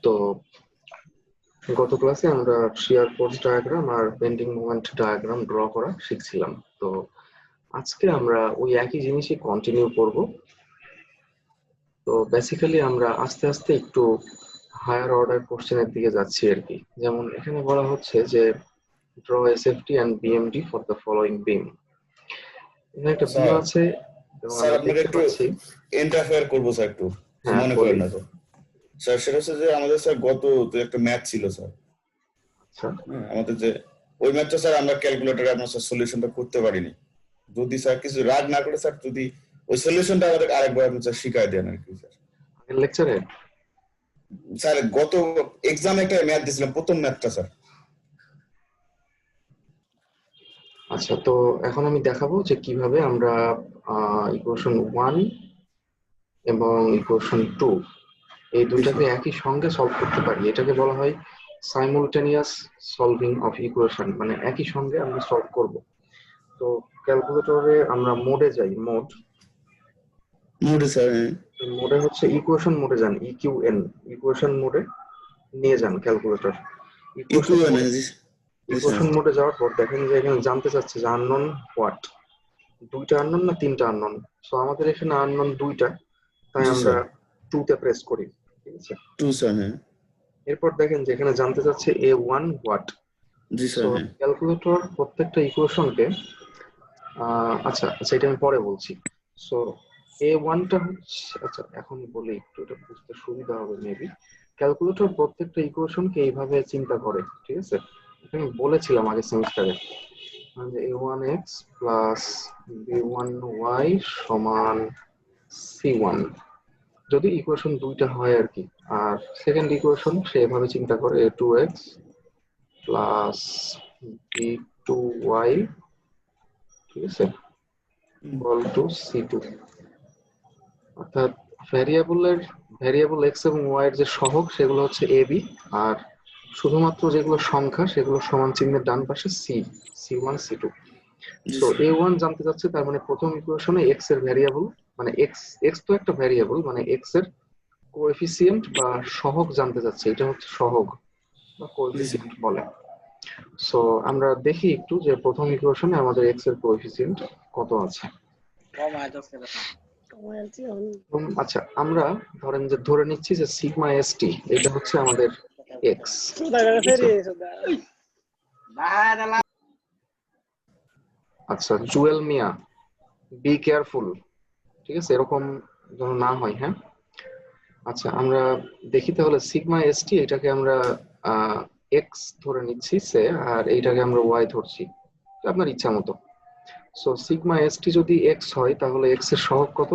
তো গত ক্লাসে আমরা শিয়ার ফোর্স ডায়াগ্রাম আর বেন্ডিং মোমেন্ট ডায়াগ্রাম ড্র করা শিখছিলাম। তো আজকে আমরা ওই একই জিনিসই কন্টিনিউ করব। তো বেসিক্যালি আমরা আস্তে আস্তে একটু হায়ার অর্ডার কোশ্চেনের দিকে যাচ্ছি আর কি। যেমন এখানে বলা হচ্ছে যে draw SFD and BMD for the following beam. এখানে একটা বিম আছে এবং স্যার আমরা আপনাকে দেখতে একটু পাচ্ছি। ইন্টারফেয়ার করবো স্যার, একটু হ্যাঁ, মনে করেন না স্যার। স্যার সেটা হচ্ছে যে আমাদের স্যার গত একটা ম্যাথ ছিল স্যার। আচ্ছা, আমাদের যে ওই ম্যাথটা স্যার আমরা ক্যালকুলেটরে আপনার স্যার সলিউশনটা করতে পারিনি। যদি স্যার কিছু রাগ না করে স্যার যদি ওই সলিউশনটা আমাদের আরেকবার আপনি স্যার শিখাই দেন আর কি স্যার। আগের লেকচারে স্যার গত এক্সামে একটা ম্যাথ দিয়েছিলাম, প্রথম ম্যাথটা স্যার। আচ্ছা, তো এখন আমি দেখাবো যে কিভাবে আমরা ইকুয়েশন 1 এবং ইকুয়েশন 2 এই দুইটাকে একই সঙ্গে সলভ করতে পারি। এটাকে বলা হয় সাইমultaneous সলভিং অফ ইকুয়েশন, মানে একই সঙ্গে আমরা সলভ করব। তো ক্যালকুলেটরে আমরা মোডে যাই, মোডে স্যার, মোডে হচ্ছে ইকুয়েশন মোডে যান, ইকিউএন ইকুয়েশন মোডে নিয়ে যান ক্যালকুলেটর। ইকুয়েশন মোডে যাওয়ার পর দেখেন যে এখানে জানতে চাচ্ছে যে আননোন হোয়াট, দুইটা আননোন না তিনটা আননোন। সো আমাদের এখানে আননোন দুইটা, তাই আমরা 2 তে প্রেস করি। ঠিক আছে, 2 স্যার। হ্যাঁ, এরপর দেখেন যে এখানে জানতে চাচ্ছে a1 what. G so sir. Calculator প্রত্যেকটা ইকুয়েশনকে আচ্ছা আচ্ছা এটা আমি পরে বলছি। সো a1টা হচ্ছে, আচ্ছা এখন বলি একটু, এটা বুঝতে সুবিধা হবে মেবি। ক্যালকুলেটর প্রত্যেকটা ইকুয়েশনকে এইভাবে চিন্তা করে, ঠিক আছে? আমি বলেছিলাম আগের সেমিস্টারে a1x প্লাস b1y সমান c1, যদি ইকুয়েশন দুইটা হয় আর কি। আর সেকেন্ড ইকুয়েশন সে এভাবে চিন্তা করে a2x প্লাস b2y, ঠিক আছে, ইকুয়াল টু c2। অর্থাৎ ভ্যারিয়েবল x এবং y এর যে সহগ সেগুলো হচ্ছে a b, আর শুধুমাত্র যেগুলো সংখ্যা সেগুলো সমান চিহ্নের ডান পাশে c1 c2। সো a1 জানতে চাচ্ছে, তার মানে প্রথম ইকুয়েশনে x এর ভ্যারিয়েবল, মানে x তো একটা ভ্যারিয়েবল, মানে x এর কোএফিসিয়েন্ট বা সহগ জানতে চাচ্ছে। এটা হচ্ছে সহগ বা কোএফিসিয়েন্ট বলে। সো আমরা দেখি একটু যে প্রথম ইকুয়েশনে আমাদের x এর কোএফিসিয়েন্ট কত আছে। আচ্ছা, আমরা ধরেন যে ধরে নিচ্ছি যে সিগমা এসটি এটা হচ্ছে আমাদের এক্স। আচ্ছা, জুয়েল মিয়া, বি কেয়ারফুল, ঠিক আছে, এরকম যেন না হয়। হ্যাঁ, আচ্ছা আমরা দেখি তাহলে সিগমা এসটি এটাকে আমরা এক্স ধরে নিচ্ছি সে, আর এইটাকে আমরা ওয়াই ধরছি, আপনার ইচ্ছা মতো। সো সিগমা এসটি যদি এক্স হয় তাহলে এক্স এর সহগ কত?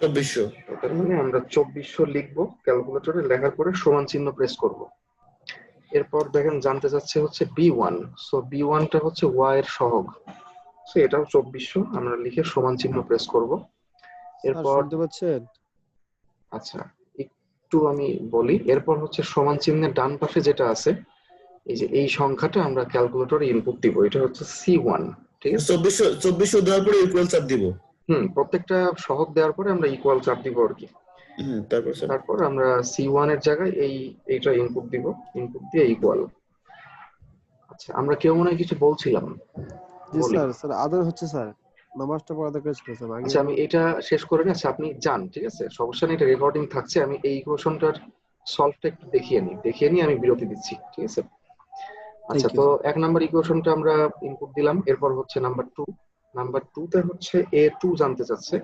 2400। তার মানে আমরা 2400 লিখবো ক্যালকুলেটরে, লেখার পরে সমান চিহ্ন প্রেস করব। এরপর দেখেন জানতে চাচ্ছে হচ্ছে b1। সো b1টা হচ্ছে y এর সহগ, সো এটাও 2400, আমরা লিখে সমান চিহ্ন প্রেস করব। এরপর শুনতে পাচ্ছেন? আচ্ছা একটু আমি বলি, এরপর হচ্ছে সমান চিহ্নের ডান পাশে যেটা আছে, এই যে এই সংখ্যাটা আমরা ক্যালকুলেটরে ইনপুট দিব, এটা হচ্ছে c1, ঠিক আছে। 2400 দেওয়ার পরে ইকুয়াল চাপ দিব। প্রত্যেকটা সহগ দেওয়ার পরে আমরা ইকুয়াল চাপ দিব আর কি। তারপর আমরা c1 এর জায়গায় এইটা ইনপুট দিব, ইনপুট দিয়ে ইকুয়াল। আচ্ছা, আমরা কেউ মনে হয় কিছু বলছিলাম। জি স্যার, আদর হচ্ছে স্যার, নামাজটা পড়া দরকার ছিল স্যার। আচ্ছা আমি এটা শেষ করে নিই, আচ্ছা আপনি যান, ঠিক আছে, সমস্যা নেই, এটা রেকর্ডিং থাকছে। আমি এই ইকুয়েশনটার সলভটা একটু দেখিয়ে নিই, আমি বিরতি দিচ্ছি, ঠিক আছে। আচ্ছা, তো 1 নাম্বার ইকুয়েশনটা আমরা ইনপুট দিলাম। এরপর হচ্ছে নাম্বার 2 তে হচ্ছে a2 জানতে চাচ্ছে।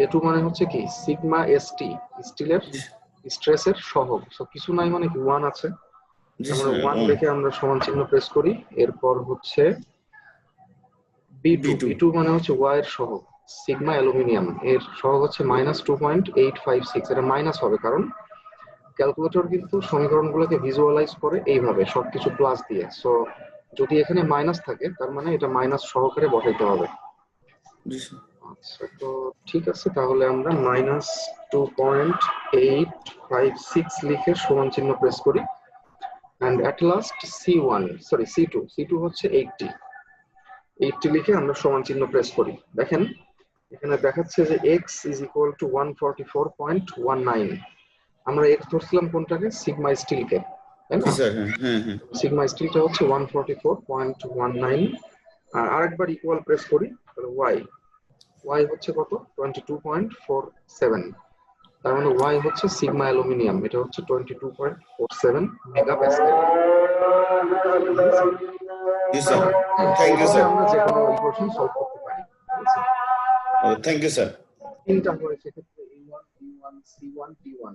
a2 মানে হচ্ছে কি সিগমা এসটি, স্টিলের স্ট্রেসের সহগ। সো কিছু নাই মানে কি 1 আছে, আমরা 1 লিখে আমরা সমান চিহ্ন প্রেস করি। এরপর হচ্ছে b2 মানে হচ্ছে y এর সহগ, সিগমা অ্যালুমিনিয়াম এর সহগ হচ্ছে -2.856। এটা মাইনাস হবে কারণ ক্যালকুলেটর কিন্তু সমীকরণগুলোকে ভিজুয়ালাইজ করে এইভাবে সবকিছু প্লাস দিয়ে। সো যদি এখানে মাইনাস থাকে তার মানে এটা মাইনাস সহকারে বসাইতে হবে। আচ্ছা, তো ঠিক আছে, তাহলে আমরা -2.856 লিখে সমান চিহ্ন প্রেস করি। এন্ড এট লাস্ট c2 হচ্ছে 80 লিখে আমরা সমান চিহ্ন প্রেস করি। দেখেন এখানে দেখাচ্ছে যে x is equal to 144.19, আমরা এক্স ধরছিলাম কোনটাকে, সিগমা স্টিলকে, তাই জি না? স্যার, হ্যাঁ হ্যাঁ হ্যাঁ। সিগমা স্টিলটা হচ্ছে 144.19, আর আরেকবার ইকুয়াল প্রেস করি, তাহলে ওয়াই হচ্ছে কত, 22.47। তার মানে ওয়াই হচ্ছে সিগমা অ্যালুমিনিয়াম, এটা হচ্ছে 22.47 মেগা প্যাসকেল। জি স্যার, থ্যাংক ইউ এইভাবে স্যার। আমরা যে কোনো ইকুয়েশন সলভ করতে পারি, ঠিক আছে? Thank you sir. তিনটা করে সেক্ষেত্রে A1 B1 C1 D1।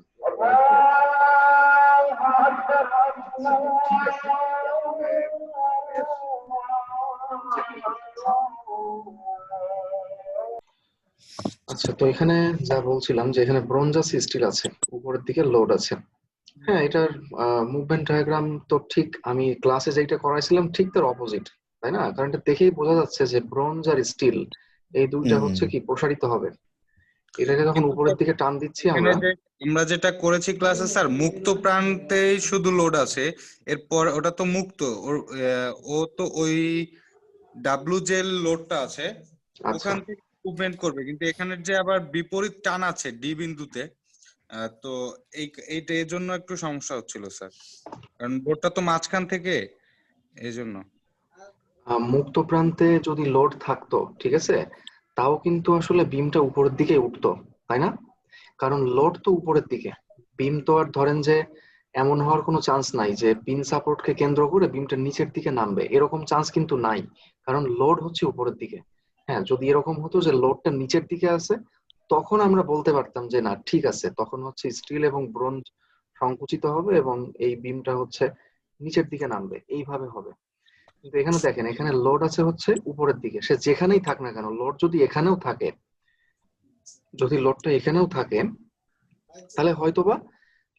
ঠিক আছে। আচ্ছা, তো এখানে যা বলছিলাম যে এখানে ব্রোঞ্জাস স্টিল আছে, উপরের দিকে লোড আছে। হ্যাঁ, এটার মুভমেন্ট ডায়াগ্রাম তো ঠিক আমি ক্লাসে যেটা করাইছিলাম ঠিক তার অপোজিট, তাই না? কারণ এটা দেখেই বোঝা যাচ্ছে যে ব্রোঞ্জ আর স্টিল এই দুইটা হচ্ছে কি প্রসারিত হবে। এটাকে যখন কিন্তু উপরের দিকে টান দিচ্ছি এখানে আমরা, যে আমরা যেটা করেছি ক্লাসে স্যার, মুক্ত প্রান্তেই শুধু লোড আছে, এরপর ওটা তো মুক্ত, ও তো ওই ডাব্লু যে লোডটা আছে আচ্ছা ওখান থেকে মুভমেন্ট করবে, কিন্তু এখানে যে আবার বিপরীত টান আছে ডি বিন্দুতে, তো এইটা এর জন্য একটু সমস্যা হচ্ছিল স্যার, কারণ বোর্ডটা তো মাঝখান থেকে, এই জন্য। মুক্ত প্রান্তে যদি লোড থাকতো, ঠিক আছে, তাও কিন্তু আসলে বিমটা উপরের দিকে উঠতো, তাই না? কারণ লোড তো উপরের দিকে, বিম তো আর ধরেন যে এমন হওয়ার কোনো চান্স নাই যে পিন সাপোর্টকে কেন্দ্র করে বিমটা নিচের দিকে নামবে, এরকম চান্স কিন্তু নাই। কারণ লোড হচ্ছে উপরের দিকে। হ্যাঁ, যদি এরকম হতো যে লোডটা নিচের দিকে আছে, তখন আমরা বলতে পারতাম যে না ঠিক আছে, তখন হচ্ছে স্টিল এবং ব্রোঞ্জ সংকুচিত হবে এবং এই বিমটা হচ্ছে নিচের দিকে নামবে, এইভাবে হবে। কিন্তু এখানে দেখেন, এখানে লোড আছে হচ্ছে উপরের দিকে, সে যেখানেই থাক না কেন, লোড যদি এখানেও থাকে, যদি লোডটা এখানেও থাকে, তাহলে হয়তোবা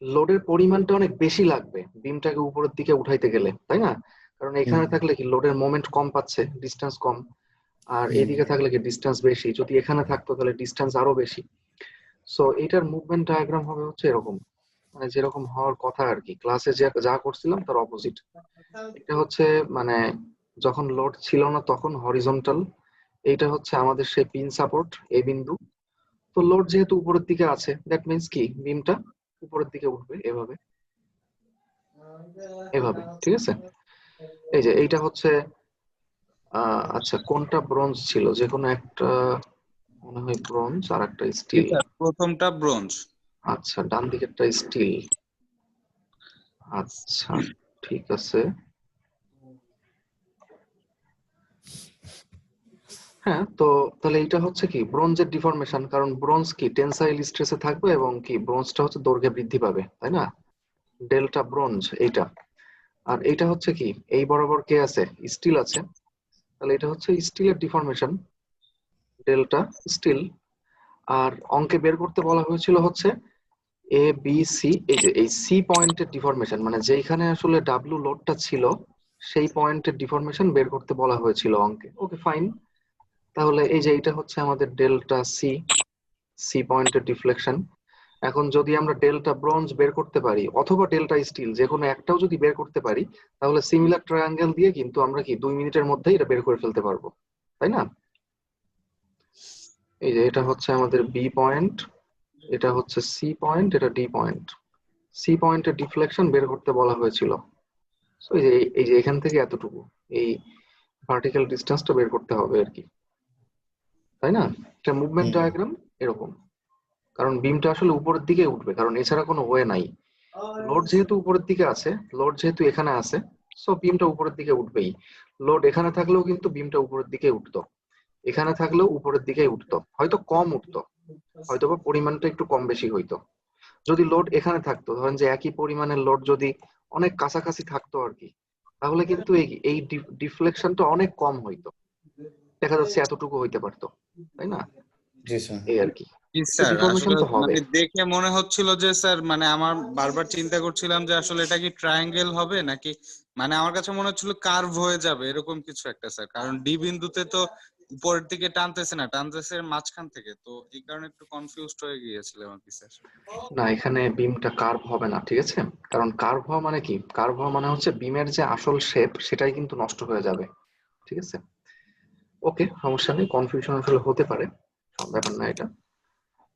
লোডের পরিমাণটা অনেক বেশি লাগবে বিমটাকে উপরের দিকে উঠাইতে গেলে, তাই না? কারণ এখানে থাকলে কি লোডের মোমেন্ট কম পাচ্ছে, ডিস্টেন্স কম, আর এদিকে থাকলে কি ডিস্টেন্স বেশি, যদি এখানে থাকতো তাহলে ডিস্টেন্স আরো বেশি। সো এটার মুভমেন্ট ডায়াগ্রাম হবে হচ্ছে এরকম, মানে যেরকম হওয়ার কথা আর কি, ক্লাসে যা যা করছিলাম তার অপোজিট। এটা হচ্ছে মানে যখন লোড ছিল না তখন হরিজন্টাল, এইটা হচ্ছে আমাদের সেই পিন সাপোর্ট এ বিন্দু। তো লোড যেহেতু উপরের দিকে আছে, দ্যাট মিন্স কি বিমটা উপরের দিকে উঠবে এভাবে, এভাবে, ঠিক আছে? এই যে এইটা হচ্ছে আচ্ছা, কোনটা ব্রোঞ্জ ছিল, যে কোনো একটা মনে হয় ব্রোঞ্জ আর একটা জি স্টিল। স্যার, প্রথমটা ব্রোঞ্জ। আচ্ছা, ডান দিকেরটা স্টিল। আচ্ছা, ঠিক আছে। হ্যাঁ, তো তাহলে এটা হচ্ছে কি ব্রোঞ্জের ডিফরমেশন, কারণ ব্রোঞ্জ কি টেনসাইল স্ট্রেসে থাকবে এবং কি ব্রোঞ্জটা হচ্ছে দৈর্ঘ্যে বৃদ্ধি পাবে, তাই না? ডেল্টা ব্রোঞ্জ এইটা। আর এইটা হচ্ছে কি এই বরাবর কে আছে, স্টিল আছে, তাহলে এটা হচ্ছে স্টিলের ডিফরমেশন, ডেল্টা স্টিল। আর অঙ্কে বের করতে বলা হয়েছিল হচ্ছে এ বি সি, এই যে এই সি পয়েন্টের ডিফরমেশন, মানে যেইখানে আসলে ডাব্লু লোডটা ছিল সেই পয়েন্টের ডিফরমেশন বের করতে বলা হয়েছিল অঙ্কে। ওকে, ফাইন। তাহলে এই যে এটা হচ্ছে আমাদের ডেল্টা সি, সি পয়েন্টের ডিফ্লেকশন। এখন যদি আমরা ডেল্টা ব্রোঞ্জ বের করতে পারি অথবা ডেল্টা স্টিল, যে কোনো একটাও যদি বের করতে পারি, তাহলে সিমিলার ট্রায়াঙ্গেল দিয়ে কিন্তু আমরা কি 2 মিনিটের মধ্যেই এটা বের করে ফেলতে পারবো, তাই না? এই যে এটা হচ্ছে আমাদের বি পয়েন্ট, এটা হচ্ছে সি পয়েন্ট, এটা ডি পয়েন্ট। সি পয়েন্টের ডিফ্লেকশন বের করতে বলা হয়েছিল। So এই যে এখান থেকে এতটুকু, এই ভার্টিক্যাল ডিস্টেন্সটা বের করতে হবে আর কি, তাই না? এটা মুভমেন্ট ডায়াগ্রাম এরকম। কারণ বিমটা আসলে উপরের দিকে উঠবে, কারণ এছাড়া কোনো ওয়ে নাই। লোড যেহেতু উপরের দিকে আছে, লোড যেহেতু এখানে আছে, সো বিমটা উপরের দিকে উঠবেই। লোড এখানে থাকলেও কিন্তু বিমটা উপরের দিকে উঠতো, এখানে থাকলেও উপরের দিকেই উঠতো, হয়তো কম উঠতো, হয়তো বা পরিমাণটা একটু কম বেশি হইতো। যদি লোড এখানে থাকতো, ধরেন যে একই পরিমাণের লোড যদি অনেক কাছাকাছি থাকতো আর কি, তাহলে কিন্তু এই এই ডিফ্লেকশনটা অনেক কম হইতো, দেখা যাচ্ছে এতটুকু হইতে পারতো, তাই না? জি স্যার। এই আর কি। জি তো স্যার, ডিফরমেশন আসলে তো হবে। মানে দেখে মনে হচ্ছিল যে স্যার, মানে আমার বারবার চিন্তা করছিলাম যে আসলে এটা কি ট্রায়াঙ্গেল হবে নাকি, মানে আমার কাছে মনে হচ্ছিল কার্ভ হয়ে যাবে এরকম কিছু একটা স্যার, কারণ ডি বিন্দুতে তো উপরের দিকে টানতেছে না, টানতেছে মাঝখান থেকে, তো এই কারণে একটু কনফিউজড হয়ে গিয়েছিলাম আর কি স্যার। না, এখানে বিমটা কার্ভ হবে না, ঠিক আছে? কারণ কার্ভ হওয়া মানে কি, কার্ভ হওয়া মানে হচ্ছে বিমের যে আসল শেপ সেটাই কিন্তু নষ্ট হয়ে যাবে, ঠিক আছে? ওকে, সমস্যা নেই, কনফিউশন আসলে হতে পারে, সব ব্যাপার না এটা।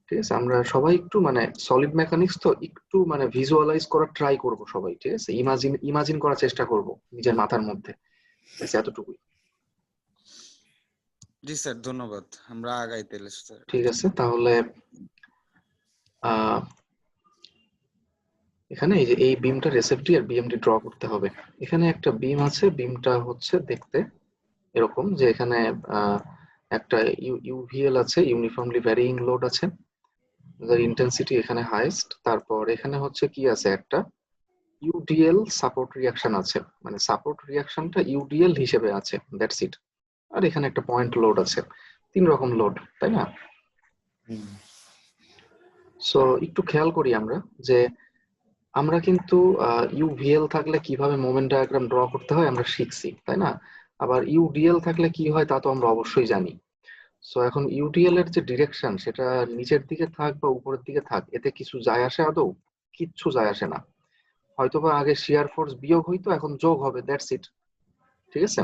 ঠিক আছে, আমরা সবাই একটু মানে সলিড মেকানিক্স তো একটু মানে ভিজুয়ালাইজ করার ট্রাই করব সবাই, ঠিক আছে, ইমাজিন করার চেষ্টা করব নিজের মাথার মধ্যে, ঠিক আছে, এতটুকুই। জি স্যার, ধন্যবাদ। আমরা আগাই তাহলে স্যার। ঠিক আছে, তাহলে আহ এখানে এই যে এই বিমটা রেসিপটি আর বিএমডি ড্র করতে হবে। এখানে একটা বিম আছে, বিমটা হচ্ছে দেখতে এরকম যে এখানে আহ, একটা ইউভিএল আছে, ইউনিফর্মলি ভ্যারিইং লোড আছে, যার ইন্টেন্সিটি এখানে হাইয়েস্ট। তারপর এখানে হচ্ছে কি আছে, একটা ইউডিএল সাপোর্ট রিয়াকশন আছে, মানে সাপোর্ট রিয়াকশনটা ইউডিএল হিসেবে আছে, দ্যাটস ইট। আর এখানে একটা পয়েন্ট লোড আছে, 3 রকম লোড, তাই না? সো একটু খেয়াল করি আমরা যে আমরা কিন্তু ইউভিএল থাকলে কিভাবে মোমেন্ট ডায়াগ্রাম ড্র করতে হয় আমরা শিখছি, তাই না? আবার ইউডিএল থাকলে কি হয় তা তো আমরা অবশ্যই জানি। সো এখন ইউডিএল এর যে ডিরেকশন সেটা নিচের দিকে থাক বা উপরের দিকে থাক, এতে কিছু যায় আসে আদৌ? কিচ্ছু যায় আসে না। হয়তোবা আগে শিয়ার ফোর্স বিয়োগ হইতো, এখন যোগ হবে, দ্যাটস ইট। ঠিক আছে,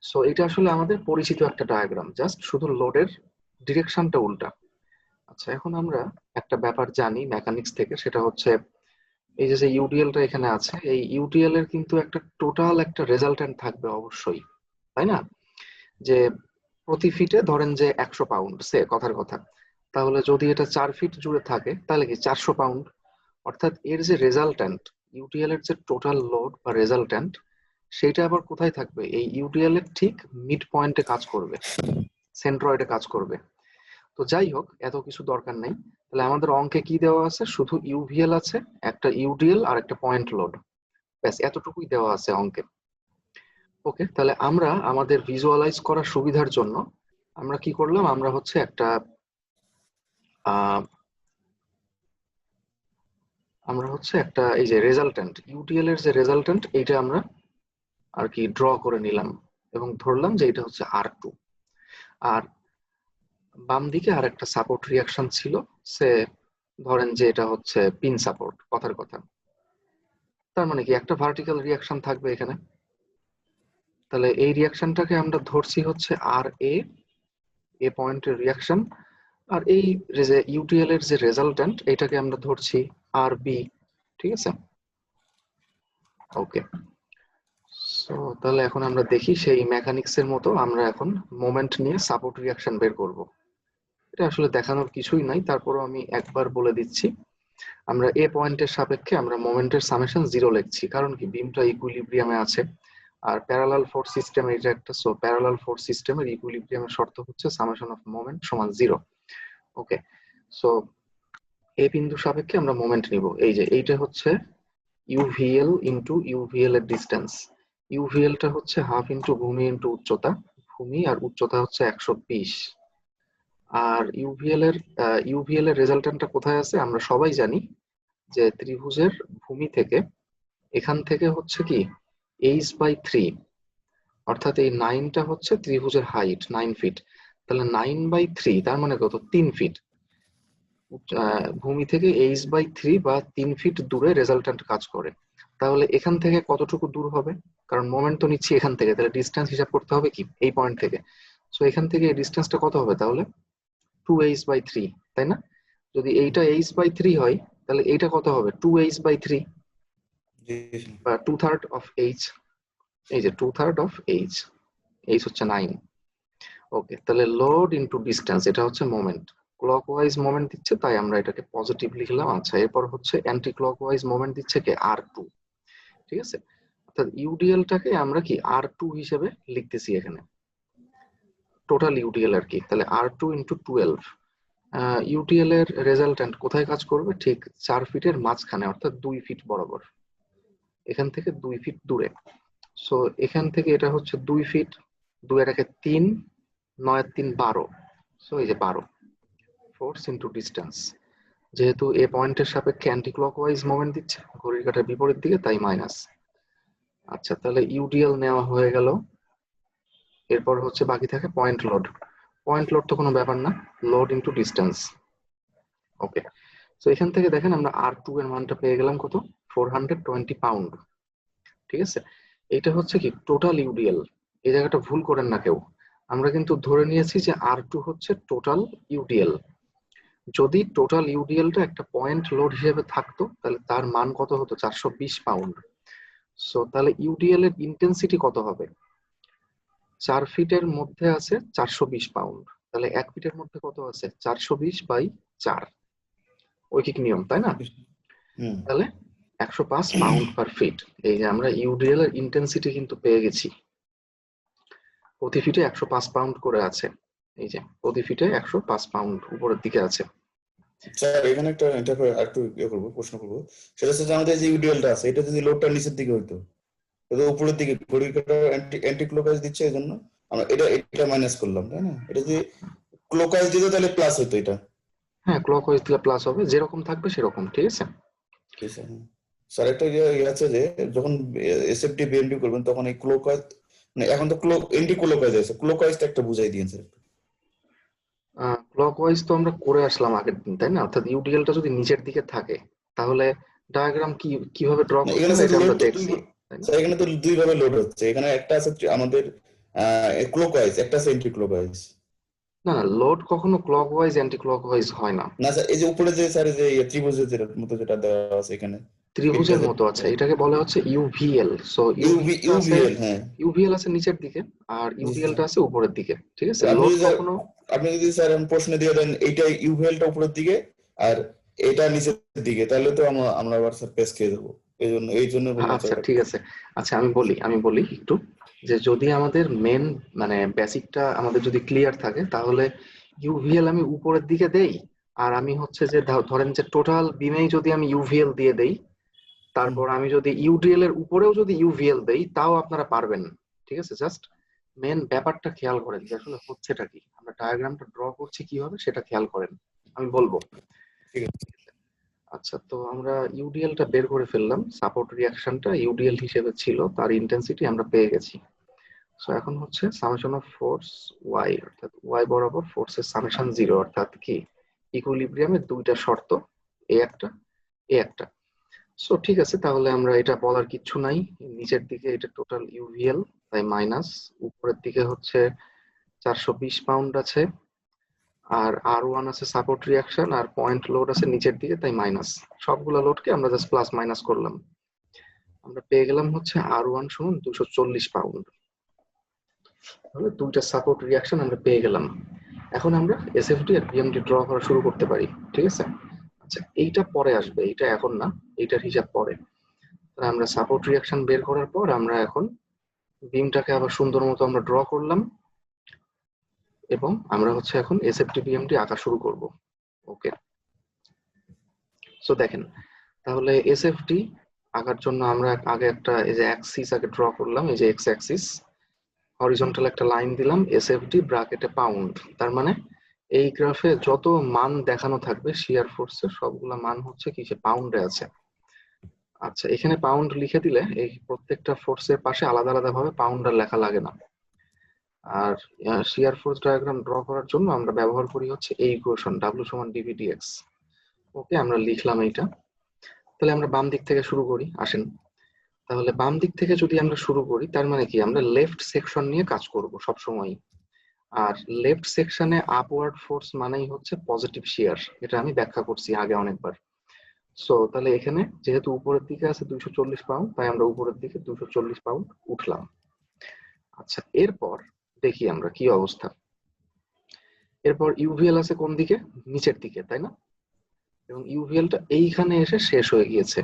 সো এটা আসলে আমাদের পরিচিত একটা ডায়াগ্রাম, জাস্ট শুধু লোডের ডিরেকশনটা উল্টা। আচ্ছা, এখন আমরা একটা ব্যাপার জানি মেকানিক্স থেকে, সেটা হচ্ছে এই যে ইউডিএলটা এখানে আছে, এই ইউডিএল এর কিন্তু একটা টোটাল একটা রেজাল্টেন্ট থাকবে অবশ্যই, তাই না? যে প্রতি ফিটে ধরেন যে 100 পাউন্ড, সে কথার কথা, তাহলে যদি এটা 4 ফিট জুড়ে থাকে তাহলে কি 400 পাউন্ড। অর্থাৎ এর যে রেজাল্ট্যান্ট, ইউটিএল এর যে টোটাল লোড বা রেজাল্ট্যান্ট, সেটা আবার কোথায় থাকবে? এই ইউটিএল এর ঠিক মিড পয়েন্টে কাজ করবে, সেন্ট্রয়েডে কাজ করবে। তো যাই হোক, এত কিছু দরকার নেই। তাহলে আমাদের অঙ্কে কি দেওয়া আছে? শুধু ইউভিএল আছে, একটা ইউডিএল আর একটা পয়েন্ট লোড, ব্যাস এতটুকুই দেওয়া আছে অঙ্কে। ওকে, তাহলে আমরা আমাদের ভিজুয়ালাইজ করার সুবিধার জন্য আমরা কি করলাম, আমরা হচ্ছে একটা এই যে রেজাল্ট্যান্ট, ইউটিএল এর যে রেজাল্ট্যান্ট, এইটা আমরা আর কি ড্র করে নিলাম এবং ধরলাম যে এটা হচ্ছে R2। আর বাম দিকে আর একটা সাপোর্ট রিয়াকশন ছিল, সে ধরেন যে এটা হচ্ছে পিন সাপোর্ট, কথার কথা। তার মানে কি একটা ভার্টিক্যাল রিয়াকশন থাকবে এখানে। তাহলে এই রিয়াকশনটাকে আমরা ধরছি হচ্ছে এ পয়েন্টের রিয়াকশন। আর এই যে ইউটিএল এর যে রেজাল্ট্যান্ট, এটাকে আমরা ধরছি RB। ঠিক আছে, ওকে। সো তাহলে এখন আমরা দেখি সেই মেকানিক্স এর মতো আমরা এখন মোমেন্ট নিয়ে সাপোর্ট রিয়াকশন বের করব। এটা আসলে দেখানোর কিছুই নাই, তারপরও আমি একবার বলে দিচ্ছি। আমরা এ পয়েন্টের সাপেক্ষে আমরা মোমেন্টের সামেশন 0 লিখছি, কারণ কি বিমটা ইকুইলিব্রিয়ামে আছে। আর প্যারালাল ফোর্স সিস্টেম এটা একটা, সো প্যারালাল ফোর্স সিস্টেমের ইকুইলিব্রিয়ামের শর্ত হচ্ছে সামেশন অফ মোমেন্ট সমান 0। ওকে, সো এই বিন্দু সাপেক্ষে আমরা মোমেন্ট নিব। এই যে এইটা হচ্ছে ইউভিএল ইন্টু ইউভিএল এর ডিস্টেন্স। ইউভিএলটা হচ্ছে হাফ ইন্টু ভূমি ইন্টু উচ্চতা, ভূমি আর উচ্চতা হচ্ছে 120। আর ইউভিএল এর রেজাল্টেন্টটা কোথায় আছে আমরা সবাই জানি, যে ত্রিভুজের ভূমি থেকে এখান থেকে হচ্ছে কি h/3, অর্থাৎ এই 9টা হচ্ছে ত্রিভুজের হাইট 9 ফিট। তাহলে 9/3 তার মানে কত? 3 ফিট। ভূমি থেকে h/3 বা 3 ফিট দূরে রেজাল্ট্যান্ট কাজ করে। তাহলে এখান থেকে কতটুকু দূর হবে? কারণ মোমেন্ট তো নিচ্ছি এখান থেকে, তাহলে ডিস্টেন্স হিসাব করতে হবে কি এই পয়েন্ট থেকে। সো এখান থেকে এই ডিস্টেন্সটা কত হবে তাহলে? 2h/3, তাই না? যদি এইটা h/3 হয় তাহলে এইটা কত হবে? 2h/3 বা 2/3 অফ h। এই যে 2/3 অফ h হচ্ছে 9। ওকে, তাহলে লোড ইনটু ডিস্টেন্স, এটা হচ্ছে মোমেন্ট। ক্লকওয়াইজ মোমেন্ট দিচ্ছে তাই আমরা এটাকে পজিটিভ লিখলাম। আচ্ছা, এরপর হচ্ছে অ্যান্টি ক্লকওয়াইজ মোমেন্ট দিচ্ছে কে? R2। ঠিক আছে, অর্থাৎ ইউডিএলটাকে আমরা কি R2 হিসেবে লিখতেছি এখানে, টোটাল ইউডিএল আর কি। তাহলে R2 ইন্টু 12। ইউটিএল এর রেজাল্ট্যান্ট কোথায় কাজ করবে? ঠিক 4 ফিটের মাঝখানে, অর্থাৎ 2 ফিট বরাবর, এখান থেকে 2 ফিট দূরে। সো এখান থেকে এটা হচ্ছে 2 ফিট, 2 এর একে 3, 9 এর 3 12। সো এই যে 12 ফোর্স ইন্টু ডিস্টেন্স। যেহেতু এ পয়েন্টের সাপেক্ষে অ্যান্টি ক্লকওয়াইজ মোমেন্ট দিচ্ছে ঘড়ির কাঁটার বিপরীত দিকে, তাই মাইনাস। আচ্ছা, তাহলে ইউডিএল নেওয়া হয়ে গেল। এরপর হচ্ছে বাকি থাকে পয়েন্ট লোড। পয়েন্ট লোড তো কোনো ব্যাপার না, লোড ইন্টু ডিস্টেন্স। ওকে, তো এখান থেকে দেখেন আমরা R2 এর মানটা পেয়ে গেলাম কত? 420 পাউন্ড। ঠিক আছে, এটা হচ্ছে কি টোটাল ইউডিএল। এই জায়গাটা ভুল করেন না কেউ, আমরা কিন্তু ধরে নিয়েছি যে R2 হচ্ছে টোটাল ইউডিএল। যদি টোটাল ইউডিএলটা একটা পয়েন্ট লোড হিসেবে থাকতো তাহলে তার মান কত হতো? 420 পাউন্ড। সো তাহলে ইউডিএল এর ইন্টেন্সিটি কত হবে? 4 ফিটের মধ্যে আছে 420 পাউন্ড, তাহলে 1 ফিটের মধ্যে কত আছে? 420/4, ঐকিক নিয়ম, তাই না? হুম। তাহলে 105 পাউন্ড পার ফিট। এই যে আমরা ইউডিএল এর ইন্টেন্সিটি কিন্তু পেয়ে গেছি, প্রতি ফিটে 105 পাউন্ড করে আছে। এই যে প্রতি ফিটে 105 পাউন্ড উপরের দিকে আছে। স্যার এখানে একটা এটা একটু ইয়ে করবো, প্রশ্ন করবো। সেটা হচ্ছে যে আমাদের যে ইউডিএলটা আছে এটা যদি লোডটা নিচের দিকে হইতো, এটা উপরের দিকে ঘড়ির কাঁটা অ্যান্টি ক্লকওয়াইজ দিচ্ছে, এই জন্য আমরা এটা মাইনাস করলাম, তাই না? এটা যদি ক্লকওয়াইজ দিত তাহলে প্লাস হতো এটা। হ্যাঁ, ক্লকওয়াইজ দিলে প্লাস হবে, যেরকম থাকবে সেরকম, ঠিক আছে। ঠিক আছে, হ্যাঁ। স্যার একটা ইয়ে আছে যে যখন এসএফটি বিএমডি করবেন তখন এই ক্লকওয়াইজ, মানে এখন তো এন্টি ক্লকওয়াইজ আছে, ক্লকওয়াইজটা একটা বুঝাই দিয়েন স্যার। ক্লকওয়াইজ তো আমরা করে আসলাম আগের দিন, তাই না? অর্থাৎ ইউডিএলটা যদি নিচের দিকে থাকে তাহলে ডায়াগ্রাম কিভাবে ড্র না, করতে এখানে হয় স্যার এটা আমরা লোড তো দেখছি, তাই না? স্যার এখানে তো দুই ভাবে লোড হচ্ছে। এখানে একটা আছে আমাদের ক্লকওয়াইজ, একটা আছে এন্টি ক্লকওয়াইজ। না না, লোড কখনো ক্লকওয়াইজ অ্যান্টি ক্লকওয়াইজ হয় না। না স্যার, এই যে উপরে যে স্যার যে ত্রিভুজের মতো যেটা দেওয়া আছে এখানে, এটা ত্রিভুজের মতো আছে, এটাকে বলা হচ্ছে ইউভিএল। সো ইউভিএলটা আছে, ইউভিএল, হ্যাঁ। ইউভিএল আছে নিচের দিকে আর জি ইউডিএলটা স্যার। আছে উপরের দিকে, ঠিক আছে। আপনি লোড যদি স্যার, কখনো আপনি যদি স্যার প্রশ্ন দিয়ে দেন এইটা ইউভিএলটা উপরের দিকে আর এটা নিচের দিকে, তাহলে তো আমরা আমরা আবার স্যার পেস খেয়ে যাবো। এই জন্য বললাম স্যার আচ্ছা এটা ঠিক আছে। আচ্ছা আমি বলি একটু, যে যদি আমাদের মেন মানে বেসিকটা আমাদের যদি ক্লিয়ার থাকে তাহলে ইউভিএল আমি উপরের দিকে দেই, আর আমি হচ্ছে যে ধরেন যে টোটাল বিমেই যদি আমি ইউভিএল দিয়ে দেই, হুম। তারপর আমি যদি ইউডিএল এর উপরেও যদি ইউভিএল দেই তাও আপনারা পারবেন, ঠিক আছে। জাস্ট মেন ব্যাপারটা খেয়াল করেন যে আসলে হচ্ছেটা কি, আমরা ডায়াগ্রামটা ড্র করছি কিভাবে সেটা খেয়াল করেন, আমি বলবো। ঠিক আছে। আচ্ছা, তো আমরা ইউডিএলটা বের করে ফেললাম, সাপোর্ট রিয়াকশনটা ইউডিএল হিসেবে ছিল, তার ইন্টেন্সিটি আমরা পেয়ে গেছি। সো এখন হচ্ছে সামেশন অফ ফোর্স ওয়াই, অর্থাৎ ওয়াই বরাবর ফোর্সের সামেশন জিরো, অর্থাৎ কি ইকুইলিব্রিয়ামের দুইটা শর্ত, এ একটা এ একটা। সো ঠিক আছে, তাহলে আমরা এটা বলার কিচ্ছু নাই, নিচের দিকে এটা টোটাল ইউভিএল, তাই মাইনাস, উপরের দিকে হচ্ছে 420 পাউন্ড আছে, আর আর1 আছে সাপোর্ট রিয়াকশন, আর পয়েন্ট লোড আছে নিচের দিকে, তাই মাইনাস। সবগুলা লোডকে আমরা জাস্ট প্লাস মাইনাস করলাম, আমরা পেয়ে গেলাম হচ্ছে আর1 সমান 240 পাউন্ড। তাহলে দুইটা সাপোর্ট রিয়াকশন আমরা পেয়ে গেলাম। এখন আমরা এসএফডি আর বিএমডি ড্র করা শুরু করতে পারি, ঠিক আছে। আচ্ছা, এইটা পরে আসবে, এইটা এখন না, এইটার হিসাব পরে। তাহলে আমরা সাপোর্ট রিয়াকশন বের করার পর আমরা এখন বিমটাকে আবার সুন্দর মতো আমরা ড্র করলাম, এবং আমরা হচ্ছে এখন এসএফডি বিএমডি আঁকা শুরু করব। ওকে, সো দেখেন, তাহলে এসএফডি আঁকার জন্য আমরা আগে একটা এই যে অ্যাক্সিস আগে ড্র করলাম, এই যে এক্স অ্যাক্সিস, হরিজন্টাল একটা লাইন দিলাম, এসএফডি ব্র্যাকেটে পাউন্ড। তার মানে এই গ্রাফে যত মান দেখানো থাকবে শিয়ার ফোর্সের সবগুলা মান হচ্ছে কি, সে পাউন্ডে আছে। আচ্ছা, এখানে পাউন্ড লিখে দিলে এই প্রত্যেকটা ফোর্সের পাশে আলাদা আলাদা ভাবে পাউন্ড আর লেখা লাগে না। আর শিয়ার ফোর্স ডায়াগ্রাম ড্র করার জন্য আমরা ব্যবহার করি হচ্ছে এই ইকুয়েশন, ডাব্লিউ সমান ডিভিডিএক্স। ওকে, আমরা লিখলাম এইটা। তাহলে আমরা বাম দিক থেকে শুরু করি, আসেন। তাহলে বাম দিক থেকে যদি আমরা শুরু করি তার মানে কি, আমরা লেফট সেকশন নিয়ে কাজ করব সব সময়। আর লেফট সেকশনে আপওয়ার্ড ফোর্স মানেই হচ্ছে পজিটিভ শিয়ার, এটা আমি ব্যাখ্যা করছি আগে অনেকবার। সো তাহলে এখানে যেহেতু উপরের দিকে আছে 240 পাউন্ড, তাই আমরা উপরের দিকে 240 পাউন্ড উঠলাম। আচ্ছা, এরপর দেখি আমরা কি অবস্থা। এরপর ইউভিএল আছে কোন দিকে? নিচের দিকে, তাই না? এবং ইউভিএলটা এইখানে এসে শেষ হয়ে গিয়েছে।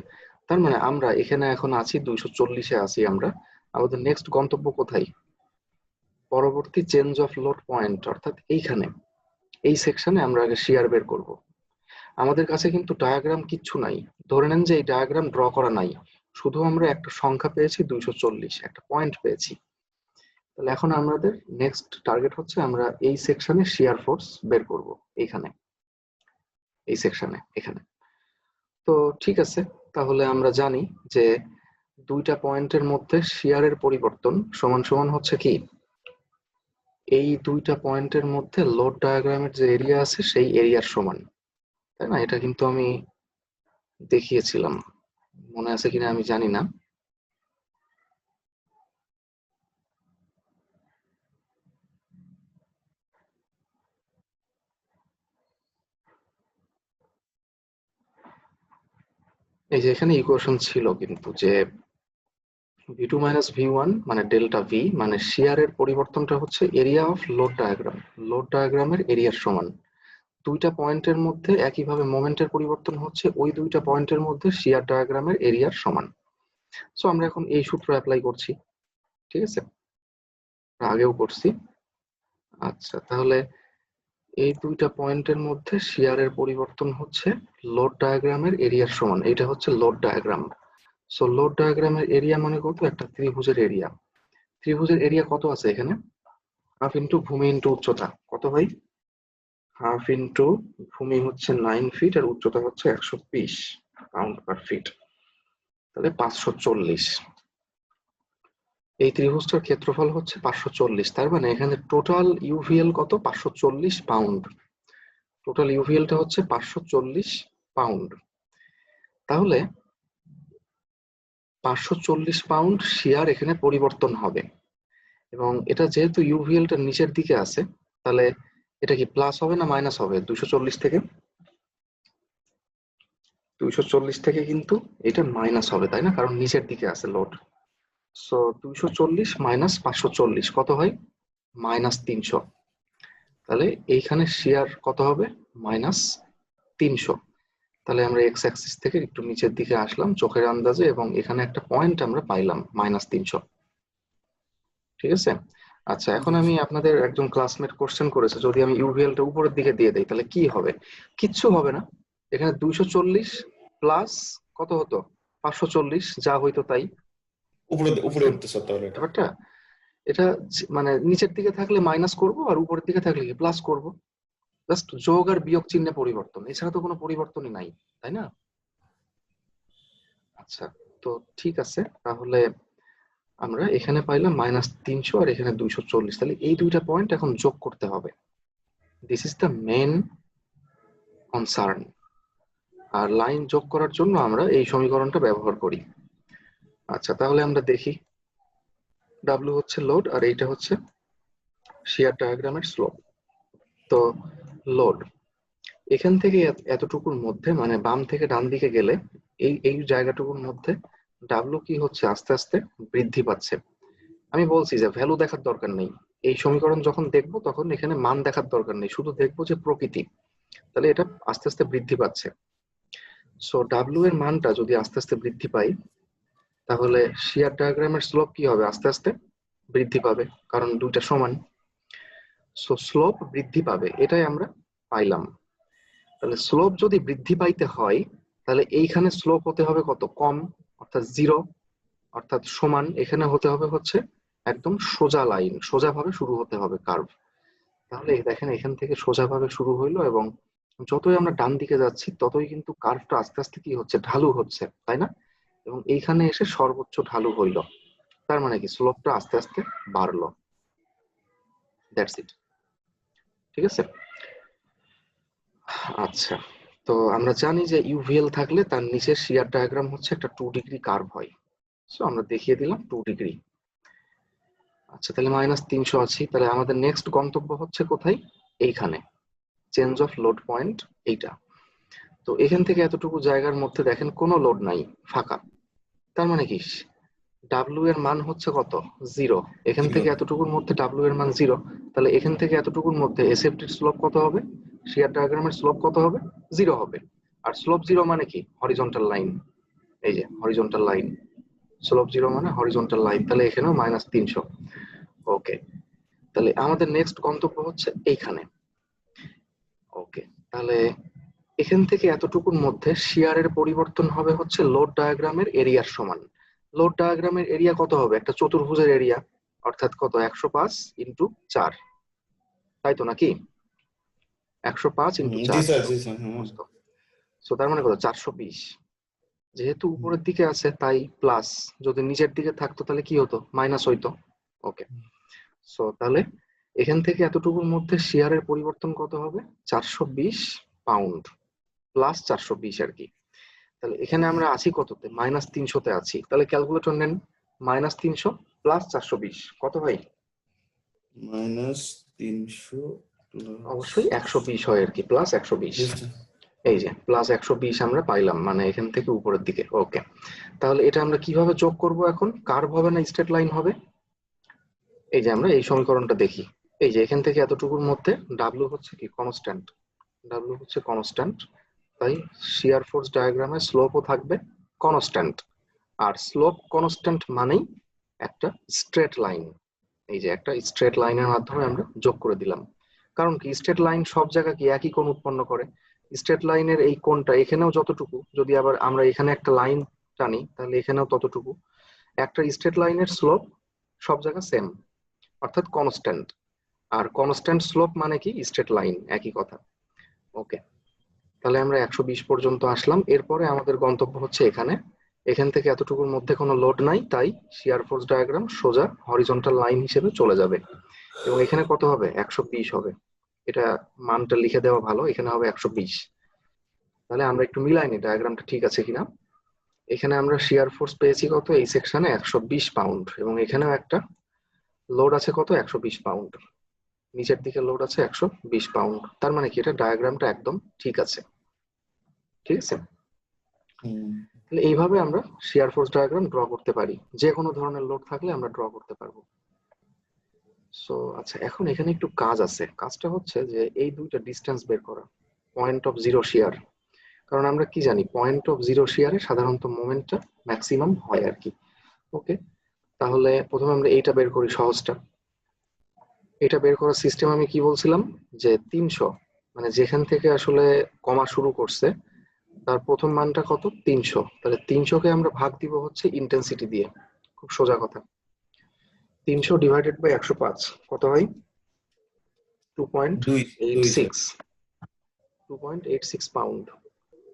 তার মানে আমরা এখানে এখন আছি 240-এ আছি আমরা। আমাদের নেক্সট গন্তব্য কোথায়? পরবর্তী চেঞ্জ অফ লোড পয়েন্ট, অর্থাৎ এইখানে, এই সেকশনে আমরা আগে শিয়ার বের করব। আমাদের কাছে কিন্তু ডায়াগ্রাম কিচ্ছু নাই, ধরে নেন যে এই ডায়াগ্রাম ড্র করা নাই, শুধু আমরা একটা সংখ্যা পেয়েছি 240, একটা পয়েন্ট পেয়েছি। তাহলে এখন আমাদের নেক্সট টার্গেট হচ্ছে আমরা এই সেকশনে শিয়ার ফোর্স বের করব, এইখানে, এই সেকশনে, এখানে। তো ঠিক আছে, তাহলে আমরা জানি যে দুইটা পয়েন্টের মধ্যে শিয়ারের পরিবর্তন সমান সমান হচ্ছে কি, এই দুইটা পয়েন্টের মধ্যে লোড ডায়াগ্রামের যে এরিয়া আছে সেই এরিয়ার সমান, তাই না? এটা কিন্তু আমি দেখিয়েছিলাম, মনে আছে কিনা আমি জানি না। এই যে এখানে ইকুয়েশন ছিল কিন্তু যে v2 মাইনাস v1 মানে ডেল্টা v মানে শিয়ারের পরিবর্তনটা হচ্ছে area of load diagram, load ডায়াগ্রামের এরিয়ার সমান। দুইটা পয়েন্টের মধ্যে একইভাবে মোমেন্টের পরিবর্তন হচ্ছে ওই দুইটা পয়েন্টের মধ্যে শিয়ার ডায়াগ্রামের এরিয়ার সমান। সো আমরা এখন এই সূত্র অ্যাপ্লাই করছি, ঠিক আছে, আগেও করছি। আচ্ছা, তাহলে এই দুইটা পয়েন্টের মধ্যে শিয়ারের পরিবর্তন হচ্ছে লোড ডায়াগ্রামের এরিয়ার সমান। এটা হচ্ছে লোড ডায়াগ্রাম। সো লোড ডায়াগ্রামের এরিয়া মানে কত? একটা ত্রিভুজের এরিয়া। ত্রিভুজের এরিয়া কত আছে এখানে? হাফ ইন্টু ভূমি ইন্টু উচ্চতা। কত ভাই? হাফ ইন্টু ভূমি হচ্ছে 9 ফিট আর উচ্চতা হচ্ছে 120 পাউন্ড পার ফিট, তাহলে 540। এই ত্রিভুজটার ক্ষেত্রফল হচ্ছে 540, তার মানে এখানে টোটাল ইউভিএল কত? 540 পাউন্ড। টোটাল ইউভিএলটা হচ্ছে 540 পাউন্ড। তাহলে 540 পাউন্ড শিয়ার এখানে পরিবর্তন হবে, এবং এটা যেহেতু ইউভিএলটা নিচের দিকে আছে, তাহলে এটা কি প্লাস হবে না মাইনাস হবে? 240 থেকে 240 থেকে কিন্তু এটা মাইনাস হবে, তাই না? কারণ নিচের দিকে আছে লোড। সো 240 মাইনাস 540 কত হয়? মাইনাস 300। তাহলে এইখানে শিয়ার কত হবে? মাইনাস 300। তাহলে আমরা এক্স অ্যাক্সিস থেকে একটু নিচের দিকে আসলাম চোখের আন্দাজে, এবং এখানে একটা পয়েন্ট আমরা পাইলাম মাইনাস 300, ঠিক আছে। আচ্ছা, এখন আমি আপনাদের একজন ক্লাসমেট কোশ্চেন করেছে যদি আমি ইউভিএলটা উপরের দিকে দিয়ে দেই তাহলে কি হবে? কিচ্ছু হবে না। এখানে 240 প্লাস কত হতো? 540, যা হইতো তাই। উপরে উপরে উঠতে স্যার তাহলে এটা ব্যাপারটা এটা মানে নিচের দিকে থাকলে মাইনাস করব আর উপরের দিকে থাকলে কি প্লাস করব। জাস্ট যোগ আর বিয়োগ চিহ্নে পরিবর্তন, এছাড়া তো কোনো পরিবর্তনই নাই, তাই না? আচ্ছা, তো ঠিক আছে, তাহলে আমরা এখানে পাইলাম মাইনাস 300 আর এখানে 240, তাহলে এই দুইটা পয়েন্ট এখন যোগ করতে হবে। This is the main concern. আর লাইন যোগ করার জন্য আমরা এই সমীকরণটা ব্যবহার করি। আচ্ছা, তাহলে আমরা দেখি ডাব্লিউ হচ্ছে লোড আর এইটা হচ্ছে শিয়ার ডায়াগ্রামের স্লোপ। তো লোড এখান থেকে এতটুকুর মধ্যে, মানে বাম থেকে ডান দিকে গেলে এই এই জায়গাটুকুর মধ্যে ডাব্লিউ কি হচ্ছে? আস্তে আস্তে বৃদ্ধি পাচ্ছে। আমি বলছি যে ভ্যালু দেখার দরকার নেই, এই সমীকরণ যখন দেখবো তখন এখানে মান দেখার দরকার নেই, শুধু দেখবো যে প্রকৃতি। তাহলে এটা আস্তে আস্তে বৃদ্ধি পাচ্ছে। সো ডাব্লিউ এর মানটা যদি আস্তে আস্তে বৃদ্ধি পাই, তাহলে শিয়ার ডায়াগ্রামের স্লোপ কি হবে? আস্তে আস্তে বৃদ্ধি পাবে, কারণ দুইটা সমান। সো স্লোপ বৃদ্ধি পাবে, এটাই আমরা পাইলাম। তাহলে স্লোপ যদি বৃদ্ধি পাইতে হয় তাহলে এইখানে স্লোপ হতে হবে কত? কম, অর্থাৎ 0, অর্থাৎ সমান। এখানে হতে হবে হচ্ছে একদম সোজা লাইন, সোজাভাবে শুরু হতে হবে কার্ভ। তাহলে দেখেন এখান থেকে সোজাভাবে শুরু হইলো, এবং যতই আমরা ডান দিকে যাচ্ছি ততই কিন্তু কার্ভটা আস্তে আস্তে কি হচ্ছে? ঢালু হচ্ছে, তাই না? এবং এইখানে এসে সর্বোচ্চ ঢালু হইল, তার মানে কি স্লোপটা আস্তে আস্তে বাড়লো। দ্যাটস ইট, ঠিক আছে। আচ্ছা, তো আমরা জানি যে ইউভিএল থাকলে তার নিচের শিয়ার ডায়াগ্রাম হচ্ছে একটা 2 ডিগ্রি কার্ভ হয়। সো আমরা দেখিয়ে দিলাম 2 ডিগ্রি। আচ্ছা, তাহলে মাইনাস 300 আছি, তাহলে আমাদের নেক্সট গন্তব্য হচ্ছে কোথায়? এইখানে চেঞ্জ অফ লোড পয়েন্ট, এইটা। তো এখান থেকে এতটুকু জায়গার মধ্যে দেখেন কোনো লোড নাই, ফাঁকা। তার মানে কি ডাব্লিউ এর মান হচ্ছে কত? 0। এখান থেকে এতটুকুর মধ্যে ডাব্লিউ এর মান 0, তাহলে এখান থেকে এতটুকুর মধ্যে এসএফটির স্লোপ কত হবে? শিয়ার ডায়াগ্রামের স্লোপ কত হবে? 0 হবে। আর স্লোপ 0 মানে কি? Horizontal line. এই যে হরিজন্টাল লাইন, স্লোপ 0 মানে হরিজন্টাল লাইন। তাহলে এখানেও মাইনাস 300। ওকে, তাহলে আমাদের নেক্সট গন্তব্য হচ্ছে এইখানে। ওকে, তাহলে এখান থেকে এতটুকুর মধ্যে শিয়ারের পরিবর্তন হবে হচ্ছে লোড ডায়াগ্রামের এরিয়ার সমান। লোড ডায়াগ্রামের এরিয়া কত হবে? একটা চতুর্ভুজের এরিয়া, অর্থাৎ কত? 105 ইন্টু 4, তাই তো নাকি? 105 ইন্টু জি 4 স্যার জি স্যার সো তার মানে কত? 420। যেহেতু উপরের দিকে আছে তাই প্লাস, যদি নিচের দিকে থাকতো তাহলে কি হতো? মাইনাস হইতো। ওকে, সো তাহলে এখান থেকে এতটুকুর মধ্যে শিয়ারের পরিবর্তন কত হবে? 420 পাউন্ড প্লাস 420 আর কি। তাহলে এখানে আমরা আছি কততে? মাইনাস 300-তে আছি। তাহলে ক্যালকুলেটর নেন, মাইনাস 300 প্লাস 420 কত হয়? মাইনাস 300 অবশ্যই 120 হয় আর কি, প্লাস 120। এই যে প্লাস 120 আমরা পাইলাম, মানে এখান থেকে উপরের দিকে। ওকে, তাহলে এটা আমরা কিভাবে যোগ করব এখন? কার্ভ হবে না স্ট্রেট লাইন হবে? এই যে আমরা এই সমীকরণটা দেখি, এই যে এখান থেকে এতটুকুর মধ্যে ডাব্লিউ হচ্ছে কি কনস্ট্যান্ট, ডাব্লিউ হচ্ছে কনস্ট্যান্ট, তাই শিয়ার ফোর্স ডায়াগ্রামে স্লোপও থাকবে কনস্ট্যান্ট। আর স্লোপ কনস্ট্যান্ট মানেই একটা স্ট্রেট লাইন। এই যে একটা স্ট্রেট লাইনের মাধ্যমে আমরা যোগ করে দিলাম। কারণ কি স্ট্রেট লাইন সব জায়গায় কি একই কোণ উৎপন্ন করে। স্ট্রেট লাইনের এই কোণটা এখানেও যতটুকু, যদি আবার আমরা এখানে একটা লাইন টানি তাহলে এখানেও ততটুকু। একটা স্ট্রেট লাইনের স্লোপ সব জায়গা সেম, অর্থাৎ কনস্ট্যান্ট। আর কনস্ট্যান্ট স্লোপ মানে কি স্ট্রেট লাইন, একই কথা। ওকে, তাহলে আমরা 120 পর্যন্ত আসলাম। এরপরে আমাদের গন্তব্য হচ্ছে এখানে, এখান থেকে এতটুকুর মধ্যে কোনো লোড নাই, তাই শিয়ার ফোর্স ডায়াগ্রাম সোজা হরিজন্টাল লাইন হিসেবে চলে যাবে। এবং এখানে কত হবে? 120 হবে। এটা মানটা লিখে দেওয়া ভালো, এখানে হবে 120। তাহলে আমরা একটু মিলাই নি ডায়াগ্রামটা ঠিক আছে কিনা। এখানে আমরা শিয়ার ফোর্স পেয়েছি কত? এই সেকশনে 120 পাউন্ড, এবং এখানেও একটা লোড আছে কত? 120 পাউন্ড। নিচের দিকে লোড আছে 120 পাউন্ড। তার মানে কি এটা ডায়াগ্রামটা একদম ঠিক আছে, ঠিক আছে। তাহলে এইভাবে আমরা শিয়ার ফোর্স ডায়াগ্রাম ড্র করতে পারি, যে কোনো ধরনের লোড থাকলে আমরা ড্র করতে পারবো। সো আচ্ছা, এখন এখানে একটু কাজ আছে। কাজটা হচ্ছে যে এই দুইটা ডিসটেন্স বের করা, পয়েন্ট অফ জিরো শিয়ার। কারণ আমরা কি জানি, পয়েন্ট অফ জিরো শিয়ারে সাধারণত মোমেন্টটা ম্যাক্সিমাম হয় আর কি। ওকে, তাহলে প্রথমে আমরা এইটা বের করি, সহজটা। এটা বের করার সিস্টেম আমি কি বলছিলাম, যে 300, মানে যেখান থেকে আসলে কমা শুরু করছে তার প্রথম মানটা কত? 300। তাহলে 300কে আমরা ভাগ দিব হচ্ছে ইন্টেন্সিটি দিয়ে। খুব সোজা কথা, 300 ডিভাইডেড বাই 105 কত হয়? 2.86, 2.86 পাউন্ড,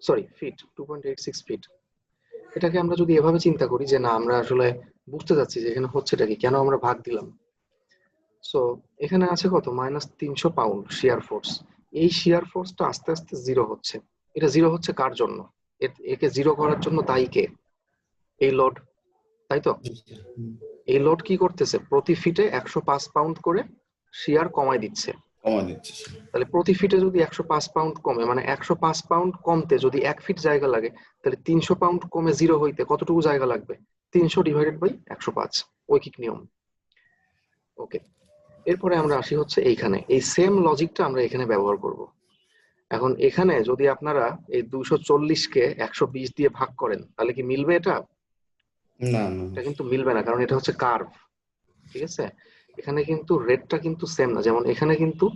সরি ফিট, 2.86 ফিট। এটাকে আমরা যদি এভাবে চিন্তা করি যে না, আমরা আসলে বুঝতে যাচ্ছি যে এখানে হচ্ছেটা কি, কেন আমরা ভাগ দিলাম। সো এখানে আছে কত? -300 পাউন্ড শিয়ার ফোর্স। এই শিয়ার ফোর্সটা আস্তে আস্তে জিরো হচ্ছে। এটা জিরো হচ্ছে কার জন্য? একে জিরো করার জন্য দায়ী কে? এই লোড, তাই তো? এই লোড কি করতেছে? প্রতি ফিটে 105 পাউন্ড করে শিয়ার কমায় দিচ্ছে। তাহলে প্রতি ফিটে যদি 105 পাউন্ড কমে, মানে 105 পাউন্ড কমতে যদি 1 ফিট জায়গা লাগে, তাহলে 300 পাউন্ড কমে জিরো হইতে কতটুকু জায়গা লাগবে? 300 ডিভাইডেড বাই 105, ঐকিক নিয়ম। ওকে, এরপরে আমরা আসি হচ্ছে এইখানে, এই সেম লজিকটা আমরা এখানে ব্যবহার করব। এখন এখানে যদি আপনারা এই 240-কে 120 দিয়ে ভাগ করেন, তাহলে কি মিলবে? এটা না এটা কিন্তু মিলবে না, কারণ এটা হচ্ছে কার্ভ, ঠিক আছে। এখানে কিন্তু রেটটা কিন্তু সেম না। যেমন এখানে কিন্তু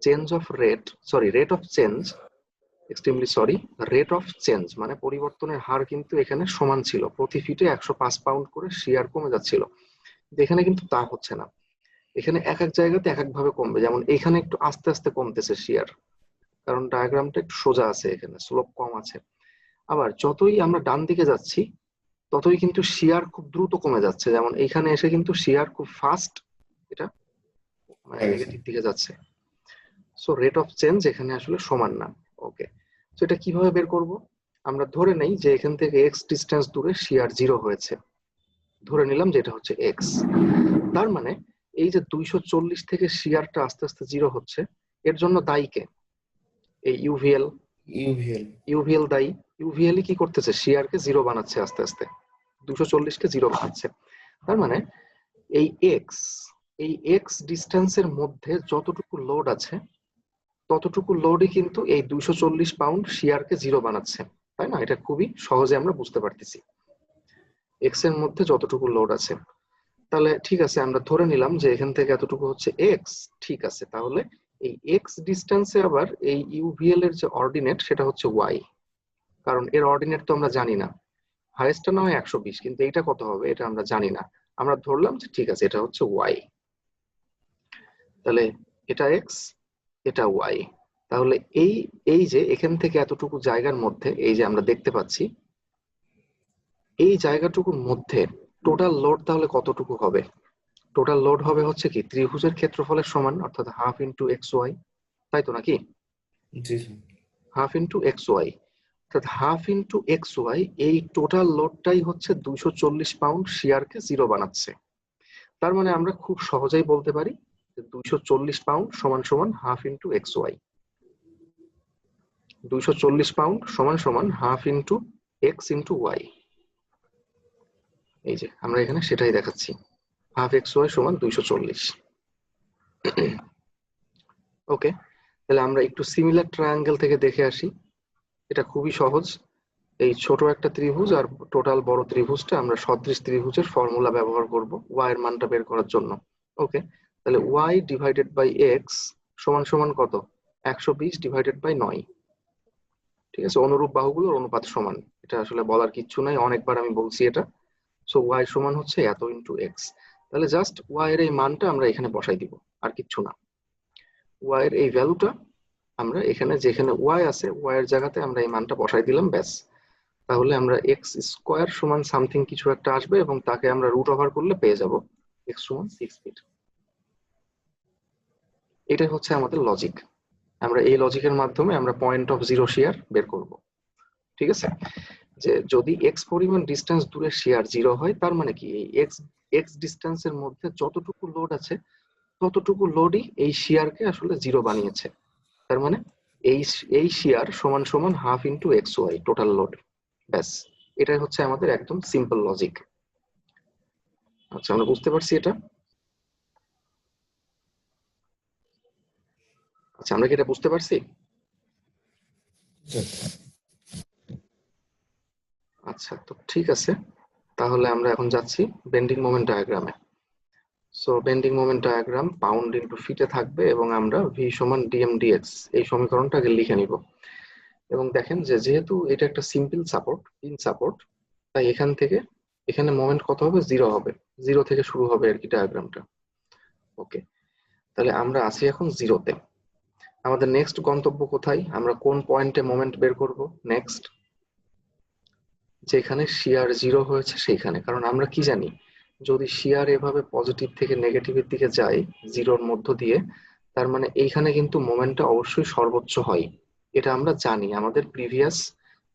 change of rate, sorry rate of change, extremely sorry, rate of change মানে পরিবর্তনের হার কিন্তু এখানে সমান ছিল। প্রতি ফিটে 105 পাউন্ড করে শিয়ার কমে যাচ্ছিল। এখানে কিন্তু তা হচ্ছে না। এখানে এক এক জায়গাতে এক এক ভাবে কমবে। যেমন এখানে একটু আস্তে আস্তে কমতেছে শিয়ার, কারণ ডায়াগ্রামটা একটু সোজা আছে, এখানে স্লোপ কম আছে। আবার যতই আমরা ডান দিকে যাচ্ছি ততই কিন্তু শিয়ার খুব দ্রুত কমে যাচ্ছে। যেমন এইখানে এসে কিন্তু শিয়ার খুব ফাস্ট, এটা মানে নেগেটিভ দিকে যাচ্ছে। সো রেট অফ চেঞ্জ এখানে আসলে সমান না। ওকে, তো এটা কিভাবে বের করব? আমরা ধরে নেই যে এখান থেকে এক্স ডিস্টেন্স দূরে শিয়ার জিরো হয়েছে, ধরে নিলাম যে এটা হচ্ছে এক্স। তার মানে এই যে 240 থেকে শিয়ারটা আস্তে আস্তে জিরো হচ্ছে, এর জন্য দায়ী কে? এই ইউভিএল। ইউভিএল দায়ী। ইউভিএল কি করতেছে? শিয়ারকে জিরো বানাচ্ছে আস্তে আস্তে, 240-কে জিরো বানাচ্ছে। তার মানে এই এক্স ডিস্টেন্সের মধ্যে যতটুকু লোড আছে ততটুকু লোডই কিন্তু এই 240 পাউন্ড শিয়ারকে জিরো বানাচ্ছে, তাই না? এটা খুবই সহজে আমরা বুঝতে পারতেছি, এক্স এর মধ্যে যতটুকু লোড আছে। তাহলে ঠিক আছে, আমরা ধরে নিলাম যে এখান থেকে এতটুকু হচ্ছে এক্স। ঠিক আছে, তাহলে এই এক্স ডিস্টেন্সে আবার এই ইউভিএল এর যে অর্ডিনেট সেটা হচ্ছে ওয়াই, কারণ এর অর্ডিনেট তো আমরা জানি না। হাইয়েস্টটা না হয় 120, কিন্তু এইটা কত হবে এটা আমরা জানি না। আমরা ধরলাম যে ঠিক আছে এটা হচ্ছে ওয়াই। তাহলে এটা এক্স, এটা ওয়াই। তাহলে এই এই যে এখান থেকে এতটুকু জায়গার মধ্যে এই যে আমরা দেখতে পাচ্ছি, এই জায়গাটুকুর মধ্যে টোটাল লোড তাহলে কতটুকু হবে? টোটাল লোড হবে হচ্ছে কি ত্রিভুজের ক্ষেত্রফলের সমান, অর্থাৎ হাফ ইন্টু এক্স ওয়াই, তাই তো নাকি? হাফ ইন্টু এক্স ওয়াই, অর্থাৎ হাফ ইন্টু এক্স ওয়াই। এই টোটাল লোডটাই হচ্ছে 240 পাউন্ড শিয়ারকে জিরো বানাচ্ছে। তার মানে আমরা খুব সহজেই বলতে পারি যে 240 পাউন্ড সমান সমান half into x y. 240 pound সমান সমান half into x into y. এই যে আমরা এখানে সেটাই দেখাচ্ছি, হাফ এক্স ওয়াই সমান 240। ওকে, তাহলে আমরা একটু সিমিলার ট্রায়াঙ্গেল থেকে দেখে আসি। এটা খুবই সহজ। এই ছোট একটা ত্রিভুজ আর টোটাল বড় ত্রিভুজটা আমরা সদৃশ ত্রিভুজের ফর্মুলা ব্যবহার করব ওয়াই এর মানটা বের করার জন্য। ওকে, তাহলে ওয়াই ডিভাইডেড বাই এক্স সমান সমান কত? 120 ডিভাইডেড বাই 9। ঠিক আছে, অনুরূপ বাহুগুলোর অনুপাত সমান, এটা আসলে বলার কিচ্ছু নাই, অনেকবার আমি বলছি এটা। সো ওয়াই সমান হচ্ছে এত ইন্টু এক্স। তাহলে জাস্ট ওয়াই এর এই মানটা আমরা এখানে বসাই দিব, আর কিচ্ছু না। ওয়াই এর এই ভ্যালুটা আমরা এখানে, যেখানে ওয়াই আছে ওয়াই এর জায়গাতে আমরা এই মানটা বসাই দিলাম, ব্যাস। তাহলে আমরা এক্স স্কোয়ার সমান সামথিং কিছু একটা আসবে এবং তাকে আমরা রুট ওভার করলে পেয়ে যাব এক্স সমান 6 ফিট। এটাই হচ্ছে আমাদের লজিক। আমরা এই লজিকের মাধ্যমে আমরা পয়েন্ট অফ জিরো শেয়ার বের করব। ঠিক আছে, যে যদি এক্স পরিমাণ ডিস্টেন্স দূরে শেয়ার জিরো হয়, তার মানে কি এই এক্স ডিস্টেন্সের মধ্যে যতটুকু লোড আছে ততটুকু লোডই এই শেয়ারকে আসলে জিরো বানিয়েছে। তার মানে এই শেয়ার সমান সমান half into x y total load, ব্যাস। এটাই হচ্ছে আমাদের একদম সিম্পল লজিক। আচ্ছা, আমরা বুঝতে পারছি এটা? আচ্ছা, আমরা কি এটা বুঝতে পারছি? আচ্ছা, তো ঠিক আছে, তাহলে আমরা এখন যাচ্ছি বেন্ডিং মোমেন্ট ডায়াগ্রামে। So bending moment diagram pound into ফিটে থাকবে এবং আমরা ভি সমান ডিএম ডিএক্স এই সমীকরণটাকে লিখে নিব। এবং দেখেন যে যেহেতু এটা একটা সিম্পল সাপোর্ট, পিন সাপোর্ট, তাই এখান থেকে এখানে মোমেন্ট কত হবে? জিরো হবে, জিরো থেকে শুরু হবে আর কি ডায়াগ্রামটা। ওকে, তাহলে আমরা আছি এখন জিরোতে। আমাদের নেক্সট গন্তব্য কোথায়? আমরা কোন পয়েন্টে মোমেন্ট বের করব? নেক্সট যেখানে শিয়ার জিরো হয়েছে সেইখানে। কারণ আমরা কি জানি, যদি শিয়ার এভাবে পজিটিভ থেকে নেগেটিভের দিকে যায় জিরোর মধ্য দিয়ে, তার মানে এইখানে কিন্তু মোমেন্টটা অবশ্যই সর্বোচ্চ হয়। এটা আমরা জানি, আমাদের প্রিভিয়াস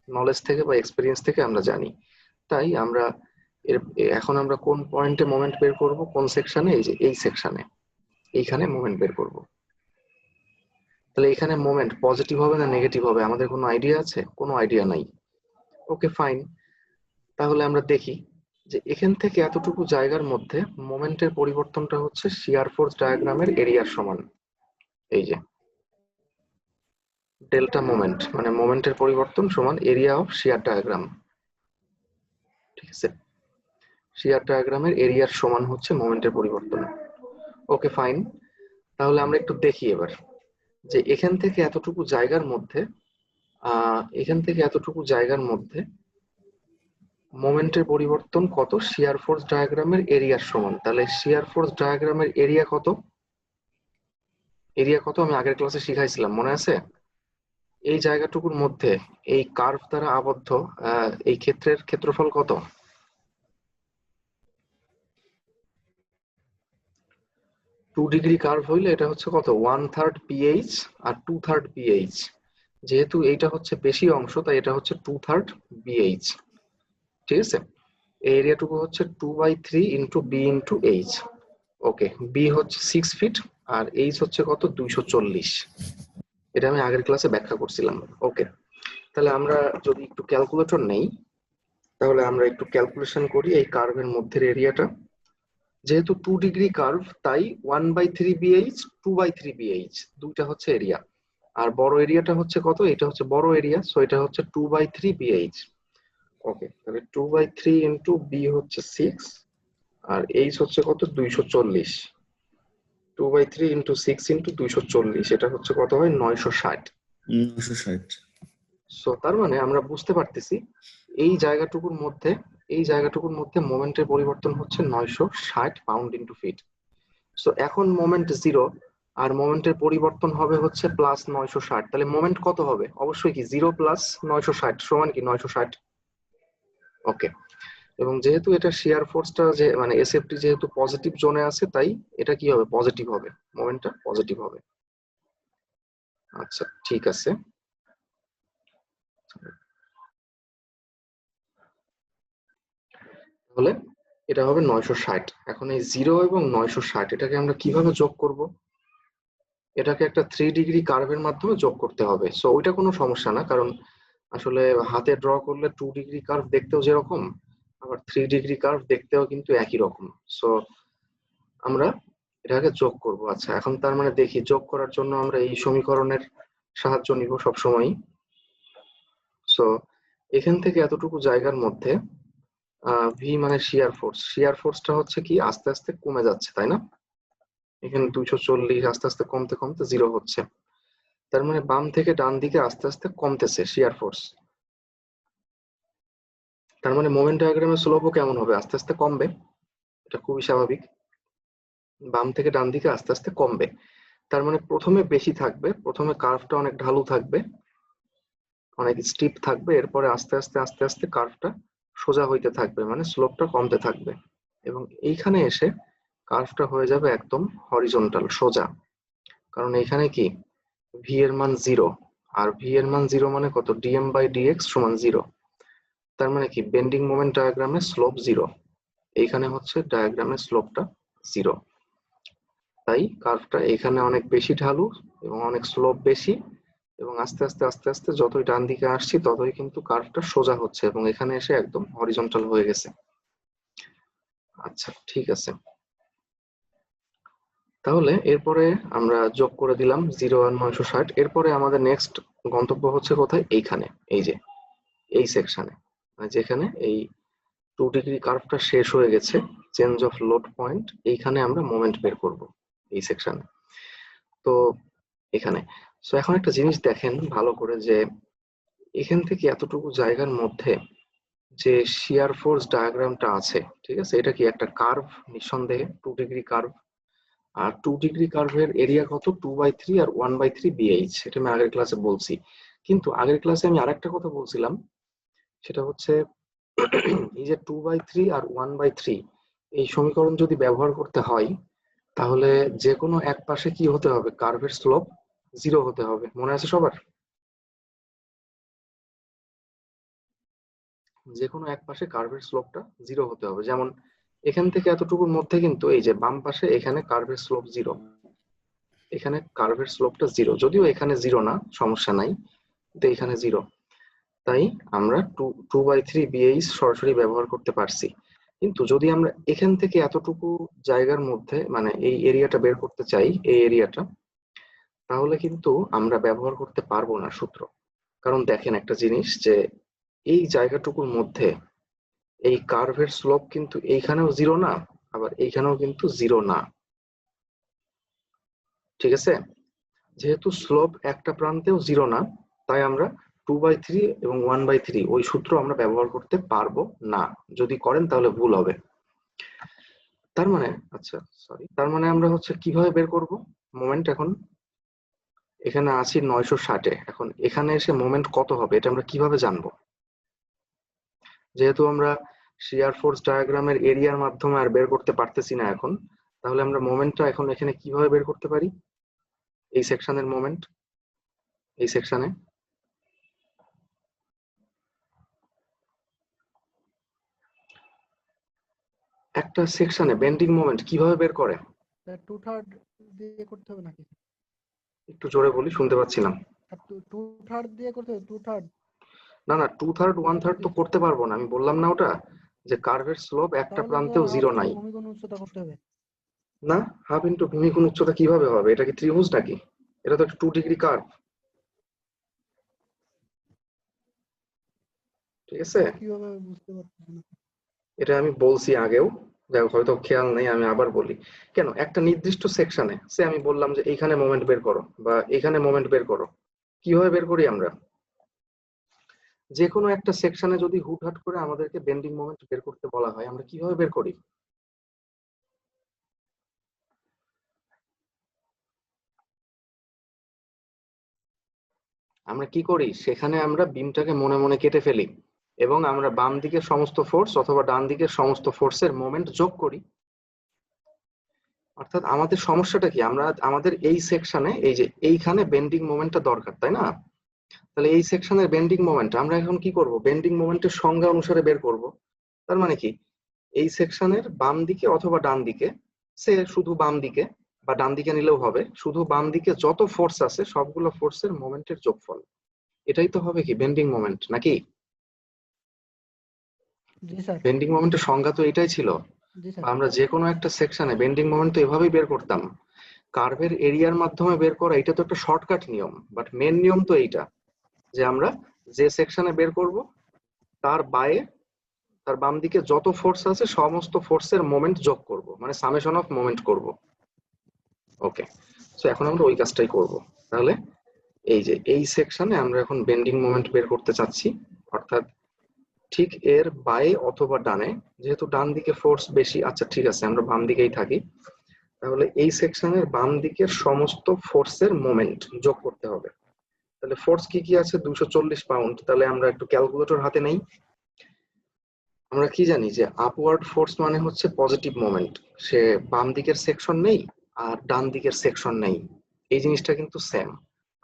নলেজ থেকে বা এক্সপিরিয়েন্স থেকে আমরা জানি। তাই আমরা এখন আমরা কোন পয়েন্টে মোমেন্ট বের করব? কোন সেকশনে? এই যে এই সেকশনে, এইখানে মোমেন্ট বের করব। তাহলে এখানে মোমেন্ট পজিটিভ হবে না নেগেটিভ হবে আমাদের কোনো আইডিয়া আছে? কোনো আইডিয়া নাই। ওকে, ফাইন। তাহলে আমরা দেখি যে এখান থেকে এতটুকু জায়গার মধ্যে মোমেন্টের পরিবর্তনটা হচ্ছে শিয়ার ফোর্স ডায়াগ্রামের এরিয়ার সমান। এই যে ডেল্টা মোমেন্ট মানে মোমেন্টের পরিবর্তন সমান এরিয়া অফ শিয়ার ডায়াগ্রাম। ঠিক আছে, শিয়ার ডায়াগ্রামের এরিয়ার সমান হচ্ছে মোমেন্টের পরিবর্তন। ওকে, ফাইন। তাহলে আমরা একটু দেখি এবার যে এখান থেকে এতটুকু জায়গার মধ্যে মোমেন্টের পরিবর্তন কত? শিয়ার ফোর্স ডায়াগ্রামের এরিয়ার সমান। তাহলে শিয়ার ফোর্স ডায়াগ্রামের এরিয়া কত? এরিয়া কত আমি আগের ক্লাসে শিখাইছিলাম, মনে আছে? এই জায়গাটুকুর মধ্যে এই কার্ভ দ্বারা আবদ্ধ এই ক্ষেত্রের ক্ষেত্রফল কত? টু ডিগ্রি কার্ভ হইলে এটা হচ্ছে কত? 1/3 পিএইচ আর 2/3 পিএইচ। যেহেতু এইটা হচ্ছে বেশি অংশ তাই এটা হচ্ছে 2/3 বিএইচ। ঠিক আছে, এই এরিয়াটুকু হচ্ছে 2/3 ইন্টু বি ইন্টু এইচ। ওকে, বি হচ্ছে 6 ফিট আর এইচ হচ্ছে কত? 240। এটা আমি আগের ক্লাসে ব্যাখ্যা করছিলাম। ওকে, তাহলে আমরা যদি একটু ক্যালকুলেটর নেই, তাহলে আমরা একটু ক্যালকুলেশন করি এই কার্ভের মধ্যের এরিয়াটা। যেহেতু 2 ডিগ্রি কার্ভ তাই 1/3 বিএইচ 2/3 বিএইচ দুইটা হচ্ছে এরিয়া। আর বড় এরিয়াটা হচ্ছে কত? এটা হচ্ছে বড় এরিয়া, সো এটা হচ্ছে 2/3 বিএইচ। ওকে, তাহলে 2/3 ইন্টু বি হচ্ছে 6 আর এইচ হচ্ছে কত? 240। 2/3 ইন্টু 6 ইন্টু 240, এটা হচ্ছে কত হয়? 960। 960। সো তার মানে আমরা বুঝতে পারতেছি এই জায়গাটুকুর মধ্যে মোমেন্টের পরিবর্তন হচ্ছে 960 পাউন্ড ইন্টু ফিট। সো এখন মোমেন্ট জিরো আর মোমেন্টের পরিবর্তন হবে হচ্ছে প্লাস 960। তাহলে মোমেন্ট কত হবে? অবশ্যই কি 0 প্লাস 960 সমান কি 960। ওকে, এবং যেহেতু এটা শিয়ার ফোর্সটা যে মানে এসএফটি যেহেতু পজিটিভ জোনে আছে তাই এটা কি হবে? পজিটিভ হবে, মোমেন্টটা পজিটিভ হবে। আচ্ছা, ঠিক আছে। তাহলে এটা হবে 960। এখন এই 0 এবং 960 এটাকে আমরা কিভাবে যোগ করব? এটাকে একটা 3 ডিগ্রি কার্ভের মাধ্যমে যোগ করতে হবে। সো ওইটা কোনো সমস্যা না, কারণ আসলে হাতে ড্র করলে 2 ডিগ্রি কার্ভ দেখতেও যেরকম, আবার 3 ডিগ্রি কার্ভ দেখতেও কিন্তু একই রকম। সো আমরা এটাকে যোগ করব। আচ্ছা, এখন তার মানে দেখি, যোগ করার জন্য আমরা এই সমীকরণের সাহায্য নিব সবসময়। সো এখান থেকে এতটুকু জায়গার মধ্যে ভি মানে শিয়ার ফোর্স, শিয়ার ফোর্সটা হচ্ছে কি আস্তে আস্তে কমে যাচ্ছে, তাই না? এখানে 240 আস্তে আস্তে কমতে কমতে 0 হচ্ছে, তার মানে বাম থেকে ডান দিকে আস্তে আস্তে কমতেছে শিয়ার ফোর্স। তার মানে মোমেন্ট ডায়াগ্রামের স্লোপও কেমন হবে? আস্তে আস্তে কমবে, এটা খুবই স্বাভাবিক। বাম থেকে ডান দিকে আস্তে আস্তে কমবে, তার মানে প্রথমে বেশি থাকবে, প্রথমে কার্ভটা অনেক ঢালু থাকবে, অনেক স্টিপ থাকবে, এরপরে আস্তে আস্তে আস্তে আস্তে কার্ভটা সোজা হইতে থাকবে, মানে স্লোপটা কমতে থাকবে, এবং এইখানে এসে কার্ভটা হয়ে যাবে একদম হরিজন্টাল, সোজা। কারণ এইখানে কি ভি এর মান 0, আর ভি এর মান 0 মানে কত? ডিএম বাই ডিএক্স সমান 0। তার মানে কি বেন্ডিং মোমেন্ট ডায়াগ্রামের স্লোপ 0, এইখানে হচ্ছে ডায়াগ্রামের স্লোপটা 0। তাই কার্ভটা এখানে অনেক বেশি ঢালু এবং অনেক স্লোপ বেশি, এবং আস্তে আস্তে আস্তে আস্তে যতই ডান দিকে আসছি ততই কিন্তু কার্ভটা সোজা হচ্ছে, এবং এখানে এসে একদম হরিজন্টাল হয়ে গেছে। আচ্ছা, ঠিক আছে। তাহলে এরপরে আমরা যোগ করে দিলাম 0 আর 960। এরপরে আমাদের নেক্সট গন্তব্য হচ্ছে কোথায়? এইখানে, এই যে এই সেকশনে, মানে যেখানে এই 2 ডিগ্রি কার্ভটা শেষ হয়ে গেছে, চেঞ্জ অফ লোড পয়েন্ট, এইখানে আমরা মোমেন্ট বের করব এই সেকশনে। তো এখানে সো এখন একটা জিনিস দেখেন ভালো করে, যে এখান থেকে এতটুকু জায়গার মধ্যে যে শিয়ার ফোর্স ডায়াগ্রামটা আছে, ঠিক আছে, এটা কি একটা কার্ভ? নিঃসন্দেহে 2 ডিগ্রি কার্ভ। আর 2 ডিগ্রি কার্ভের এরিয়া কত? 2/3 আর 1/3 বিএইচ। এটা আমি আগের ক্লাসে বলছি, কিন্তু আগের ক্লাসে আমি আরেকটা কথা বলছিলাম, সেটা হচ্ছে এই যে 2/3 আর 1/3 এই সমীকরণ যদি ব্যবহার করতে হয়, তাহলে যে কোনো এক পাশে কি হতে হবে? কার্ভের স্লোপ 0 হতে হবে। মনে আছে সবার? যে কোনো এক পাশে কার্ভের স্লোপটা 0 হতে হবে। যেমন এখান থেকে এতটুকুর মধ্যে কিন্তু এই যে বাম পাশে, এখানে কার্ভের স্লোপ 0, এখানে কার্ভের স্লোপটা 0, যদিও এখানে 0 না, সমস্যা নাই, কিন্তু এখানে 0। তাই আমরা 2/3 বিএইচ সরাসরি ব্যবহার করতে পারছি। কিন্তু যদি আমরা এখান থেকে এতটুকু জায়গার মধ্যে, মানে এই এরিয়াটা বের করতে চাই, এই এরিয়াটা, তাহলে কিন্তু আমরা ব্যবহার করতে পারবো না সূত্র। কারণ দেখেন একটা জিনিস, যে এই জায়গাটুকুর মধ্যে এই কার্ভের স্লোপ কিন্তু এইখানেও 0 না, আবার এইখানেও কিন্তু 0 না, ঠিক আছে? যেহেতু স্লোপ একটা প্রান্তেও 0 না, তাই আমরা 2/3 এবং 1/3 ওই সূত্র আমরা ব্যবহার করতে পারবো না। যদি করেন তাহলে ভুল হবে। তার মানে, আচ্ছা সরি, তার মানে আমরা হচ্ছে কিভাবে বের করব মোমেন্ট? এখন এখানে আছি 960-এ, এখন এখানে এসে মোমেন্ট কত হবে এটা আমরা কিভাবে জানবো? যেহেতু আমরা শিয়ার ফোর্স ডায়াগ্রামের এরিয়ার মাধ্যমে আর বের করতে পারতেছি না এখন, তাহলে আমরা মোমেন্টটা এখন এখানে কিভাবে বের করতে পারি? এই সেকশনের মোমেন্ট, এই সেকশনে একটা সেকশনে বেন্ডিং মোমেন্ট কিভাবে বের করে? 2/3 দিয়ে করতে হবে নাকি? একটু জোরে বলি, শুনতে পাচ্ছি না। 2/3 দিয়ে করতে হবে, 2/3। না না, 2/3 1/3 তো করতে পারবো না, আমি বললাম না ওটা, যে কার্ভের স্লোপ একটা তাহলে প্রান্তেও 0 নাই। ভূমিকোণ উচ্চতা করতে হবে। না, হাফ ইন্টু ভূমিকোণ উচ্চতা কিভাবে হবে? এটা কি ত্রিভুজ নাকি? এটা তো একটা 2 ডিগ্রি কার্ভ, ঠিক আছে? কিভাবে বুঝতে পারছি না। এটা আমি বলছি আগেও, যাই হোক, হয়তো খেয়াল নেই, আমি আবার বলি। কেন? একটা নির্দিষ্ট সেকশনে সে আমি বললাম যে এইখানে মোমেন্ট বের করো বা এখানে মোমেন্ট বের করো, কিভাবে বের করি আমরা? যে কোনো একটা সেকশনে যদি হুটহাট করে আমাদেরকে বেন্ডিং মোমেন্ট বের করতে বলা হয়, আমরা কিভাবে বের করি? আমরা কি করি? সেখানে আমরা বিমটাকে মনে মনে কেটে ফেলি, এবং আমরা বাম দিকের সমস্ত ফোর্স অথবা ডান দিকের সমস্ত ফোর্সের মোমেন্ট যোগ করি। অর্থাৎ আমাদের সমস্যাটা কি? আমরা আমাদের এই সেকশনে, এই যে এইখানে বেন্ডিং মোমেন্টটা দরকার, তাই না? তাহলে এই সেকশনের বেন্ডিং মোমেন্ট আমরা এখন কি করব? বেন্ডিং মোমেন্টের সংজ্ঞা অনুসারে বের করব। তার মানে কি এই সেকশনের বাম দিকে অথবা ডান দিকে, সে শুধু বাম দিকে, বা ডান দিকে নিলেও হবে, শুধু বাম দিকে যত ফোর্স আছে সবগুলো ফোর্সের মোমেন্টের যোগফল। এটাই তো হবে কি বেন্ডিং মোমেন্ট নাকি? জি স্যার। বেন্ডিং মোমেন্টের সংজ্ঞা তো এটাই ছিল। জি স্যার। আমরা যে কোনো একটা সেকশনে বেন্ডিং মোমেন্ট তো এভাবেই বের করতাম, কার্ভের এরিয়ার মাধ্যমে বের করা। এটা তো একটা শর্টকাট নিয়ম, বাট মেন নিয়ম তো এইটা যে আমরা যে সেকশনে বের করব তার বায়ে, তার বাম দিকে যত ফোর্স আছে সমস্ত ফোর্সের মোমেন্ট যোগ করব, মানে সামেশন অফ মোমেন্ট করব। ওকে, সো এখন আমরা ওই কাজটাই করব। তাহলে এই যে এই সেকশনে আমরা এখন বেন্ডিং মোমেন্ট বের করতে চাচ্ছি, অর্থাৎ ঠিক এর বায়ে অথবা ডানে, যেহেতু ডান দিকে ফোর্স বেশি, আচ্ছা ঠিক আছে আমরা বাম দিকেই থাকি, তাহলে এই সেকশনের বাম দিকের সমস্ত ফোর্সের মোমেন্ট যোগ করতে হবে। তাহলে ফোর্স কি কি আছে? 240 পাউন্ড। তাহলে আমরা একটু ক্যালকুলেটর হাতে নেই। আমরা কি জানি যে আপওয়ার্ড ফোর্স মানে হচ্ছে পজিটিভ মোমেন্ট। সে বাম দিকের সেকশন নেই আর ডান দিকের সেকশন নেই, এই জিনিসটা কিন্তু সেম।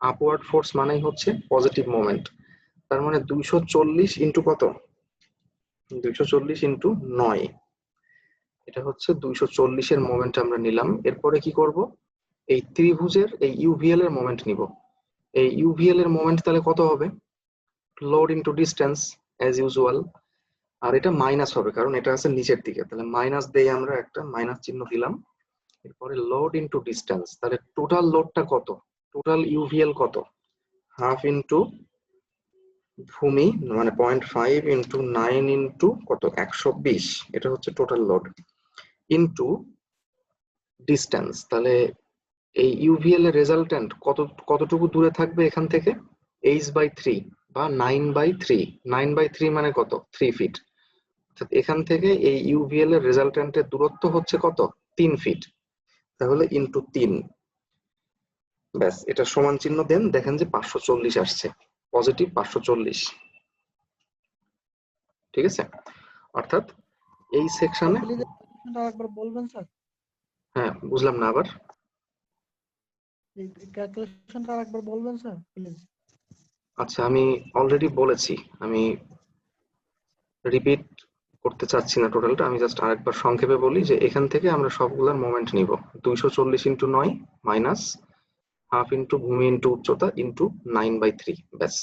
আপওয়ার্ড ফোর্স মানেই হচ্ছে পজিটিভ মোমেন্ট। তার মানে 240 ইন্টু কত? 240 ইন্টু 9, এটা হচ্ছে 240 এর মোমেন্ট আমরা নিলাম। এরপরে কি করব? এই ত্রিভুজের এই ইউভিএল এর মোমেন্ট নিব। এই ইউভিএল এর মোমেন্ট তাহলে কত হবে? Load into distance as usual. আর এটা মাইনাস হবে কারণ এটা আছে নিচের দিকে, তাহলে মাইনাস দিয়ে আমরা একটা মাইনাস চিহ্ন দিলাম। এরপরে লোড ইন্টু ডিস্টেন্স, তাহলে টোটাল লোডটা কত? টোটাল ইউভিএল কত? হাফ ইন্টু ভূমি মানে 0.5 ইন্টু 9 ইন্টু কত 120, এটা হচ্ছে টোটাল লোড ইন্টু ডিস্টেন্স। তাহলে এই ইউভিএল এর রেজাল্টেন্ট কতটুকু দূরে থাকবে এখান থেকে? h/3 বা 9/3। 9/3 মানে কত? 3 ফিট। অর্থাৎ এখান থেকে এই ইউভিএল এর রেজাল্টেন্টের দূরত্ব হচ্ছে কত? 3 ফিট। তাহলে ইন্টু 3, ব্যাস এটা সমান চিহ্ন দেন, দেখেন যে 540 আসছে, পজিটিভ 540। ঠিক আছে, অর্থাৎ এই সেকশনে, প্লিজ ক্যালকুলেশনটা একবার বলবেন স্যার? হ্যাঁ বুঝলাম না আবার। এই ক্যালকুলেশনটা একবার বলবেন স্যার প্লিজ? আচ্ছা আমি অলরেডি বলেছি, আমি রিপিট করতে চাচ্ছি না টোটালটা, আমি জাস্ট আরেকবার সংক্ষেপে বলি যে এখান থেকে আমরা সবগুলোর মোমেন্ট নিব। 240 ইন্টু 9 মাইনাস হাফ ইন্টু ভূমি ইন্টু উচ্চতা ইন্টু 9/3, ব্যাস।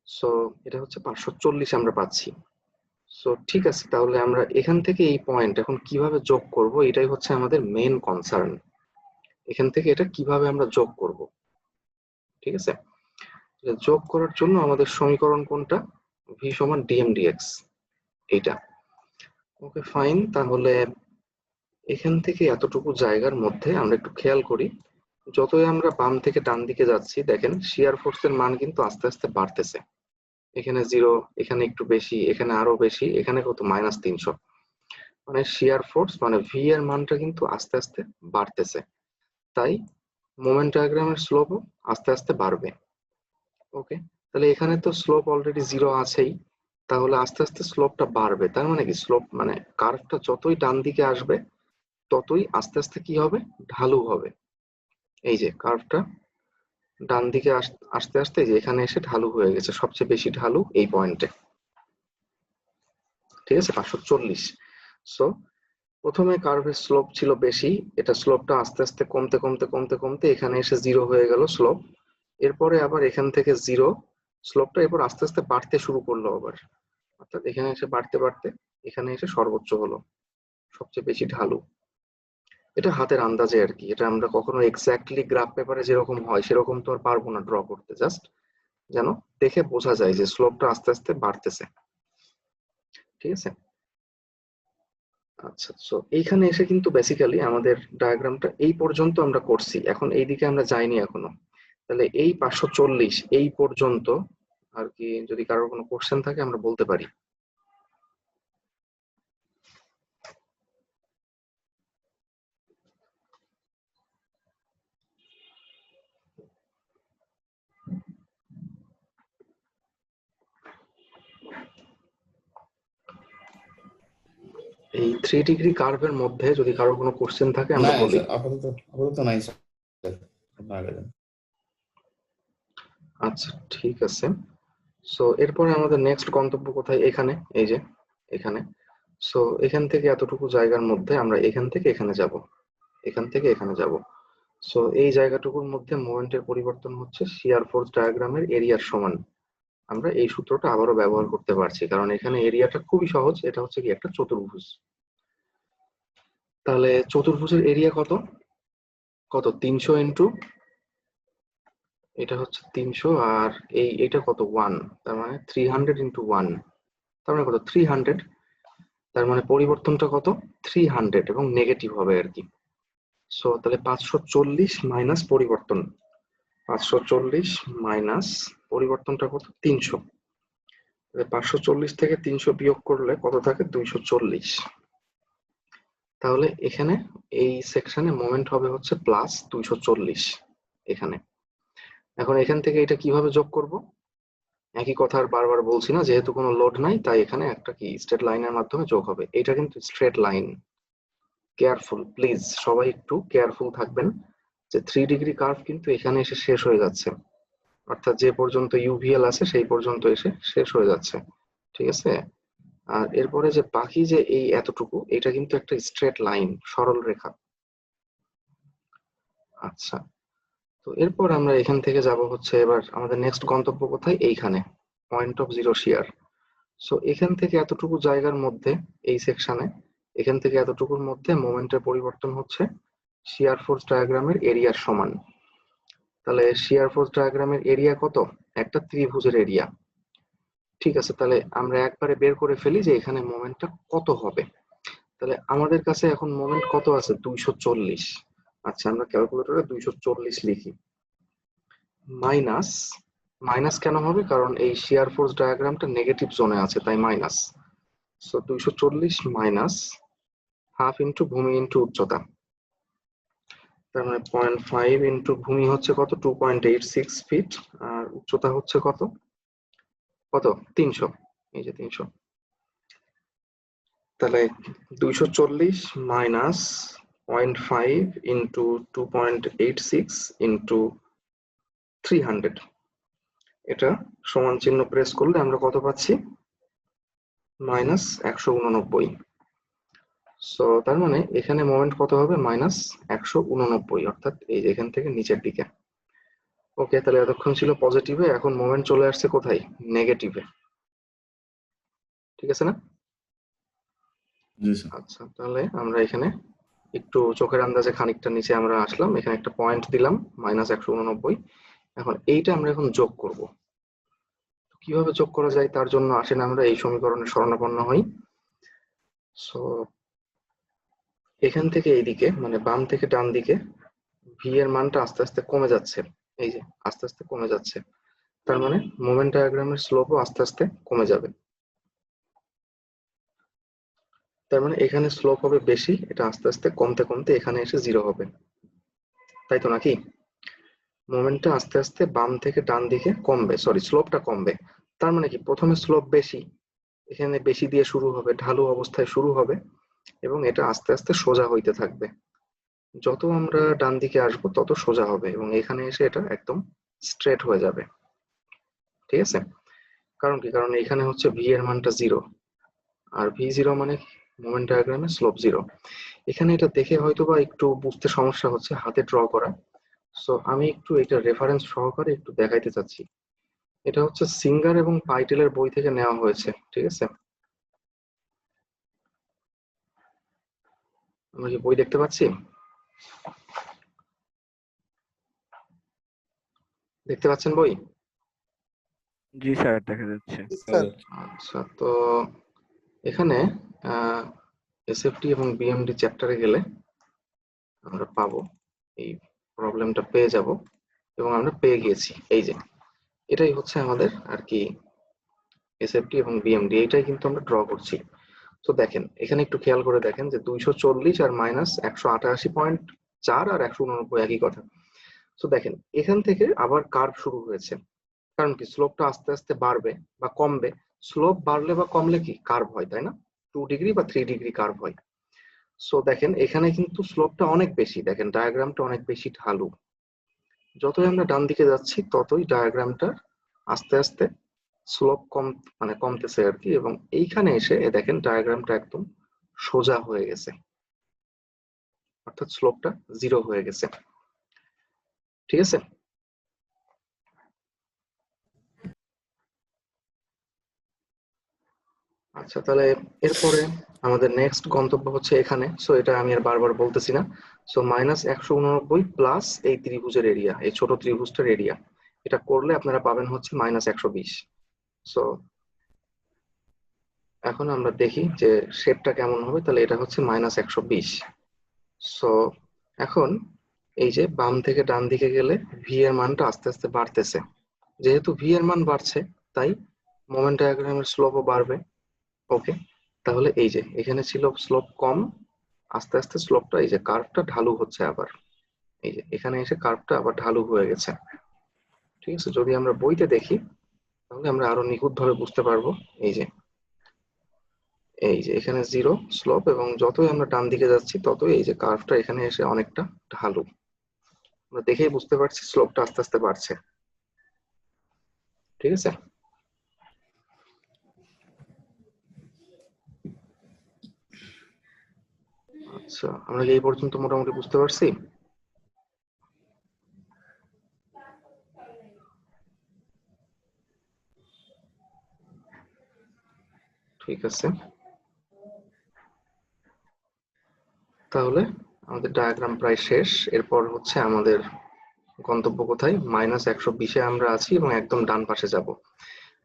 সো এটা হচ্ছে 540 আমরা পাচ্ছি। সো ঠিক আছে, তাহলে আমরা এখান থেকে এই পয়েন্ট এখন কিভাবে যোগ করব, এটাই হচ্ছে আমাদের মেইন কনসার্ন। এখান থেকে এটা কিভাবে আমরা যোগ করব। ঠিক আছে, যোগ করার জন্য আমাদের সমীকরণ কোনটা? ভি সমান ডিএম ডিএক্স, এইটা। ওকে ফাইন, তাহলে এখান থেকে এতটুকু জায়গার মধ্যে আমরা একটু খেয়াল করি, যতই আমরা বাম থেকে ডান দিকে যাচ্ছি দেখেন শিয়ার ফোর্সের মান কিন্তু আস্তে আস্তে বাড়তেছে। এখানে 0, এখানে একটু বেশি, এখানে আরো বেশি, এখানে কত -300। মানে শিয়ার ফোর্স মানে ভি এর মানটা কিন্তু আস্তে আস্তে বাড়তেছে, তাই মোমেন্ট ডায়াগ্রামের স্লোপও আস্তে আস্তে বাড়বে। ওকে, তাহলে এখানে তো স্লোপ অলরেডি 0 আছেই, তাহলে আস্তে আস্তে স্লোপটা বাড়বে। তার মানে কি স্লোপ মানে কার্ভটা যতই ডান দিকে আসবে ততই আস্তে আস্তে কি হবে? ঢালু হবে। এই যে কার্ভটা ডান দিকে আস্তে আস্তে যে এখানে এসে ঢালু হয়ে গেছে, সবচেয়ে বেশি ঢালু এই পয়েন্টে। ঠিক আছে, 540। সো প্রথমে কার্ভের স্লোপ ছিল বেশি, এটা স্লোপটা আস্তে আস্তে কমতে কমতে কমতে কমতে এখানে এসে 0 হয়ে গেল স্লোপ। এরপরে আবার এখান থেকে 0 স্লোপটা এরপর আস্তে আস্তে বাড়তে শুরু করলো আবার, অর্থাৎ এখানে এসে বাড়তে বাড়তে এখানে এসে সর্বোচ্চ হলো, সবচেয়ে বেশি ঢালু। এটা হাতের আন্দাজে আর কি, এটা আমরা কখনো এক্স্যাক্টলি গ্রাফ পেপারে যেরকম হয় সেরকম তো আর পারবো না ড্র করতে, জাস্ট যেন দেখে বোঝা যায় যে স্লোপটা আস্তে আস্তে বাড়তেছে। ঠিক আছে, আচ্ছা সো এইখানে এসে কিন্তু বেসিক্যালি আমাদের ডায়াগ্রামটা এই পর্যন্ত আমরা করছি, এখন এই দিকে আমরা যাইনি এখনো। তাহলে এই 540 এই পর্যন্ত আর কি, যদি কারোর কোনো কোশ্চেন থাকে আমরা বলতে পারি। এই 3 ডিগ্রি কার্ভের মধ্যে যদি কারোর কোনো কোশ্চেন থাকে আমরা না বলি। স্যার, আপাতত নাই স্যার, আপনার আগে যান। আচ্ছা ঠিক আছে, সো এরপরে আমাদের নেক্সট গন্তব্য কোথায়? এখানে, এই যে এখানে। সো এখান থেকে এতটুকু জায়গার মধ্যে আমরা এখান থেকে এখানে যাব, এখান থেকে এখানে যাব। সো এই জায়গাটুকুর মধ্যে মোমেন্টের পরিবর্তন হচ্ছে শিয়ার ফোর্স ডায়াগ্রামের এরিয়ার সমান। আমরা এই সূত্রটা আবারও ব্যবহার করতে পারছি, কারণ এখানে এরিয়াটা খুবই সহজ, এটা হচ্ছে কি একটা চতুর্ভুজ। তাহলে চতুর্ভুজের এরিয়া কত কত 300 ইন্টু, এটা হচ্ছে 300, আর এইটা কত 1, তার মানে 300 ইন্টু 1, তার মানে কত 300। তার মানে পরিবর্তনটা কত 300 এবং নেগেটিভ হবে আর কি। সো তাহলে 540 মাইনাস পরিবর্তন, 540 মাইনাস পরিবর্তনটা কত 300। 540 থেকে 300 বিয়োগ করলে কত থাকে 240। তাহলে এখানে এই সেকশনে মোমেন্ট হবে হচ্ছে প্লাস 240 এখানে। এখন এখান থেকে এটা কিভাবে যোগ করব, একই কথা আর বারবার বলছি না, যেহেতু কোনো লোড নাই তাই এখানে একটা কি স্ট্রেট লাইনের মাধ্যমে যোগ হবে। এটা কিন্তু স্ট্রেট লাইন, কেয়ারফুল প্লিজ, সবাই একটু কেয়ারফুল থাকবেন যে 3 ডিগ্রি কার্ভ কিন্তু এখানে এসে শেষ হয়ে যাচ্ছে, অর্থাৎ যে পর্যন্ত ইউভিএল আছে সেই পর্যন্ত এসে শেষ হয়ে যাচ্ছে, ঠিক আছে। আর এরপরে যে বাকি যে এই এতটুকু, এটা কিন্তু একটা স্ট্রেট লাইন, সরল রেখা। আচ্ছা, তো এরপর আমরা এখান থেকে যাব হচ্ছে এবার আমাদের নেক্সট গন্তব্য কোথায়, এইখানে point of zero shear. So এখান থেকে এতটুকু জায়গার মধ্যে এই সেকশনে, এখান থেকে এতটুকুর মধ্যে মোমেন্টের পরিবর্তন হচ্ছে শিয়ার ফোর্স ডায়াগ্রামের এরিয়ার সমান। তাহলে শিয়ার ফোর্স ডায়াগ্রামের এরিয়া কত, একটা ত্রিভুজের এরিয়া। ঠিক আছে, তাহলে আমরা একবারে বের করে ফেলি যে এখানে মোমেন্টটা কত হবে। তাহলে আমাদের কাছে এখন মোমেন্ট কত আছে 240। আচ্ছা, আমরা ক্যালকুলেটরে 240 লিখি। মাইনাস, মাইনাস কেন হবে, কারণ এই শিয়ার ফোর্স ডায়াগ্রামটা নেগেটিভ জোনে আছে তাই minus. So 240 minus half into ভূমি ইন্টু উচ্চতা, তার মানে 0.5 ইন্টু ভূমি হচ্ছে কত 2.86 ফিট, আর উচ্চতা হচ্ছে কত কত 300, এই যে 300। তাহলে 240 মাইনাস 0.5 ইন্টু 2.86 ইন্টু 300, এটা সমান চিহ্ন প্রেস করলে আমরা কত পাচ্ছি মাইনাস 189। সো তার মানে এখানে মোমেন্ট কত হবে মাইনাস 189, অর্থাৎ এই যে এখান থেকে নিচের দিকে। ওকে, তাহলে এতক্ষণ ছিল পজিটিভে, এখন মোমেন্ট চলে আসছে কোথায় নেগেটিভে, ঠিক আছে না। জি স্যার। আচ্ছা, তাহলে আমরা এখানে একটু চোখের আন্দাজে খানিকটা নিচে আমরা আসলাম, এখানে একটা পয়েন্ট দিলাম মাইনাস 189। এখন এইটা আমরা এখন যোগ করব। কিভাবে যোগ করা যায় তার জন্য আসেন আমরা এই সমীকরণে শরণাপন্ন হই। সো এখান থেকে এইদিকে মানে বাম থেকে ডান দিকে ভি এর মানটা আস্তে আস্তে কমে যাচ্ছে, এই যে আস্তে আস্তে কমে যাচ্ছে, তার মানে মোমেন্ট ডায়াগ্রামের স্লোপও আস্তে আস্তে কমে যাবে। তার মানে এখানে স্লোপ হবে বেশি, এটা আস্তে আস্তে কমতে কমতে এখানে এসে জিরো হবে, তাই তো নাকি। মোমেন্টটা আস্তে আস্তে বাম থেকে ডান দিকে কমবে, সরি স্লোপটা কমবে। তার মানে কি প্রথমে স্লোপ বেশি, এখানে বেশি দিয়ে শুরু হবে, ঢালু অবস্থায় শুরু হবে এবং এটা আস্তে আস্তে সোজা হইতে থাকবে। যত আমরা ডান দিকে আসবো তত সোজা হবে এবং এখানে এসে এটা একদম স্ট্রেট হয়ে যাবে, ঠিক আছে। কারণ কি, কারণ এখানে হচ্ছে ভি এর মানটা জিরো, আর ভি জিরো মানে মোমেন্ট ডায়াগ্রামে স্লোপ জিরো। এখানে এটা দেখে হয়তো বা একটু বুঝতে সমস্যা হচ্ছে হাতে ড্র করা, সো আমি একটু এটা রেফারেন্স সহকারে একটু দেখাইতে চাচ্ছি। এটা হচ্ছে সিঙ্গার এবং পাইটেলের বই থেকে নেওয়া হয়েছে, ঠিক আছে। আমরা কি বই দেখতে পাচ্ছি, দেখতে পাচ্ছেন বই? জি স্যার, দেখা যাচ্ছে। আচ্ছা, তো এখানে এসএফটি এবং বিএমডি চ্যাপ্টারে গেলে আমরা পাবো, এই প্রবলেমটা পেয়ে যাব এবং আমরা পেয়ে গিয়েছি। এই যে এটাই হচ্ছে আমাদের আর কি এসএফটি এবং বিএমডি, এইটাই কিন্তু আমরা ড্র করছি। তো দেখেন এখানে একটু খেয়াল করে দেখেন যে 240 আর মাইনাস 188.4 আর 189 একই কথা। তো দেখেন এখান থেকে আবার কার্ভ শুরু হয়েছে, কারণ কি স্লোপটা আস্তে আস্তে বাড়বে বা কমবে। স্লোপ বাড়লে বা কমলে কি কার্ভ হয়, তাই না, 2 ডিগ্রি বা 3 ডিগ্রি কার্ভ হয়। সো দেখেন এখানে কিন্তু স্লোপটা অনেক বেশি, দেখেন ডায়াগ্রামটা অনেক বেশি ঢালু। যতই আমরা ডান দিকে যাচ্ছি ততই ডায়াগ্রামটা আস্তে আস্তে স্লোপ কম মানে কমতেছে আর কি, এবং এইখানে এসে দেখেন ডায়াগ্রামটা একদম সোজা হয়ে গেছে। অর্থাৎ স্লোপটা 0 হয়ে গেছে। ঠিক আছে, আচ্ছা তাহলে এরপরে আমাদের নেক্সট গন্তব্য হচ্ছে এখানে। সো এটা আমি আর বারবার বলতেছি না। সো -189 প্লাস এই ত্রিভুজের এরিয়া, এই ছোট ত্রিভুজটার এরিয়া, এটা করলে আপনারা পাবেন হচ্ছে -120। সো এখন আমরা দেখি যে শেপটা কেমন হবে। তাহলে এটা হচ্ছে -120। সো এখন এই যে বাম থেকে ডান দিকে গেলে ভি এর মানটা আস্তে আস্তে বাড়তেছে। যেহেতু ভি এর মান বাড়ছে, তাই মোমেন্ট ডায়াগ্রামের স্লোপও বাড়বে। ওকে, তাহলে এই যে এখানে ছিল স্লোপ কম, আস্তে আস্তে স্লোপটা, এই যে কার্ভটা ঢালু হচ্ছে আবার। এই যে এখানে এসে কার্ভটা আবার ঢালু হয়ে গেছে। ঠিক আছে, যদি আমরা বইতে দেখি তাহলে আমরা আরো নিখুঁত ভাবে বুঝতে পারবো। এই যে এখানে 0 স্লোপ, এবং যতই আমরা ডান দিকে যাচ্ছি ততই এই যে কার্ভটা এখানে এসে অনেকটা ঢালু। আমরা দেখেই বুঝতে পারছি স্লোপটা আস্তে আস্তে বাড়ছে। ঠিক আছে, আচ্ছা আমরা কি এই পর্যন্ত মোটামুটি বুঝতে পারছি? ঠিক আছে, তাহলে আমাদের ডায়াগ্রাম প্রায় শেষ। এরপর হচ্ছে আমাদের গন্তব্য কোথায়? -120-এ আমরা আছি এবং একদম ডান পাশে যাব।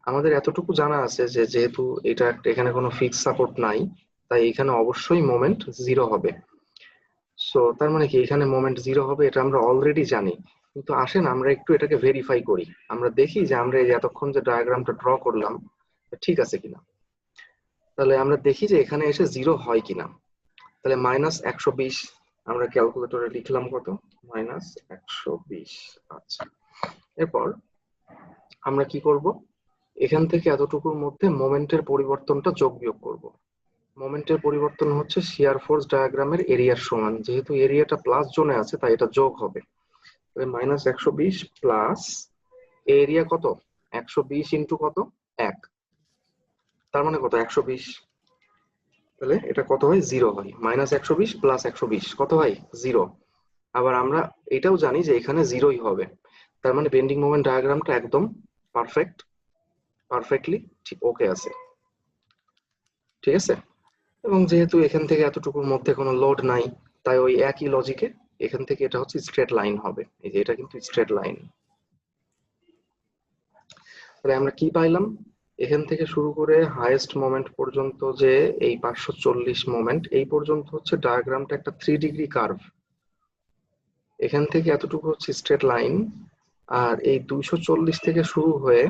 আমাদের এতটুকু জানা আছে যে যেহেতু এটা এখানে কোনো ফিক্স সাপোর্ট নাই, তাই এখানে অবশ্যই মোমেন্ট 0 হবে। সো তার মানে কি এখানে মোমেন্ট 0 হবে, এটা আমরা অলরেডি জানি। কিন্তু আসেন আমরা একটু এটাকে ভেরিফাই করি। আমরা দেখি যে আমরা এই এতক্ষণ যে ডায়াগ্রামটা ড্র করলাম ঠিক আছে কিনা। তাহলে আমরা দেখি যে এখানে এসে 0 হয় কিনা। তাহলে -120 আমরা ক্যালকুলেটরে লিখলাম কত? -120। আচ্ছা, এরপর আমরা কি করব? এখান থেকে এতটুকুর মধ্যে মোমেন্টের পরিবর্তনটা যোগ বিয়োগ করব। মোমেন্টের পরিবর্তন হচ্ছে শিয়ার ফোর্স ডায়াগ্রামের এরিয়ার সমান। যেহেতু এরিয়াটা প্লাস জোনে আছে তাই এটা যোগ হবে। তাহলে -120 প্লাস এরিয়া কত? 120 ইন্টু কত? 1, তার মানে কত? 120। তাহলে এটা কত হয়? 0 হয়। -120 প্লাস 120 কত হয়? 0। আবার আমরা এটাও জানি যে এখানে 0ই হবে। তার মানে বেন্ডিং মোমেন্ট ডায়াগ্রামটা একদম পারফেক্টলি ঠিক ওকে আছে। ঠিক আছে, এবং যেহেতু এখান থেকে এতটুকুর মধ্যে কোনো লোড নাই, তাই ওই একই লজিকে এখান থেকে এটা হচ্ছে স্ট্রেট লাইন হবে। এই যে এটা কিন্তু স্ট্রেট লাইন। তাহলে আমরা কি পাইলাম? এখান থেকে শুরু করে হাইয়েস্ট মোমেন্ট পর্যন্ত যে এই 540 মোমেন্ট, এই পর্যন্ত হচ্ছে ডায়াগ্রামটা একটা 3 ডিগ্রি কার্ভ। এখান থেকে এতটুকু হচ্ছে স্ট্রেট লাইন, আর এই 240 থেকে শুরু হয়ে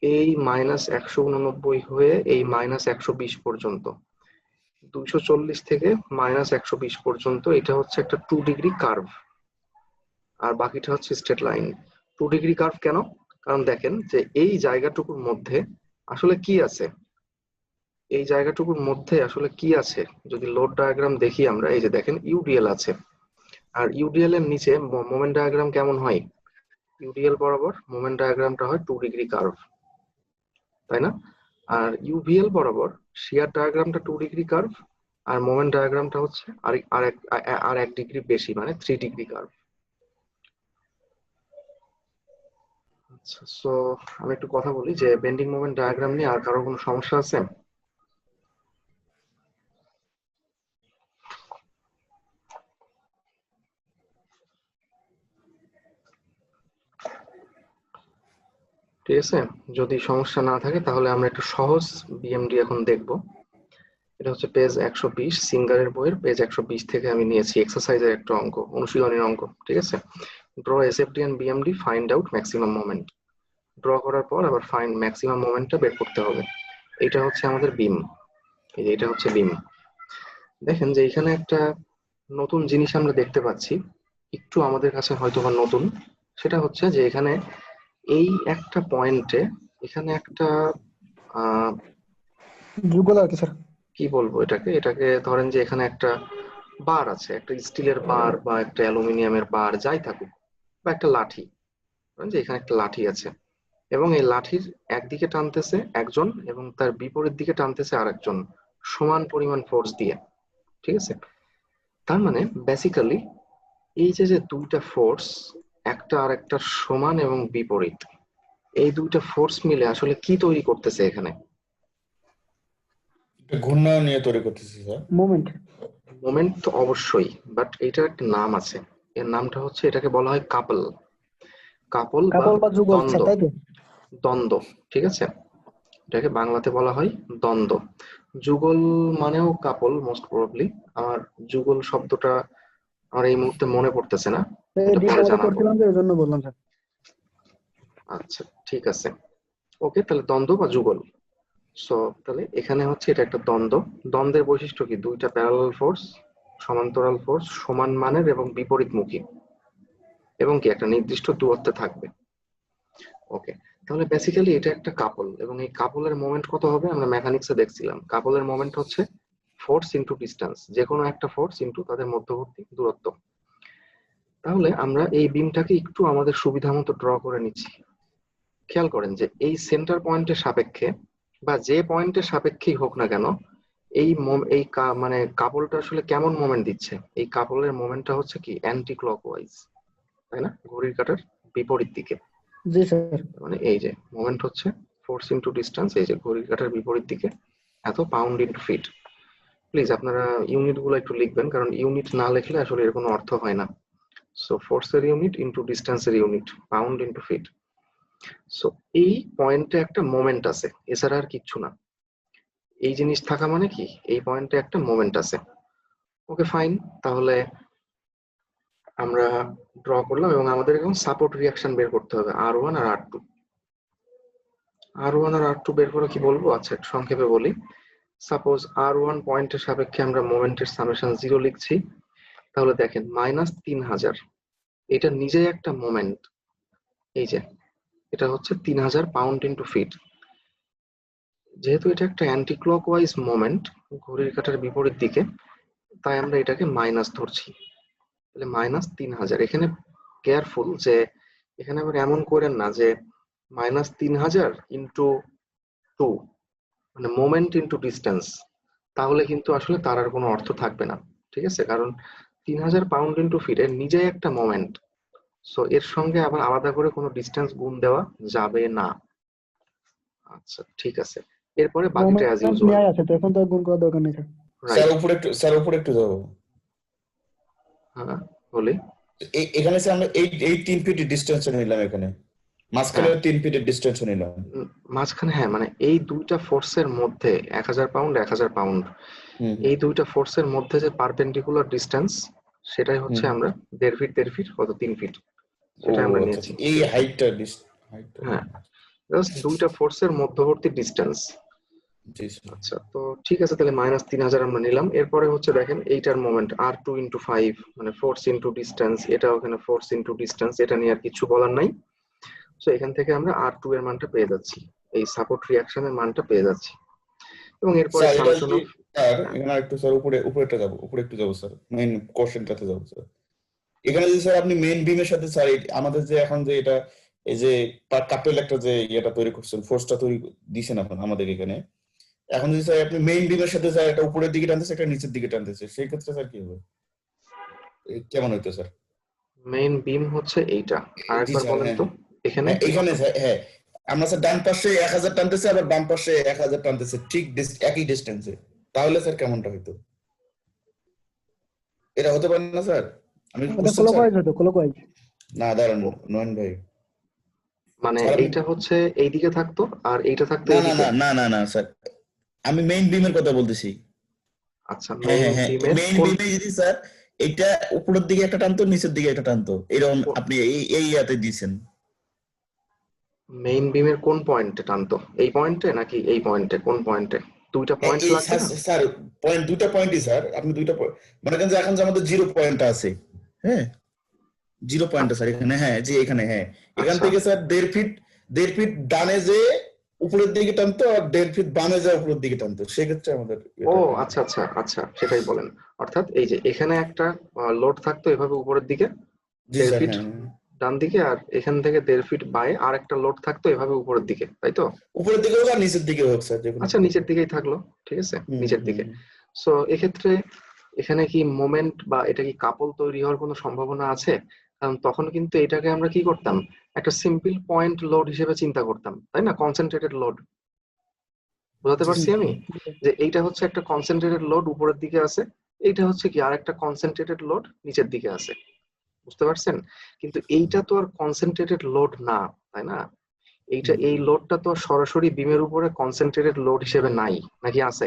এই -189 হয়ে এই -120 পর্যন্ত, 240 থেকে -120 পর্যন্ত এটা হচ্ছে একটা 2 ডিগ্রি কার্ভ, আর বাকিটা হচ্ছে স্ট্রেট লাইন। 2 ডিগ্রি কার্ভ কেন? কারণ দেখেন যে এই জায়গাটুকুর মধ্যে আসলে কি আছে, এই জায়গাটুকুর মধ্যে আসলে কি আছে। যদি লোড ডায়াগ্রাম দেখি আমরা, এই যে দেখেন ইউডিএল আছে, আর ইউডিএল এর নিচে মোমেন্ট ডায়াগ্রাম কেমন হয়? ইউডিএল বরাবর মোমেন্ট ডায়াগ্রামটা হয় 2 ডিগ্রি কার্ভ, তাই না? আর ইউভিএল বরাবর শিয়ার ডায়াগ্রামটা 2 ডিগ্রি কার্ভ, আর মোমেন্ট ডায়াগ্রামটা হচ্ছে আর এক ডিগ্রি বেশি, মানে 3 ডিগ্রি কার্ভ। আচ্ছা, সো আমি একটু কথা বলি যে বেন্ডিং মোমেন্ট ডায়াগ্রাম নিয়ে আর কারো কোনো সমস্যা আছে? ঠিক আছে, যদি সমস্যা না থাকে তাহলে আমরা একটু সহজ বিএমডি এখন দেখব। এটা হচ্ছে পেজ 120, সিঙ্গারের বইয়ের পেজ 120 থেকে আমি নিয়েছি এক্সারসাইজের একটা অঙ্ক, অনুশীলনের অঙ্ক। ঠিক আছে, draw SFD and BMD, find out maximum moment. Draw করার পর আবার ফাইন্ড ম্যাক্সিমাম মোমেন্টটা বের করতে হবে। এটা হচ্ছে আমাদের বিম, এই যে এটা হচ্ছে বিম। দেখেন যে এখানে একটা নতুন জিনিস আমরা দেখতে পাচ্ছি, একটু আমাদের কাছে হয়তো বা নতুন। সেটা হচ্ছে যে এখানে এই একটা পয়েন্টে এখানে একটা যুগল আর কি স্যার। কি বলবো এটাকে, এটাকে ধরেন যে এখানে একটা বার আছে, একটা স্টিলের বার বা একটা অ্যালুমিনিয়ামের বার, যাই থাকুক, বা একটা লাঠি। ধরেন যে এখানে একটা লাঠি আছে, এবং এই লাঠির একদিকে টানতেছে একজন এবং তার বিপরীত দিকে টানতেছে আরেকজন, সমান পরিমাণ ফোর্স দিয়ে। ঠিক আছে, তার মানে বেসিক্যালি এই যে যে দুইটা ফোর্স, একটা আর একটা সমান এবং বিপরীত, এই দুইটা ফোর্স মিলে আসলে কি তৈরি করতেছে এখানে? এটা ঘূর্ণায়ন নিয়ে তৈরি করতেছি স্যার। মোমেন্ট। মোমেন্ট তো অবশ্যই, বাট এটার একটা নাম আছে, এর নামটা হচ্ছে, এটাকে বলা হয় কাপল। কাপল বা কাপল বা যুগল দ্বন্দ্ব। স্যার, তাই তো? দ্বন্দ্ব, ঠিক আছে, এটাকে বাংলাতে বলা হয় দ্বন্দ্ব। যুগল মানেও কাপল মোস্ট প্রবাবলি। আমার যুগল শব্দটা আমার এই মুহূর্তে মনে পড়তেছে না, এটা পরে ডিপ্লোমাতে জানাবো। করছিলাম তো এই জন্য বললাম স্যার। আচ্ছা ঠিক আছে, ওকে, তাহলে দ্বন্দ্ব বা যুগল। সো তাহলে এখানে হচ্ছে এটা একটা দ্বন্দ্ব। দ্বন্দ্বের বৈশিষ্ট্য কি? দুইটা প্যারালাল ফোর্স, সমান্তরাল ফোর্স, সমান মানের এবং বিপরীতমুখী, এবং কি একটা নির্দিষ্ট দূরত্বে থাকবে। ওকে, তাহলে বেসিক্যালি এটা একটা কাপল, এবং এই কাপলের মোমেন্ট কত হবে? আমরা মেকানিক্সে দেখছিলাম কাপলের মোমেন্ট হচ্ছে ফোর্স ইনটু ডিসটেন্স, যে কোনো একটা ফোর্স ইনটু তাদের মধ্যবর্তী দূরত্ব। তাহলে আমরা এই বিমটাকে একটু আমাদের সুবিধা মতো ড্র করে নিচ্ছি। খেয়াল করেন যে এই সেন্টার পয়েন্টের সাপেক্ষে বা যে পয়েন্টের সাপেক্ষেই হোক না কেন, মানে কাপলটা আসলে কেমন মোমেন্ট দিচ্ছে? এই কাপলের মোমেন্টটা হচ্ছে কি অ্যান্টি ক্লকওয়াইজ, তাই না? ঘড়ির কাঁটার বিপরীত দিকে। জি স্যার। মানে এই যে মোমেন্ট হচ্ছে ফোর্স ইনটু ডিসটেন্স, এই যে ঘড়ির কাঁটার বিপরীত দিকে, এত পাউন্ড ইনটু ফিট। প্লিজ আপনারা ইউনিট গুলো একটু লিখবেন, কারণ ইউনিট না লিখলে আসলে এর কোনো অর্থ হয় না। সো ফোর্সের ইউনিট ইনটু ডিসটেন্সের unit, pound into feet. So এই পয়েন্টে একটা মোমেন্ট আছে, এছাড়া আর কিচ্ছু না। এই জিনিস থাকা মানে কি, এই পয়েন্টে একটা মোমেন্ট আছে। ওকে ফাইন, তাহলে আমরা ড্র করলাম, এবং আমাদের এখন সাপোর্ট রিয়াকশন বের করতে হবে, R1 আর R2। R1 আর R2 বের করে কি বলবো? আচ্ছা একটু সংক্ষেপে বলি। সাপোজ R1 পয়েন্টের সাপেক্ষে আমরা মোমেন্টের সামেশন 0 লিখছি, তাহলে দেখেন -3000, এটা নিজেই একটা মোমেন্ট। এই যে এটা হচ্ছে 3000 পাউন্ড ইনটু ফিট। যেহেতু এটা একটা অ্যান্টি ক্লকওয়াইজ মোমেন্ট, ঘড়ির কাঁটার বিপরীত দিকে, তাই আমরা এটাকে মাইনাস ধরছি। তাহলে -3000। এখানে কেয়ারফুল যে এখানে আবার এমন করেন না যে -3000 ইন্টু 2, মানে মোমেন্ট ইন্টু ডিস্টেন্স, তাহলে কিন্তু আসলে তার আর কোনো অর্থ থাকবে না, ঠিক আছে? কারণ 3000 পাউন্ড ইন্টু ফিট এর নিজে একটা মোমেন্ট, সো এর সঙ্গে আবার আলাদা করে কোনো ডিস্টেন্স গুণ দেওয়া যাবে না। আচ্ছা ঠিক আছে, এরপরে বাকিটা অ্যাজ মোমেন্ট ইউজুয়াল। নেওয়া আছে তো, এখন তো আর গুণ করার দরকার নেই স্যার। স্যার রাইট, উপরে একটু যাবো। হ্যাঁ বলি। এখানে স্যার আমরা এই 3 ফিট ডিসটেন্স নিলাম, এখানে মাঝখানে 3 ফিটের ডিসটেন্স নিলাম। মাঝখানে, হ্যাঁ, মানে এই দুইটা ফোর্সের মধ্যে 1000 পাউন্ড 1000 পাউন্ড, এই দুইটা ফোর্সের মধ্যে যে পারপেন্ডিকুলার ডিস্টেন্স, সেটাই হচ্ছে আমরা 1.5 ফিট 1.5 ফিট কত 3 ফিট, সেটা আমরা নিয়েছি। এই হাইটটা হ্যাঁ, জাস্ট দুইটা ফোর্সের মধ্যবর্তী ডিস্টেন্স। জি স্যার। আচ্ছা, তো ঠিক আছে, তাহলে -3000 আমরা নিলাম। এরপরে হচ্ছে দেখেন এইটার মোমেন্ট R2 ইন্টু 5, মানে ফোর্স ইন্টু ডিস্টেন্স, এটা ওখানে ফোর্স ইন্টু ডিস্টেন্স, এটা নিয়ে আর কিছু বলার নাই। সো এখান থেকে আমরা R2 এর মানটা পেয়ে যাচ্ছি, এই সাপোর্ট রিঅ্যাকশনের মানটা পেয়ে যাচ্ছি, এবং এরপরে স্যার এটা সামেশন যদি অফ। স্যার এখানে একটু স্যার উপরে একটু যাবো স্যার, মেইন কোশ্চেনটাতে যাবো স্যার। এখানে যদি স্যার আপনি মেইন বিমের সাথে স্যার আমাদের যে এখন যে এটা এই যে কাপেল একটা যে ইয়েটা তৈরি করছেন, ফোর্সটা তৈরি দিয়েছেন এখন আমাদের এখানে, এখন যদি স্যার আপনি মেইন বিমের সাথে স্যার এটা উপরের দিকে টানতেছে, একটা নিচের দিকে টানতেছে, সেই ক্ষেত্রে স্যার কি হবে, কেমন হইতো স্যার? মেইন বিম হচ্ছে এইটা, জি আরেকবার স্যার। বলেন হ্যাঁ তো এখানে। হ্যাঁ এইখানে স্যার, হ্যাঁ আমরা স্যার ডান পাশে 1000 টানতেছে, আবার বাম পাশে 1000 টানতেছে, ঠিক একই ডিস্টেন্সে, তাহলে স্যার কেমনটা হইতো? এটা হতে পারে না স্যার? আমি এটা বুঝছেন স্যার? ক্লকওয়াইজ হতো, ক্লকওয়াইজ। না দাঁড়ান নয়ন ভাই, মানে স্যার এইটা হচ্ছে এইদিকে থাকতো আর এইটা থাকতো না না এইদিকে। না না না না স্যার, আমি মেইন বিমের কথা বলতেছি। আচ্ছা, হ্যাঁ মেইন হ্যাঁ হ্যাঁ, বিমের মেইন কোন, বিমে যদি স্যার এটা উপরের দিকে একটা টানতো, নিচের দিকে একটা টানতো, এরকম আপনি এই ইয়াতে দিয়েছেন। মেইন বিমের কোন পয়েন্টে টানতো? এই পয়েন্টে নাকি এই পয়েন্টে? কোন পয়েন্টে? দুইটা হ্যাঁ পয়েন্ট এই লাগবে না? স্যার পয়েন্ট, দুইটা পয়েন্টই স্যার, আপনি দুইটা মনে করেন যে এখন যে আমাদের 0 পয়েন্টটা আছে, হ্যাঁ 0 পয়েন্টটা স্যার এখানে, হ্যাঁ যে এখানে, হ্যাঁ এখান আচ্ছা থেকে স্যার 1.5 ফিট ডানে যে উপরের দিকে টানতো, আর 1.5 ফিট বামে যা উপরের দিকে টানতো, সেক্ষেত্রে আমাদের ও আচ্ছা আচ্ছা আচ্ছা, সেটাই বলেন। অর্থাৎ এই যে এখানে একটা লোড থাকতো এভাবে উপরের দিকে জি 1.5 স্যার। ফিট হ্যাঁ ডান দিকে, আর এখান থেকে 1.5 ফিট বায়ে আর একটা লোড থাকতো এভাবে উপরের দিকে, তাই তো? উপরের দিকে হোক আর নিচের দিকে হোক স্যার, যে কোনো আচ্ছা, নিচের দিকেই থাকলো, ঠিক আছে, নিচের দিকে। সো এক্ষেত্রে এখানে কি মোমেন্ট বা এটা কি কাপল তৈরি হওয়ার কোনো সম্ভাবনা আছে? কারণ তখন কিন্তু এটাকে আমরা কি করতাম, একটা সিম্পল পয়েন্ট লোড হিসেবে চিন্তা করতাম, তাই না? কনসেন্ট্রেটেড লোড, বুঝাতে জি পারছি স্যার। আমি? যে এইটা হচ্ছে একটা কনসেন্ট্রেটেড লোড উপরের দিকে আছে, এইটা হচ্ছে কি আর একটা কনসেন্ট্রেটেড লোড নিচের দিকে আছে, বুঝতে পারছেন? কিন্তু এইটা তো আর কনসেন্ট্রেটেড লোড না, তাই না? এই লোডটা তো আর সরাসরি বিমের উপরে কনসেন্ট্রেটেড লোড হিসেবে নাই, নাকি আছে?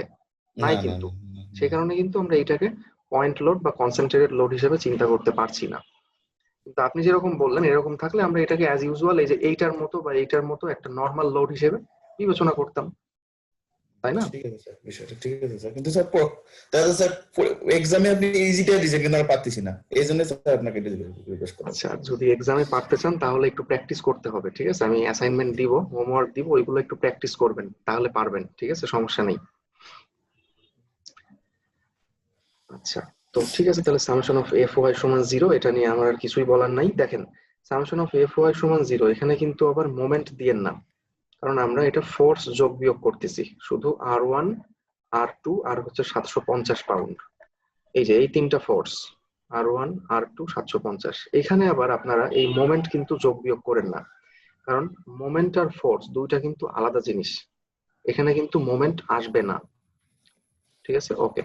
নাই না না কিন্তু। না না, সেই কারণে কিন্তু আমরা এইটাকে পয়েন্ট লোড বা কনসেন্ট্রেটেড লোড হিসেবে চিন্তা করতে পারছি না। কিন্তু আপনি যেরকম বললেন এরকম থাকলে আমরা এটাকে অ্যাজ ইউজুয়াল এই যে এইটার মতো বা এইটার মতো একটা নর্মাল লোড হিসেবে বিবেচনা করতাম, তাই না? ঠিক আছে স্যার, বিষয়টা ঠিক আছে স্যার, কিন্তু স্যার তাহলে স্যার এক্সামে আপনি ইজিটা দিয়েছেন কিন্তু আমরা পারতেছি না, এই জন্য স্যার আপনাকে রিকোয়েস্ট করা। আচ্ছা, যদি এক্সামে পারতে চান তাহলে একটু প্র্যাকটিস করতে হবে, ঠিক আছে? আমি অ্যাসাইনমেন্ট দিব, হোমওয়ার্ক দিব, ওইগুলো একটু প্র্যাকটিস করবেন, তাহলে পারবেন, ঠিক আছে? সমস্যা নেই। আচ্ছা, তো ঠিক আছে, তাহলে সামেশন অফ এফ ওয়াই সমান 0, এটা নিয়ে আমার আর কিছুই বলার নাই। দেখেন, সামেশন অফ এফ ওয়াই সমান 0, এখানে কিন্তু আবার মোমেন্ট দিয়েন না, কারণ আমরা এটা ফোর্স যোগ বিয়োগ করতেছি, শুধু R1 R2 আর হচ্ছে 750 পাউন্ড। এই যে এই তিনটা ফোর্স, R1 R2 750, এখানে আবার আপনারা এই মোমেন্ট কিন্তু যোগ বিয়োগ করেন না, কারণ মোমেন্ট আর ফোর্স দুইটা কিন্তু আলাদা জিনিস, এখানে কিন্তু মোমেন্ট আসবে না, ঠিক আছে? ওকে,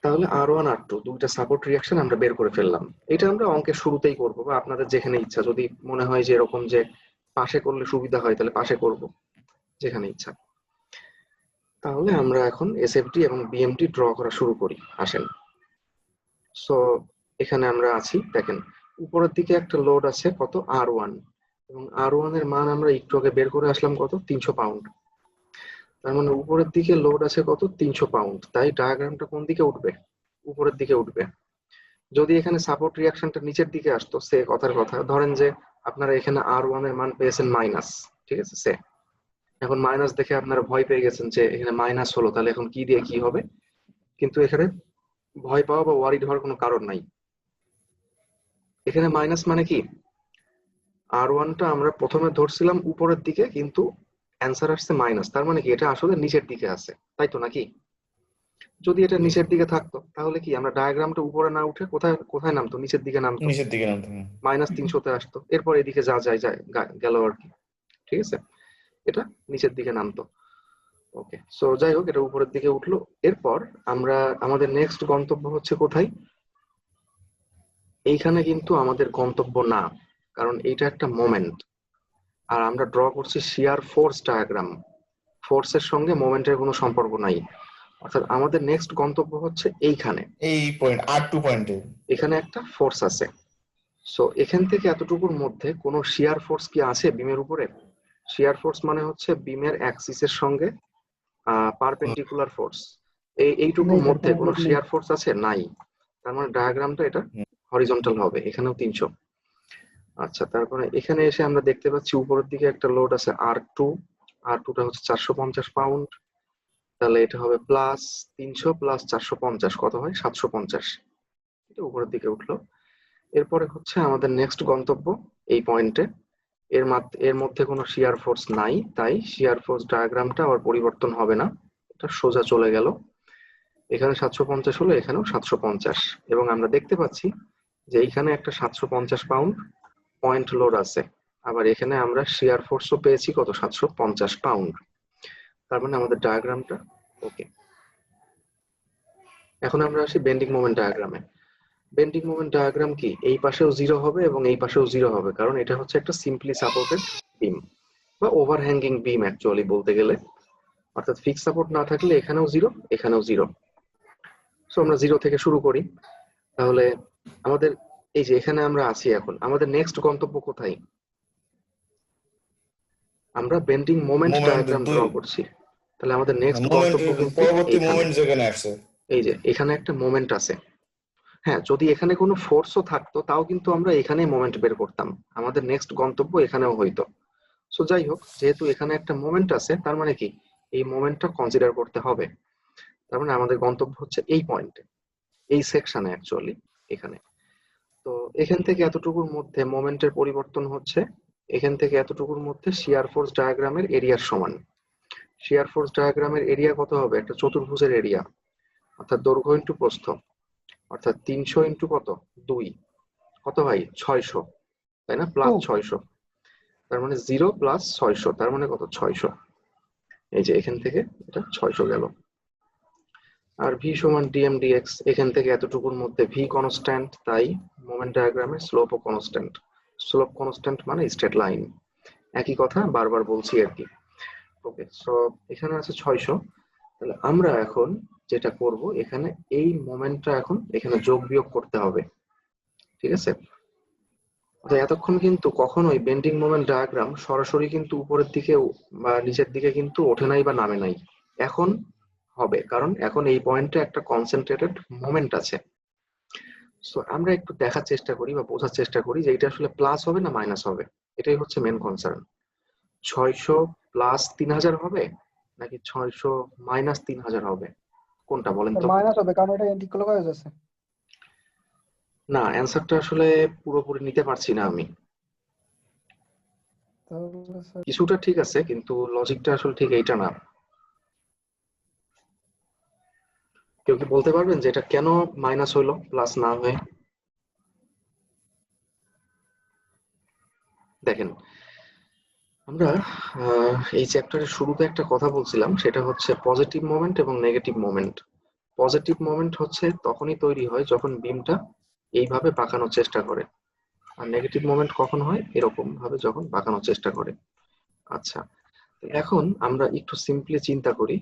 তাহলে R1 R2 দুইটা সাপোর্ট রিঅ্যাকশন আমরা বের করে ফেললাম। এটা আমরা অঙ্কের শুরুতেই করব, বা আপনাদের যেখানে ইচ্ছা, যদি মনে হয় যে এরকম যে পাশে করলে সুবিধা হয় তাহলে পাশে করব, যেখানে ইচ্ছা। তাহলে আমরা এখন এসএফডি এবং বিএমডি ড্র করা শুরু করি, আসেন। সো এখানে আমরা আছি, দেখেন উপরের দিকে একটা লোড আছে কত, R1, এবং R1 এর মান আমরা একটু আগে বের করে আসলাম কত, 300 পাউন্ড। তার মানে উপরের দিকে লোড আছে কত, 300 পাউন্ড, তাই ডায়াগ্রামটা কোন দিকে উঠবে, উপরের দিকে উঠবে। যদি এখানে সাপোর্ট রিঅ্যাকশনটা নিচের দিকে আসতো, সে কথার কথা, ধরেন যে আপনারা এখানে R1 এর মান পেয়েছেন মাইনাস, ঠিক আছে? সে এখন মাইনাস দেখে আপনারা ভয় পেয়ে গেছেন যে এখানে মাইনাস হলো, তাহলে এখন কি দিয়ে কি হবে? কিন্তু এখানে ভয় পাওয়া বা ওয়ারিড হওয়ার কোনো কারণ নাই। এখানে মাইনাস মানে কি, R1টা আমরা প্রথমে ধরছিলাম উপরের দিকে, কিন্তু অ্যান্সার আসছে মাইনাস, তার মানে কি এটা আসলে নিচের দিকে আছে, তাই তো নাকি? যদি এটা নিচের দিকে থাকতো তাহলে কি আমরা ডায়াগ্রামটা উপরে না উঠে কোথায় কোথায় নামতো, নিচের দিকে নামতো, নিচের দিকে নামতে হবে। -300-তে আসতো, এরপর এদিকে যা যায় যায় গেল আর কি, ঠিক আছে? এটা নিচের দিকে নামতো। ওকে, সো যাই হোক, এটা উপরের দিকে উঠলো। এরপর আমরা আমাদের নেক্সট গন্তব্য হচ্ছে কোথায়? এইখানে কিন্তু আমাদের গন্তব্য না, কারণ এইটা একটা মোমেন্ট, আর আমরা ড্র করছি শিয়ার ফোর্স ডায়াগ্রাম, ফোর্সের সঙ্গে মোমেন্টের কোনো সম্পর্ক নাই। অর্থাৎ আমাদের নেক্সট গন্তব্য হচ্ছে এইখানে, এই পয়েন্ট R2 পয়েন্টে এখানে একটা ফোর্স আছে। সো এখান থেকে এতটুকুর মধ্যে কোনো শিয়ার ফোর্স কি আছে বিমের উপরে? শিয়ার ফোর্স মানে হচ্ছে বিমের অ্যাক্সিসের সঙ্গে পারপেন্ডিকুলার ফোর্স, এইটুকুর নেই স্যার, মধ্যে কোনো কোনো নেই। শিয়ার ফোর্স আছে? নাই। তার মানে ডায়াগ্রামটা এটা হরিজন্টাল হবে, এখানেও 300। আচ্ছা, তারপরে এখানে এসে আমরা দেখতে পাচ্ছি উপরের দিকে একটা লোড আছে R2, R2টা হচ্ছে 450 পাউন্ড, তাহলে এটা হবে প্লাস 300 প্লাস 450 কত হয়, 750, এটা উপরের দিকে উঠলো। এরপরে হচ্ছে আমাদের নেক্সট গন্তব্য এই পয়েন্টে, এর মধ্যে কোনো শিয়ার ফোর্স নাই, তাই শিয়ার ফোর্স ডায়াগ্রামটা আবার পরিবর্তন হবে না, এটা সোজা চলে গেল। এখানে 750 হলো, এখানেও 750, এবং আমরা দেখতে পাচ্ছি যে এইখানে একটা 750 পাউন্ড পয়েন্ট লোড আছে, আবার এখানে আমরা শিয়ার ফোর্সও পেয়েছি কত, 750 পাউন্ড। তার মানে আমাদের ডায়াগ্রামটা ওকে। এখন আমরা আসি বেন্ডিং মোমেন্ট ডায়াগ্রামে। বেন্ডিং মোমেন্ট ডায়াগ্রাম কি, এই পাশেও 0 হবে এবং এই পাশেও 0 হবে, কারণ এটা হচ্ছে একটা সিম্পলি সাপোর্টেড বিম বা ওভারহ্যাঙ্গিং বিম অ্যাকচুয়ালি বলতে গেলে। অর্থাৎ ফিক্স সাপোর্ট না থাকলে এখানেও 0, এখানেও 0। সো আমরা 0 থেকে শুরু করি। তাহলে আমাদের এই যে এখানে আমরা আছি, এখন আমাদের নেক্সট গন্তব্য কোথায়? আমরা বেন্ডিং মোমেন্ট ডায়াগ্রাম ড্র করছি, তাহলে আমাদের নেক্সট গন্তব্য কিন্তু পরবর্তী এইখানে। মোমেন্ট যেখানে আসছে, এই যে এখানে একটা মোমেন্ট আছে, হ্যাঁ, যদি এখানে কোনো ফোর্সও থাকতো তাও কিন্তু আমরা এখানেই মোমেন্ট বের করতাম, আমাদের নেক্সট গন্তব্য এখানেও হইতো। সো যাই হোক, যেহেতু এখানে একটা মোমেন্ট আছে, তার মানে কি এই মোমেন্টটা কনসিডার করতে হবে। তার মানে আমাদের গন্তব্য হচ্ছে এই পয়েন্টে, এই সেকশনে অ্যাকচুয়ালি, এখানে। তো এখান থেকে এতটুকুর মধ্যে মোমেন্টের পরিবর্তন হচ্ছে, এখান থেকে এতটুকুর মধ্যে শিয়ার ফোর্স ডায়াগ্রামের এরিয়ার সমান। শিয়ার ফোর্স ডায়াগ্রামের এরিয়া কত হবে, একটা চতুর্ভুজের এরিয়া, অর্থাৎ দৈর্ঘ্য ইন্টু প্রস্থ, অর্থাৎ 300 ইন্টু কত 2 কত ভাই 600, তাই না? প্লাস 600, তার মানে 0 প্লাস 600, তার মানে কত 600। এই যে এখান থেকে এটা 600 গেল। আর ভি সমান ডিএম ডিএক্স, এখান থেকে এতটুকুর মধ্যে ভি কনস্ট্যান্ট, তাই মোমেন্ট ডায়াগ্রামের স্লোপও কনস্ট্যান্ট। স্লোপ কনস্ট্যান্ট মানে স্ট্রেট লাইন, একই কথা বারবার বলছি আর কি। ওকে, সো এখানে আছে 600। তাহলে আমরা এখন যেটা করব, এখানে এই মোমেন্টটা এখন এখানে যোগ বিয়োগ করতে হবে, ঠিক আছে? তো এতক্ষণ কিন্তু কখনোই বেন্ডিং মোমেন্ট ডায়াগ্রাম সরাসরি কিন্তু উপরের দিকে বা নিচের দিকে কিন্তু ওঠে নাই বা নামে নাই। এখন হবে, কারণ এখন এই পয়েন্টে একটা কনসেন্ট্রেটেড মোমেন্ট আছে। সো আমরা একটু দেখার চেষ্টা করি বা বোঝার চেষ্টা করি যে এটা আসলে প্লাস হবে না মাইনাস হবে। এটাই হচ্ছে মেন কনসার্ন। 600 প্লাস 3000 হবে নাকি 600 মাইনাস 3000 হবে, কোনটা বলেন তো? মাইনাস হবে, কারণ এটা অ্যান্টি ক্লকওয়াইজ আছে। না, অ্যান্সারটা আসলে পুরোপুরি নিতে পারছি না আমি। তাহলে স্যার কিছুটা ঠিক আছে, কিন্তু লজিকটা আসলে ঠিক এইটা না। কেউ কি বলতে পারবেন যে এটা কেন মাইনাস হইলো প্লাস না হয়ে? দেখেন, আমরা এই চ্যাপ্টারের শুরুতে একটা কথা বলছিলাম, সেটা হচ্ছে পজিটিভ মোমেন্ট এবং নেগেটিভ মোমেন্ট। পজিটিভ মোমেন্ট হচ্ছে তখনই তৈরি হয় যখন বিমটা এইভাবে বাঁকানোর চেষ্টা করে, আর নেগেটিভ মোমেন্ট কখন হয় এরকম ভাবে যখন বাঁকানোর চেষ্টা করে। আচ্ছা, এখন আমরা একটু সিম্পলি চিন্তা করি।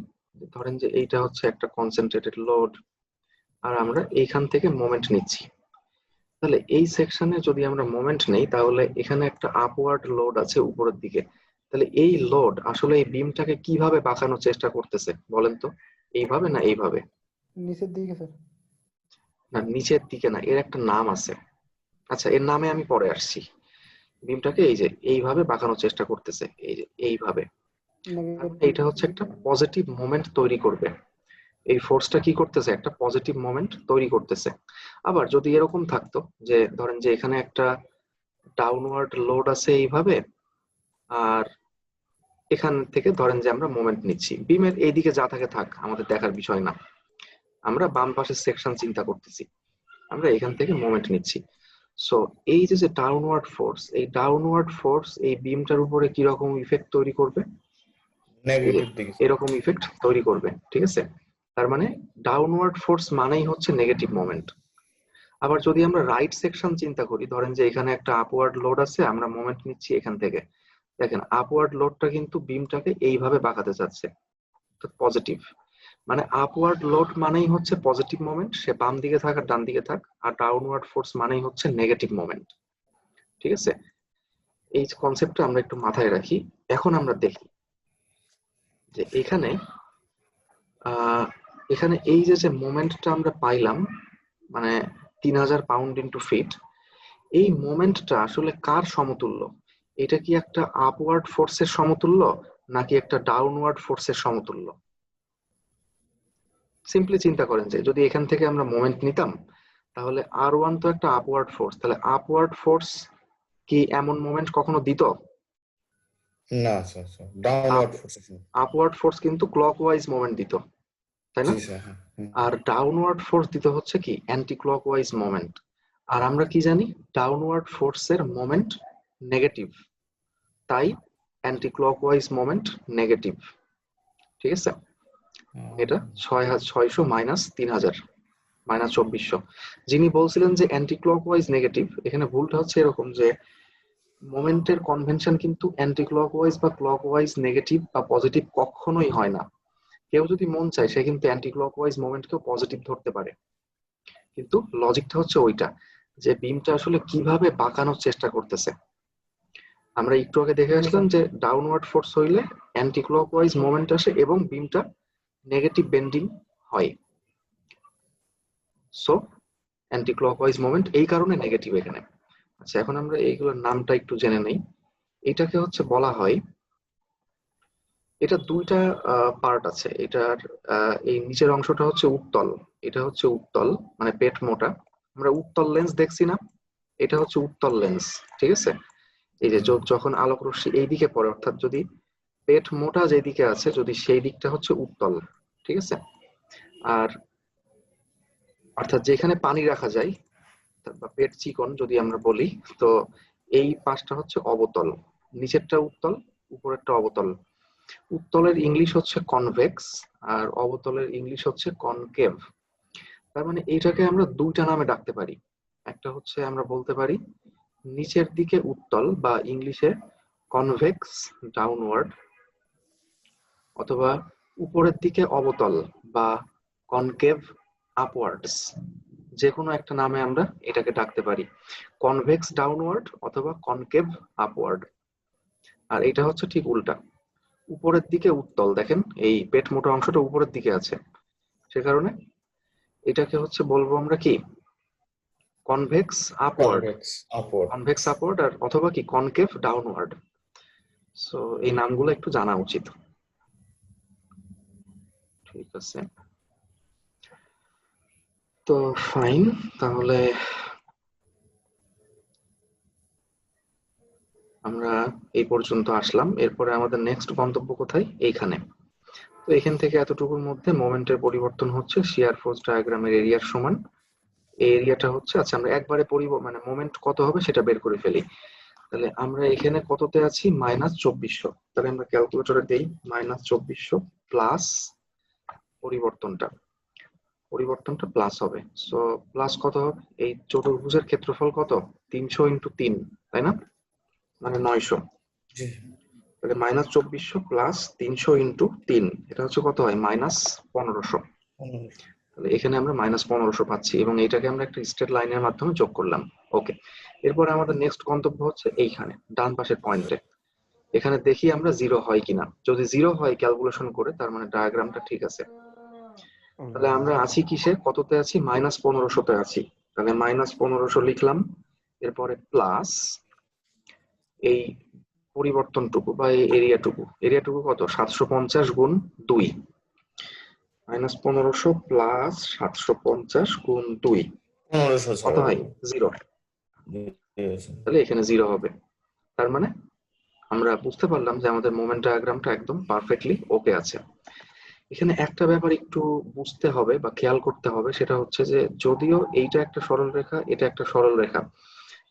ধরেন যে এইটা হচ্ছে একটা কনসেন্ট্রেটেড লোড, আর আমরা এইখান থেকে মোমেন্ট নিচ্ছি। তাহলে এই সেকশনে যদি আমরা মোমেন্ট নেই, তাহলে এখানে একটা আপওয়ার্ড লোড আছে উপরের দিকে। তাহলে এই লোড আসলে এই বিমটাকে কিভাবে বাঁকানোর চেষ্টা করতেছে বলেন তো? এইভাবে না এইভাবে? নিচের দিকে স্যার। না, নিচের দিকে না, এর একটা নাম আছে। আচ্ছা, এর নামে আমি পরে আসছি। বিমটাকে এই যে এইভাবে বাঁকানোর চেষ্টা করতেছে, এই যে এইভাবে। এইটা হচ্ছে একটা পজিটিভ মোমেন্ট তৈরি করবে। এই ফোর্সটা কি করতেছে, একটা পজিটিভ মোমেন্ট তৈরি করতেছে। আবার যদি এরকম থাকতো যে ধরেন যে এখানে একটা ডাউনওয়ার্ড লোড আছে এইভাবে, আর এখান থেকে ধরেন যে আমরা মোমেন্ট নিচ্ছি, বিমের এইদিকে যা থাকে থাক, আমাদের দেখার বিষয় না, আমরা বাম পাশের সেকশন চিন্তা করতেছি, আমরা এখান থেকে মোমেন্ট নিচ্ছি। সো এই যে ডাউনওয়ার্ড ফোর্স, এই ডাউনওয়ার্ড ফোর্স এই বিমটার উপরে কি রকম ইফেক্ট তৈরি করবে? নেগেটিভ দিকে। এরকম ইফেক্ট তৈরি করবে, ঠিক আছে? তার মানে ডাউনওয়ার্ড ফোর্স মানেই হচ্ছে নেগেটিভ মোমেন্ট। আবার যদি আমরা রাইট সেকশন চিন্তা করি, ধরেন যে এখানে একটা আপওয়ার্ড লোড আছে, আমরা মোমেন্ট নিচ্ছি এখান থেকে। দেখেন আপওয়ার্ড লোডটা কিন্তু বিমটাকে এইভাবে বাঁকাতে চাচ্ছে, পজিটিভ। মানে আপওয়ার্ড লোড মানেই হচ্ছে পজিটিভ মোমেন্ট, সে বাম দিকে থাক আর ডান দিকে থাক। আর ডাউনওয়ার্ড ফোর্স মানেই হচ্ছে নেগেটিভ মোমেন্ট, ঠিক আছে? এই কনসেপ্টটা আমরা একটু মাথায় রাখি। এখন আমরা দেখি যে এখানে এখানে এই যে মোমেন্টটা আমরা পাইলাম, মানে 3000 পাউন্ড ইন্টু ফিট, এই মোমেন্টটা আসলে কার সমতুল্য? এটা কি একটা আপওয়ার্ড ফোর্সের সমতুল্য নাকি একটা ডাউনওয়ার্ড ফোর্সের সমতুল্য? সিম্পলি চিন্তা করেন যে যদি এখান থেকে আমরা মোমেন্ট নিতাম, তাহলে R1 তো একটা আপওয়ার্ড ফোর্স, তাহলে আপওয়ার্ড ফোর্স কি এমন মোমেন্ট কখনো দিত? না sir, downward force. Upward force কিন্তু ক্লকওয়াইজ মোমেন্ট দিত, তাই না? জি স্যার, হ্যাঁ। আর ডাউনওয়ার্ড ফোর্স দিত হচ্ছে কি অ্যান্টি ক্লকওয়াইজ মোমেন্ট। আর আমরা কি জানি, ডাউনওয়ার্ড ফোর্সের মোমেন্ট নেগেটিভ, তাই অ্যান্টি ক্লকওয়াইজ মোমেন্ট নেগেটিভ, ঠিক আছে? এটা 600 মাইনাস 3000 মাইনাস 2400। যিনি বলছিলেন যে অ্যান্টি ক্লকওয়াইজ নেগেটিভ, এখানে ভুলটা হচ্ছে এরকম যে মোমেন্টের কনভেনশন কিন্তু অ্যান্টি ক্লকওয়াইজ বা ক্লকওয়াইজ নেগেটিভ বা পজিটিভ কখনোই হয় না। কেউ যদি মন চায় সে কিন্তু অ্যান্টি ক্লকওয়াইজ মোমেন্টকেও পজিটিভ ধরতে পারে, কিন্তু লজিকটা হচ্ছে ওইটা যে বিমটা আসলে কিভাবে বাঁকানোর চেষ্টা করতেছে। আমরা একটু আগে দেখে আসলাম যে ডাউনওয়ার্ড ফোর্স হইলে অ্যান্টি ক্লকওয়াইজ মোমেন্ট আসে এবং বিমটা নেগেটিভ বেন্ডিং হয়। সো অ্যান্টি ক্লকওয়াইজ মোমেন্ট এই কারণে নেগেটিভ এখানে। আচ্ছা, এখন আমরা এইগুলোর নামটা একটু জেনে নেই। এটাকে হচ্ছে বলা হয়, এটা দুইটা পার্ট আছে এটার। এই নিচের অংশটা হচ্ছে উত্তল, এটা হচ্ছে উত্তল মানে পেট মোটা। আমরা উত্তল লেন্স দেখছি না, এটা হচ্ছে উত্তল লেন্স, ঠিক আছে? এই যে যখন আলোক রশ্মি এইদিকে পড়ে, অর্থাৎ যদি পেট মোটা যেদিকে আছে, যদি সেই দিকটা হচ্ছে উত্তল, ঠিক আছে? আর অর্থাৎ যেখানে পানি রাখা যায় বা পেট চিকন যদি আমরা বলি, তো এই পাশটা হচ্ছে অবতল, নিচেরটা উত্তল, উপরেরটা অবতল। উত্তলের ইংলিশ হচ্ছে কনভেক্স আর অবতলের ইংলিশ হচ্ছে কনকেভ। তার মানে এইটাকে আমরা দুইটা নামে ডাকতে পারি। একটা হচ্ছে আমরা বলতে পারি নিচের দিকে উত্তল বা ইংলিশে কনভেক্স ডাউনওয়ার্ড, অথবা উপরের দিকে অবতল বা কনকেভ আপওয়ার্ডস। যে কোনো একটা নামে আমরা এটাকে ডাকতে পারি, কনভেক্স ডাউনওয়ার্ড অথবা কনকেভ আপওয়ার্ড। আর এটা হচ্ছে ঠিক উল্টা, উপরের দিকে উত্তল। দেখেন এই পেট মোটা অংশটা উপরের দিকে আছে, সে কারণে এটাকে হচ্ছে বলবো আমরা কি কনভেক্স আপওয়ার্ড, কনভেক্স আপওয়ার্ড, আর অথবা কি কনকেভ ডাউনওয়ার্ড। সো এই নামগুলো একটু জানা উচিত। ঠিক আছে, তো ফাইন, তাহলে আমরা এই পর্যন্ত আসলাম। এরপরে আমাদের নেক্সট গন্তব্য কোথায়? এইখানে। তো এখান থেকে এতটুকুর মধ্যে মোমেন্টের পরিবর্তন হচ্ছে শিয়ার ফোর্স ডায়াগ্রামের এরিয়ার সমান। এই এরিয়াটা হচ্ছে, আচ্ছা আমরা একবারে মানে মোমেন্ট কত হবে সেটা বের করে ফেলি। তাহলে আমরা এখানে কততে আছি? -2400। তাহলে আমরা ক্যালকুলেটরে দেই -2400 প্লাস পরিবর্তনটা প্লাস হবে। সো প্লাস কত হবে? এই চতুর্ভুজের ক্ষেত্রফল কত? 300 × 3, তাই না? মানে 900। তাহলে -2400 প্লাস 300 × 3, এটা হচ্ছে কত হয়? -1500। তাহলে এখানে আমরা -1500 পাচ্ছি এবং এটাকে আমরা একটা স্ট্রেট লাইনের মাধ্যমে যোগ করলাম। ওকে, এরপরে আমাদের নেক্সট গন্তব্য হচ্ছে এইখানে ডান পাশের পয়েন্টে। এখানে দেখি আমরা 0 হয় কিনা। যদি 0 হয় ক্যালকুলেশন করে, তার মানে ডায়াগ্রামটা ঠিক আছে। তাহলে আমরা আছি কিসে? কততে আছি? -1500-তে আছি। তাহলে -1500 লিখলাম, এরপরে প্লাস এই পরিবর্তনটুকু বা এই এরিয়াটুকু কত? 750 × 2। -1500 প্লাস 750 × 2 কত হয়? 0। তাহলে এখানে 0 হবে। তার মানে আমরা বুঝতে পারলাম যে আমাদের মোমেন্ট ডায়াগ্রামটা একদম পারফেক্টলি ওকে আছে। এখানে একটা ব্যাপার একটু বুঝতে হবে বা খেয়াল করতে হবে, সেটা হচ্ছে যে যদিও এইটা একটা সরল রেখা, এটা একটা সরল রেখা,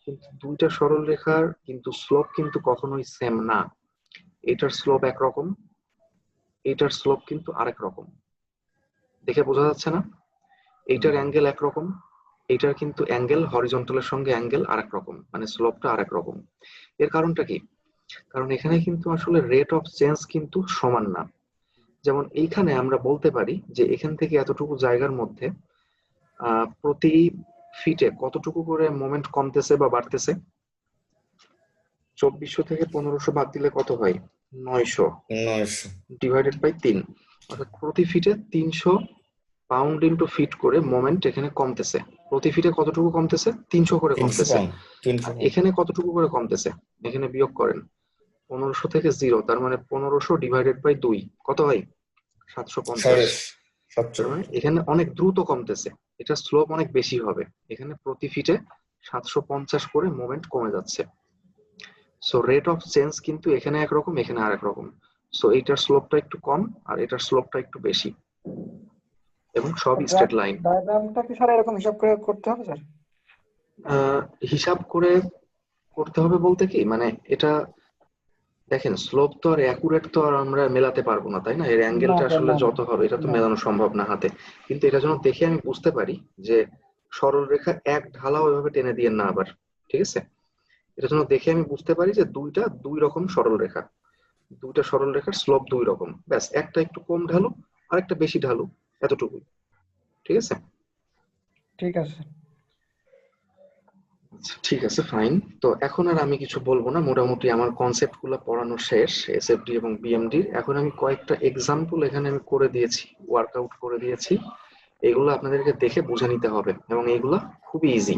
কিন্তু দুইটা সরল রেখার কিন্তু স্লোপ কিন্তু কখনোই সেম না। এটার স্লোপ একরকম, এটার স্লোপ কিন্তু আরেক রকম। দেখে বোঝা যাচ্ছে না? এইটার অ্যাঙ্গেল একরকম, এইটার কিন্তু অ্যাঙ্গেল হরিজন্টালের সঙ্গে অ্যাঙ্গেল আরেক রকম, মানে স্লোপটা আরেক রকম। এর কারণটা কি? কারণ এখানে কিন্তু আসলে রেট অফ চেঞ্জ কিন্তু সমান না। যেমন এইখানে আমরা বলতে পারি যে এখান থেকে এতটুকু জায়গার মধ্যে প্রতি ফিটে কতটুকু করে মোমেন্ট কমতেছে বা বাড়তেছে। 2400 থেকে 1500 বাদ দিলে কত হয়? 900 ডিভাইডেড বাই 3, অর্থাৎ প্রতি ফিটে 300 পাউন্ড ইনটু ফিট করে মোমেন্ট এখানে কমতেছে। প্রতি ফিটে কতটুকু কমতেছে? 300 করে কমতেছে। আর এখানে কতটুকু করে কমতেছে? এখানে বিয়োগ করেন 1500 থেকে 0, তার মানে 1500 ডিভাইডেড বাই 2 কত হয়? 750। তার মানে এখানে অনেক দ্রুত কমতেছে, এটা স্লোপ অনেক বেশি হবে। এখানে প্রতি ফিটে 750 করে মোমেন্ট কমে যাচ্ছে। সো রেট অফ চেঞ্জ কিন্তু এখানে একরকম, এখানে আরেক রকম। সো এইটার স্লোপটা একটু কম আর এটার স্লোপটা একটু বেশি, এবং সব স্ট্রেট লাইন। ডায়াগ্রামটা কি স্যার এরকম হিসাব করে করতে হবে স্যার? হিসাব করে করতে হবে বলতে কি, মানে এটা দেখেন স্লোপ তো আর অ্যাকুরেট তো আর আমরা মেলাতে পারবো না, তাই না? এর অ্যাঙ্গেলটা আসলে যত হবে এটা তো মেলানো সম্ভব না হাতে। কিন্তু এটা যেন দেখে আমি বুঝতে পারি যে সরল রেখা এক ঢালা ওইভাবে টেনে দিয়ে না আবার, ঠিক আছে? এটা যেন দেখে আমি বুঝতে পারি যে দুইটা দুই রকম সরল রেখা, দুইটা সরল রেখার স্লোপ দুই রকম, ব্যাস একটা একটু কম ঢালু আর একটা বেশি ঢালু, এতটুকুই। ঠিক আছে? ঠিক আছে। ঠিক আছে, ফাইন। তো এখন আর আমি কিছু বলবো না, মোটামুটি আমার কনসেপ্ট গুলো পড়ানো শেষ এসএফডি এবং বিএমডি। এখন আমি কয়েকটা এক্সাম্পল এখানে আমি করে দিয়েছি, ওয়ার্কআউট করে দিয়েছি, এগুলো আপনাদেরকে দেখে বুঝে নিতে হবে এবং এগুলো খুবই ইজি।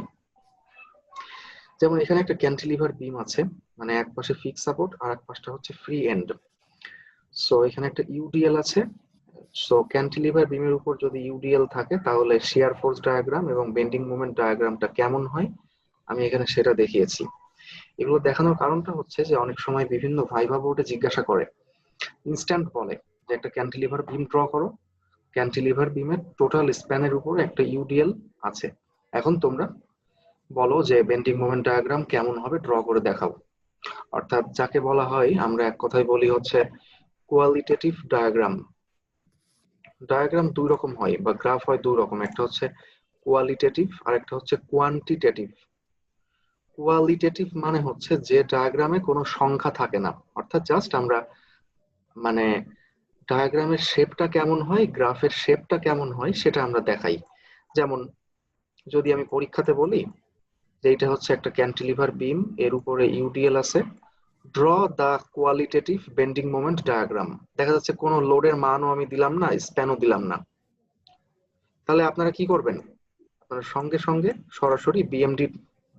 যেমন এখানে একটা ক্যান্টিলিভার বিম আছে, মানে এক পাশে ফিক্স সাপোর্ট আর এক পাশটা হচ্ছে ফ্রি এন্ড। সো এখানে একটা ইউডিএল আছে। সো ক্যান্টিলিভার বিমের উপর যদি ইউডিএল থাকে তাহলে শিয়ার ফোর্স ডায়াগ্রাম এবং বেন্ডিং মোমেন্ট ডায়াগ্রামটা কেমন হয় আমি এখানে সেটা দেখিয়েছি। এগুলো দেখানোর কারণটা হচ্ছে যে অনেক সময় বিভিন্ন ভাইভা বোর্ডে জিজ্ঞাসা করে, ইনস্ট্যান্ট বলে যে একটা ক্যান্টিলিভার বিম ড্র করো, ক্যান্টিলিভার বিমের টোটাল স্প্যানের উপর একটা ইউডিএল আছে। এখন তোমরা বলো যে বেন্ডিং মোমেন্ট ডায়াগ্রাম কেমন হবে, ড্র করে দেখাও। অর্থাৎ যাকে বলা হয়, আমরা এক কথায় বলি হচ্ছে কোয়ালিটেটিভ ডায়াগ্রাম। ডায়াগ্রাম দুই রকম হয় বা গ্রাফ হয় দুই রকম, একটা হচ্ছে কোয়ালিটেটিভ আর একটা হচ্ছে কোয়ান্টিটেটিভ। কোয়ালিটেটিভ মানে হচ্ছে যে ডায়াগ্রামে কোনো সংখ্যা থাকে না, অর্থাৎ জাস্ট আমরা মানে ডায়াগ্রামের শেপটা কেমন হয়, গ্রাফের শেপটা কেমন হয় সেটা আমরা দেখাই। যেমন যদি আমি পরীক্ষাতে বলি যে এটা হচ্ছে একটা ক্যান্টিলিভার বিম, এর উপরে ইউডিএল আছে, draw the qualitative bending moment diagram. দেখা যাচ্ছে কোনো লোডের মানও আমি দিলাম না, স্প্যানও দিলাম না। তাহলে আপনারা কি করবেন, আপনারা সঙ্গে সঙ্গে সরাসরি BMD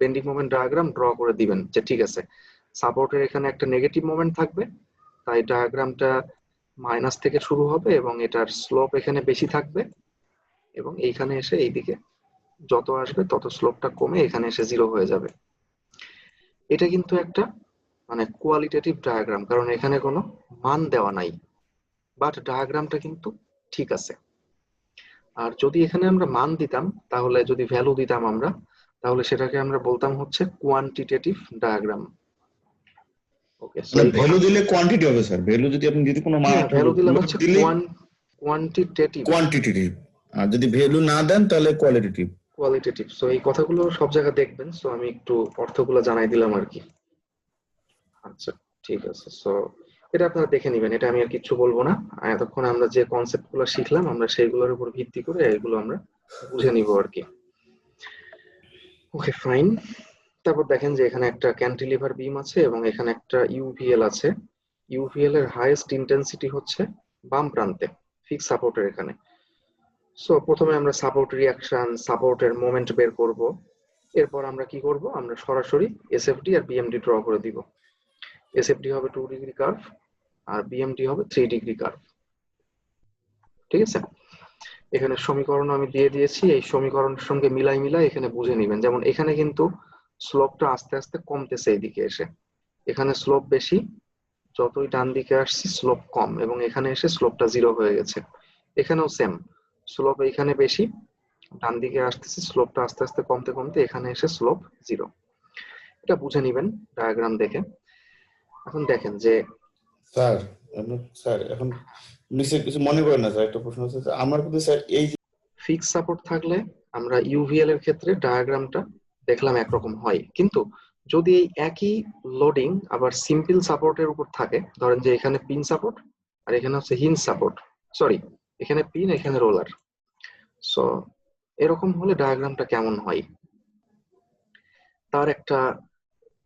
bending moment diagram draw করে দিবেন যে ঠিক আছে, সাপোর্টের এখানে একটা নেগেটিভ মোমেন্ট থাকবে, তাই ডায়াগ্রামটা মাইনাস থেকে শুরু হবে এবং এটার স্লোপ এখানে বেশি থাকবে, এবং এইখানে এসে এইদিকে যত আসবে তত স্লোপটা কমে এখানে এসে জিরো হয়ে যাবে। এটা কিন্তু একটা মানে কোয়ালিটেটিভ ডায়াগ্রাম, কারণ এখানে কোনো মান দেওয়া নাই, বাট ডায়াগ্রামটা কিন্তু ঠিক আছে। আর যদি এখানে আমরা মান দিতাম, তাহলে যদি ভ্যালু দিতাম আমরা, তাহলে সেটাকে আমরা বলতাম হচ্ছে কোয়ান্টিটেটিভ ডায়াগ্রাম। ওকে, সো মানে এই ভ্যালু কথা, দিলে কোয়ান্টিটি হবে স্যার, ভ্যালু যদি আপনি যদি কোনো মান হ্যাঁ ভ্যালু দিলে লোড হচ্ছে দিলে কোয়ান্টিটেটিভ, কোয়ান্টিটেটিভ, আর যদি ভ্যালু না দেন তাহলে কোয়ালিটেটিভ। কোয়ালিটেটিভ। সো এই কথাগুলো সব জায়গায় দেখবেন, সো আমি একটু অর্থগুলো জানাই দিলাম আর কি। আচ্ছা, ঠিক আছে। সো এটা আপনারা দেখে নেবেন, এটা আমি আর কিচ্ছু বলবো না। এতক্ষণ আমরা যে কনসেপ্ট গুলো শিখলাম, আমরা সেইগুলোর উপর ভিত্তি করে এগুলো আমরা বুঝে নিব আর কি। ওকে, ফাইন। তারপর দেখেন যে এখানে একটা ক্যান্টিলিভার বিম আছে এবং এখানে একটা ইউভিএল আছে। ইউভিএল এর হাইয়েস্ট ইন্টেন্সিটি হচ্ছে বাম প্রান্তে, ফিক্স সাপোর্টের এখানে। সো প্রথমে আমরা সাপোর্ট রিয়াকশন, সাপোর্টের মোমেন্ট বের করব। এরপর আমরা কি করব, আমরা সরাসরি এসএফডি আর বিএমডি ড্র করে দিব। এসএফডি হবে 2 ডিগ্রি কার্ভ আর বিএমডি হবে 3 ডিগ্রি কার্ভ। ঠিক আছে, এখানে সমীকরণ আমি দিয়ে দিয়েছি, এই সমীকরণের সঙ্গে মিলাই এখানে বুঝে নেবেন। যেমন এখানে কিন্তু স্লোপটা আস্তে আস্তে কমতেছে এইদিকে এসে, এখানে স্লোপ বেশি, যতই ডান দিকে আসছি স্লোপ কম, এবং এখানে এসে স্লোপটা জিরো হয়ে গেছে। এখানেও সেম, স্লোপ এইখানে বেশি, ডান দিকে আসতেছি, স্লোপটা আস্তে আস্তে কমতে কমতে এখানে এসে স্লোপ জিরো। এটা বুঝে নিবেন ডায়াগ্রাম দেখে। এখন দেখেন যে স্যার স্যার এখন নিশ্চয়ই কিছু মনে করেন না স্যার, একটা প্রশ্ন আছে স্যার, আমার কিন্তু স্যার এই ফিক্স সাপোর্ট থাকলে আমরা ইউভিএল এর ক্ষেত্রে ডায়াগ্রামটা দেখলাম একরকম হয়, কিন্তু যদি এই একই লোডিং আবার সিম্পল সাপোর্টের উপর থাকে, ধরেন যে এখানে পিন সাপোর্ট আর এখানে হচ্ছে হিঞ্জ সাপোর্ট, সরি এখানে পিন এখানে রোলার, সো এরকম হলে ডায়াগ্রামটা কেমন হয় তার একটা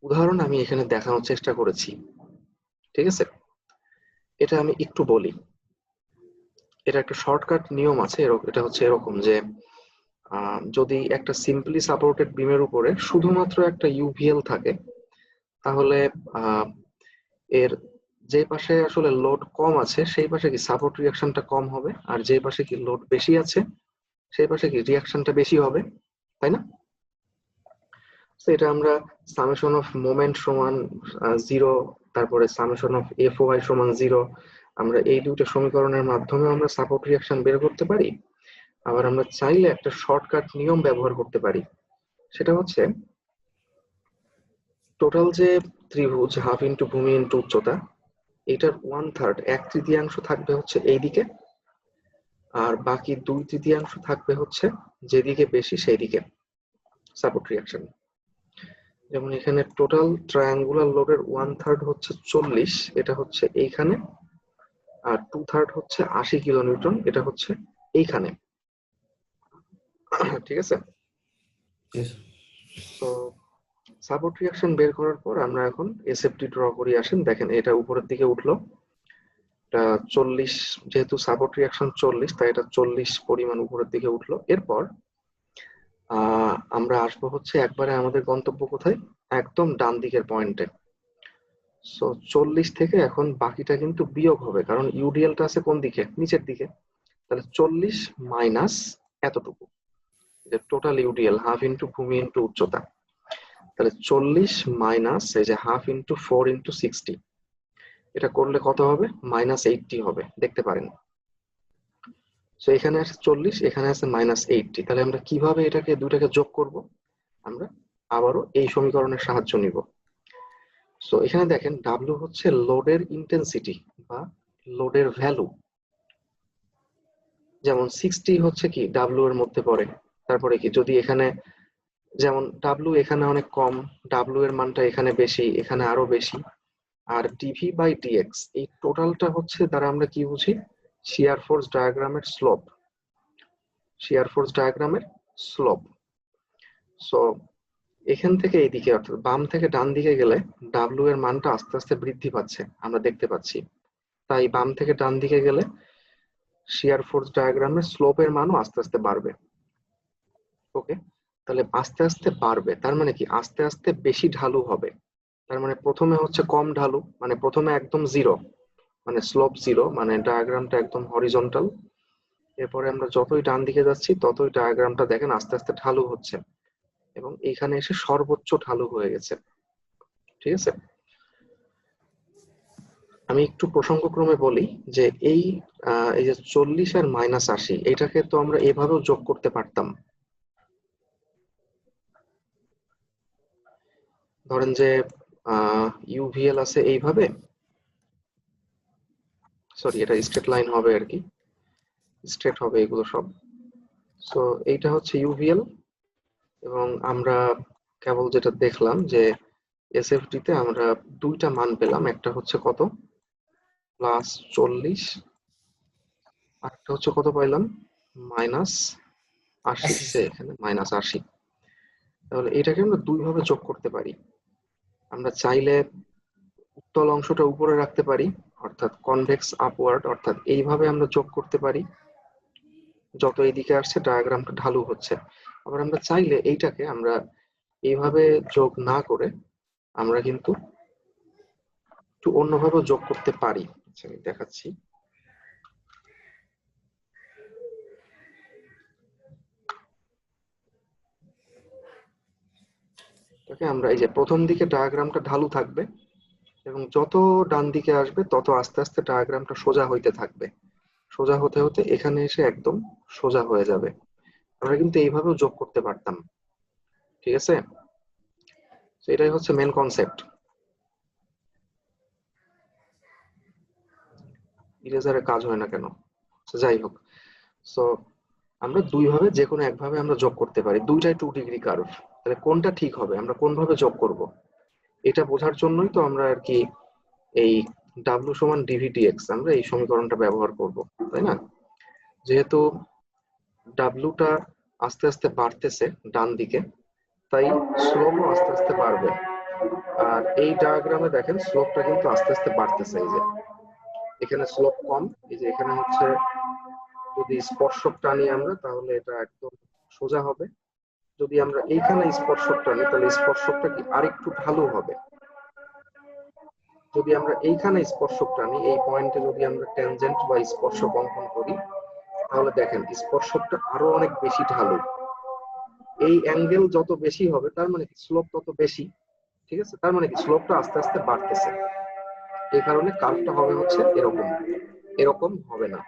উদাহরণ আমি এখানে দেখানোর চেষ্টা করেছি। ঠিক আছে, এটা আমি একটু বলি। এটা একটা শর্টকাট নিয়ম আছে, এটা হচ্ছে এরকম যে যদি একটা সিম্পলি সাপোর্টেড বিমের উপরে শুধুমাত্র একটা ইউভিএল থাকে, তাহলে এর যে পাশে আসলে লোড কম আছে সেই পাশে কি সাপোর্ট রিয়াকশনটা কম হবে, আর যে পাশে কি লোড বেশি আছে সেই পাশে কি রিয়াকশনটা বেশি হবে, তাই না? তো এটা আমরা সামেশন অফ মোমেন্ট সমান 0, তারপরে সামেশন অফ এফ ওয়াই সমান 0, আমরা এই দুটো সমীকরণের মাধ্যমে আমরা সাপোর্ট রিয়াকশন বের করতে পারি। আবার আমরা চাইলে একটা শর্টকাট নিয়ম ব্যবহার করতে পারি, সেটা হচ্ছে টোটাল যে ত্রিভুজ হাফ ইন্টু ভূমি ইন্টু উচ্চতা, এটার 1/3 1/3 থাকবে হচ্ছে এইদিকে, আর বাকি 2/3 থাকবে হচ্ছে যেদিকে বেশি সেই দিকে সাপোর্ট রিয়াকশন। যেমন এখানে টোটাল ট্রায়াঙ্গুলার লোডের 1/3 হচ্ছে 40, এটা হচ্ছে এইখানে, আর 2/3 হচ্ছে 80 কিলোনিউটন, এটা হচ্ছে এইখানে। ঠিক আছে, তো সাপোর্ট রিয়াকশন বের করার পর আমরা এখন এসএফটি ড্র করি। আসেন দেখেন, এটা উপরের দিকে উঠলো, এটা 40, যেহেতু সাপোর্ট রিয়াকশন 40 তাই এটা 40 পরিমাণ উপরের দিকে উঠলো। এরপর আমরা আসবো হচ্ছে একবারে আমাদের গন্তব্য কোথায়, একদম ডান দিকের পয়েন্টে। সো 40 থেকে এখন বাকিটা কিন্তু বিয়োগ হবে, কারণ ইউডিএলটা আছে কোন দিকে, নিচের দিকে। তাহলে 40 মাইনাস এতটুকু, যে টোটাল ইউডিএল হাফ ইন্টু ভূমি ইন্টু উচ্চতা, তাহলে 40 মাইনাস এই যে হাফ ইন্টু 4 ইন্টু 60, এটা করলে কত হবে, -80 হবে, দেখতে পারেন। তো এখানে আছে 40, এখানে আছে -80। তাহলে আমরা কিভাবে এটাকে দুটাকে যোগ করব? আমরা আবারও এই সমীকরণের সাহায্য নিব। সো এখানে দেখেন ডাব্লিউ হচ্ছে লোডের ইন্টেন্সিটি বা লোডের ভ্যালু। যেমন 60 হচ্ছে কি ডাব্লিউ এর মধ্যে পড়ে। তারপরে কি যদি এখানে যেমন ডাব্লিউ এখানে অনেক কম, ডাব্লিউ এর মানটা এখানে বেশি, এখানে আরো বেশি। আর ডিভি বাই ডিএক্স এই টোটালটা হচ্ছে দ্বারা আমরা কি বুঝি? শিয়ার ফোর্স ডায়াগ্রামের স্লোপ। শিয়ার ফোর্স ডায়াগ্রামের স্লোপ। সো এখান থেকে এইদিকে অর্থাৎ বাম থেকে ডান দিকে গেলে ডাব্লিউ এর মানটা আস্তে আস্তে বৃদ্ধি পাচ্ছে আমরা দেখতে পাচ্ছি। তাই বাম থেকে ডান দিকে গেলে শিয়ার ফোর্স ডায়াগ্রামের স্লোপের মানও আস্তে আস্তে বাড়বে। ওকে, তাহলে আস্তে আস্তে বাড়বে তার মানে কি আস্তে আস্তে বেশি ঢালু হবে। তার মানে প্রথমে হচ্ছে কম ঢালু, মানে প্রথমে একদম জিরো, মানে স্লোপ জিরো, মানে ডায়াগ্রামটা একদম হরিজন্টাল। এরপরে আমরা যতই ডান দিকে যাচ্ছি ততই ডায়াগ্রামটা দেখেন আস্তে আস্তে ঢালু হচ্ছে এবং এইখানে এসে সর্বোচ্চ ঢালু হয়ে গেছে। ঠিক আছে, আমি একটু প্রসঙ্গক্রমে বলি যে এই যে 40 আর -80 এটাকে তো আমরা এভাবেও যোগ করতে পারতাম। ধরেন যে ইউভিএল আছে এইভাবে, সরি এটা স্ট্রেট লাইন হবে আর কি, স্ট্রেট হবে এগুলো সব। সো এইটা হচ্ছে ইউভিএল এবং আমরা কেবল যেটা দেখলাম যে এসএফডি তে আমরা দুইটা মান পেলাম, একটা হচ্ছে কত +40, আরেকটা হচ্ছে কত পাইলাম -80, এখানে -80। তাহলে এটাকে আমরা দুই ভাবে যোগ করতে পারি। আমরা চাইলে উত্তল অংশটা উপরে রাখতে পারি অর্থাৎ কনভেক্স আপওয়ার্ড, অর্থাৎ এইভাবে আমরা যোগ করতে পারি যত এইদিকে আসছে ডায়াগ্রামটা ঢালু হচ্ছে। আবার আমরা চাইলে এইটাকে আমরা এইভাবে যোগ না করে আমরা কিন্তু একটু অন্যভাবে যোগ করতে পারি। আচ্ছা আমি দেখাচ্ছি। ওকে, আমরা এই যে প্রথম দিকে ডায়াগ্রামটা ঢালু থাকবে এবং যত ডান দিকে আসবে তত আস্তে আস্তে ডায়াগ্রামটা সোজা হইতে থাকবে। সোজা হতে হতে এখানে এসে একদম সোজা হয়ে যাবে। আমরা কিন্তু এইভাবেও যোগ করতে পারতাম। ঠিক আছে, তো এটাই হচ্ছে মেন কনসেপ্ট। ইরেজারে কাজ হয় না কেন? যাই হোক, সো আমরা দুই ভাবে যে কোনো একভাবে আমরা যোগ করতে পারি, দুইটাই 2 ডিগ্রি কার্ভ। তাহলে কোনটা ঠিক হবে, আমরা কোন ভাবে যোগ করব, এটা বোঝার জন্যই তো আমরা আর কি এই ডাব্লিউ সমান ডিভিডিএক্স আমরা এই সমীকরণটা ব্যবহার করব, তাই না? যেহেতু ডাব্লিউটা আস্তে আস্তে বাড়তেছে ডান দিকে, তাই স্লোপও আস্তে আস্তে বাড়বে। আর এই ডায়াগ্রামে দেখেন স্লোপটা কিন্তু আস্তে আস্তে বাড়তেছে। এই যে এখানে স্লোপ কম, এই যে এখানে হচ্ছে যদি স্পর্শক টানি আমরা তাহলে এটা একদম সোজা হবে। যদি আমরা এইখানে স্পর্শক টানি তাহলে স্পর্শকটা কি আরেকটু ঢালু হবে। যদি আমরা এইখানে স্পর্শক টানি, এই পয়েন্টে যদি আমরা ট্যানজেন্ট বা স্পর্শক অঙ্কন করি তাহলে দেখেন স্পর্শকটা আরো অনেক বেশি ঢালু। এই অ্যাঙ্গেল যত বেশি হবে তার মানে কি স্লোপ তত বেশি। ঠিক আছে, তার মানে কি স্লোপটা আস্তে আস্তে বাড়তেছে। এই কারণে কার্ভটা হবে হচ্ছে এরকম, এরকম হবে না।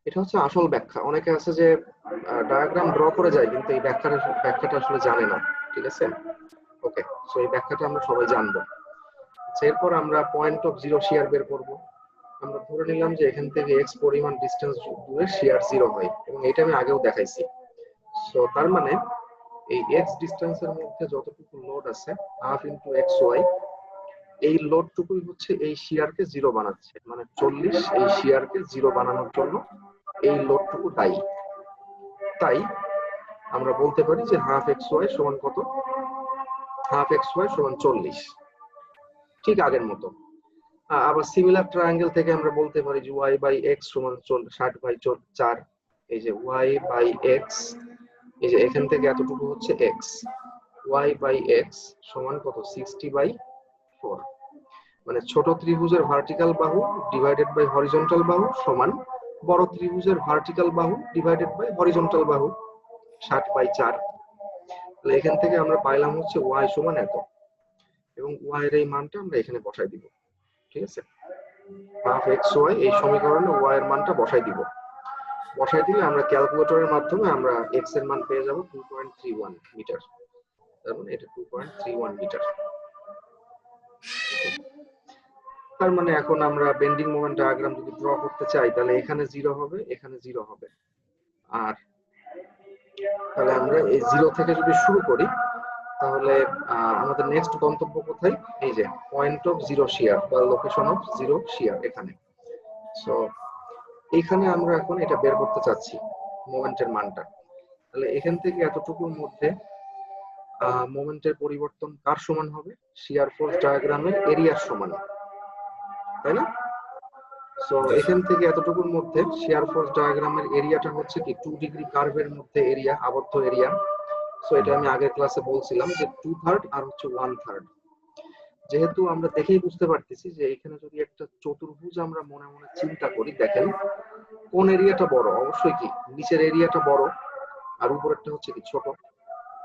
এটা হচ্ছে আসল ব্যাখ্যা। অনেকে আছে যে ডায়াগ্রাম ড্র করে যায় কিন্তু এই ব্যাখ্যাটা আসলে জানে না। ঠিক আছে, ওকে, সো এই ব্যাখ্যাটা আমরা সবাই জানবো। এরপর আমরা পয়েন্ট অফ জিরো শিয়ার বের করব। আমরা ধরে নিলাম যে এখান থেকে এক্স পরিমাণ ডিসটেন্স দূরে শিয়ার জিরো হয় এবং এটা আমি আগেও দেখাইছি। সো তার মানে এই এক্স ডিসটেন্সের মধ্যে যতটুকু লোড আছে হাফ ইনটু এক্স ওয়াই, এই লোডটুকুই হচ্ছে এই শিয়ারকে জিরো বানাচ্ছে। মানে 40 এই শিয়ারকে জিরো বানানোর জন্য এই লোডটুকু দায়ী। তাই আমরা বলতে পারি যে হাফ এক্স ওয়াই সমান কত, হাফ এক্স ওয়াই সমান 40, ঠিক আগের মতো। আবার সিমিলার ট্রায়াঙ্গেল থেকে আমরা বলতে পারি যে ওয়াই বাই এক্স সমান 60/4। এই যে ওয়াই বাই এক্স, এই যে এখান থেকে এতটুকু হচ্ছে এক্স, ওয়াই বাই এক্স সমান কত 60/4। মানে ছোট ত্রিভুজের ভার্টিক্যাল বাহু ডিভাইডেড বাই হরিজন্টাল বাহু সমান বড় ত্রিভুজের ভার্টিক্যাল বাহু ডিভাইডেড বাই হরিজন্টাল বাহু 60/4। তাহলে এখান থেকে আমরা পাইলাম হচ্ছে ওয়াই সমান এত। এবং ওয়াই এর এই মানটা আমরা এখানে বসাই দিব। ঠিক আছে, হাফ এক্স ওয়াই এই সমীকরণে ওয়াই এর মানটা বসাই দিব। বসাই দিলে আমরা ক্যালকুলেটরের মাধ্যমে আমরা এক্স এর মান পেয়ে যাব 2.31 মিটার। তার মানে এটা 2.31 মিটার। তার মানে এখন আমরা বেন্ডিং মোমেন্ট ডায়াগ্রাম যদি ড্র করতে চাই তাহলে এখানে 0 হবে, এখানে 0 হবে। আর তাহলে আমরা এই 0 থেকে যদি শুরু করি তাহলে আমাদের নেক্সট গন্তব্য কোথায়? এই যে পয়েন্ট অফ জিরো শিয়ার বা লোকেশন অফ জিরো শিয়ার এখানে। সো এখানে আমরা এখন এটা বের করতে চাচ্ছি মোমেন্টের মানটা। তাহলে এখান থেকে এতটুকুর মধ্যে মোমেন্টের পরিবর্তন কার সমান হবে? শিয়ার ফোর্স ডায়াগ্রামের এরিয়ার সমান, তাই না? সো এখান থেকে এতটুকুর মধ্যে শিয়ার ফোর্স ডায়াগ্রামের এরিয়াটা হচ্ছে কি 2 ডিগ্রি কার্ভের মধ্যে এরিয়া, আবদ্ধ এরিয়া। সো এটা আমি আগের ক্লাসে বলছিলাম যে 2/3 আর হচ্ছে 1/3। যেহেতু আমরা দেখেই বুঝতে পারতেছি যে এখানে যদি একটা চতুর্ভুজ আমরা মনে মনে চিন্তা করি, দেখেন কোন এরিয়াটা বড়? অবশ্যই কি নিচের এরিয়াটা বড় আর উপরেরটা হচ্ছে কি ছোট।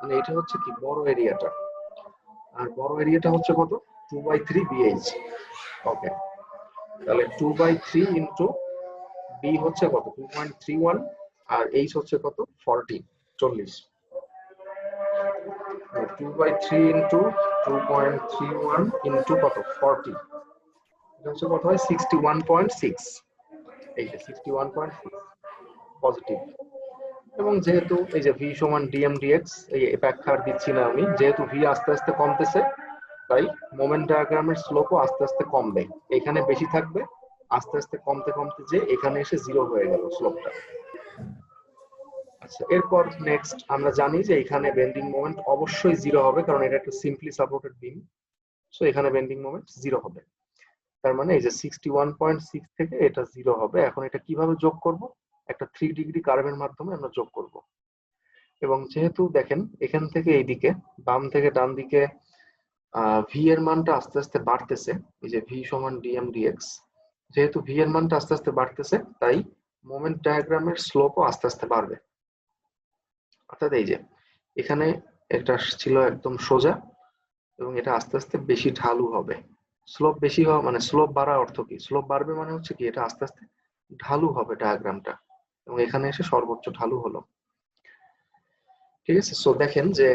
মানে এটা হচ্ছে কি বড় এরিয়াটা, আর বড় এরিয়াটা হচ্ছে কত? 2/3 BH। ওকে, তাহলে 2/3 ইনটু বি হচ্ছে কত? 2.31 আর এইচ হচ্ছে কত? 40। 2/3 ইনটু 2.31 ইনটু কত? 40। এটা হচ্ছে কত হয়? 61.6। এই যে 61.6 পজিটিভ। এবং যেহেতু এই যে ভি সমান ডিএম ডিএক্স, এই ব্যাখ্যা আর দিচ্ছি না আমি, যেহেতু ভি আস্তে আস্তে কমতেছে তাই মোমেন্ট ডায়াগ্রামের স্লোপও আস্তে আস্তে কমবে। এখানে বেশি থাকবে, আস্তে আস্তে কমতে কমতে যে এখানে এসে 0 হয়ে গেল স্লোপটা। আচ্ছা, এরপর নেক্সট আমরা জানি যে এখানে বেন্ডিং মোমেন্ট অবশ্যই 0 হবে, কারণ এটা একটা সিম্পলি সাপোর্টেড বিম। সো এখানে বেন্ডিং মোমেন্ট 0 হবে। তার মানে এই যে 61.6 থেকে এটা 0 হবে। এখন এটা কিভাবে যোগ করব? একটা 3 ডিগ্রি কার্ভের মাধ্যমে আমরা যোগ করব। এবং যেহেতু দেখেন এখান থেকে এইদিকে বাম থেকে ডান দিকে ভি এর মানটা আস্তে আস্তে বাড়তেছে, এই যে ভি সমান ডিএম ডিএক্স, যেহেতু ভি এর মানটা আস্তে আস্তে বাড়তেছে তাই মোমেন্ট ডায়াগ্রামের স্লোপও আস্তে আস্তে বাড়বে। অর্থাৎ এই যে এখানে এটা ছিল একদম সোজা এবং এটা আস্তে আস্তে বেশি ঢালু হবে। স্লোপ বেশি হওয়া মানে স্লোপ বাড়া অর্থ কি? স্লোপ বাড়বে মানে হচ্ছে কি এটা আস্তে আস্তে ঢালু হবে ডায়াগ্রামটা, এবং এখানে এসে সর্বোচ্চ ঢালু হলো। ঠিক আছে, সো দেখেন যে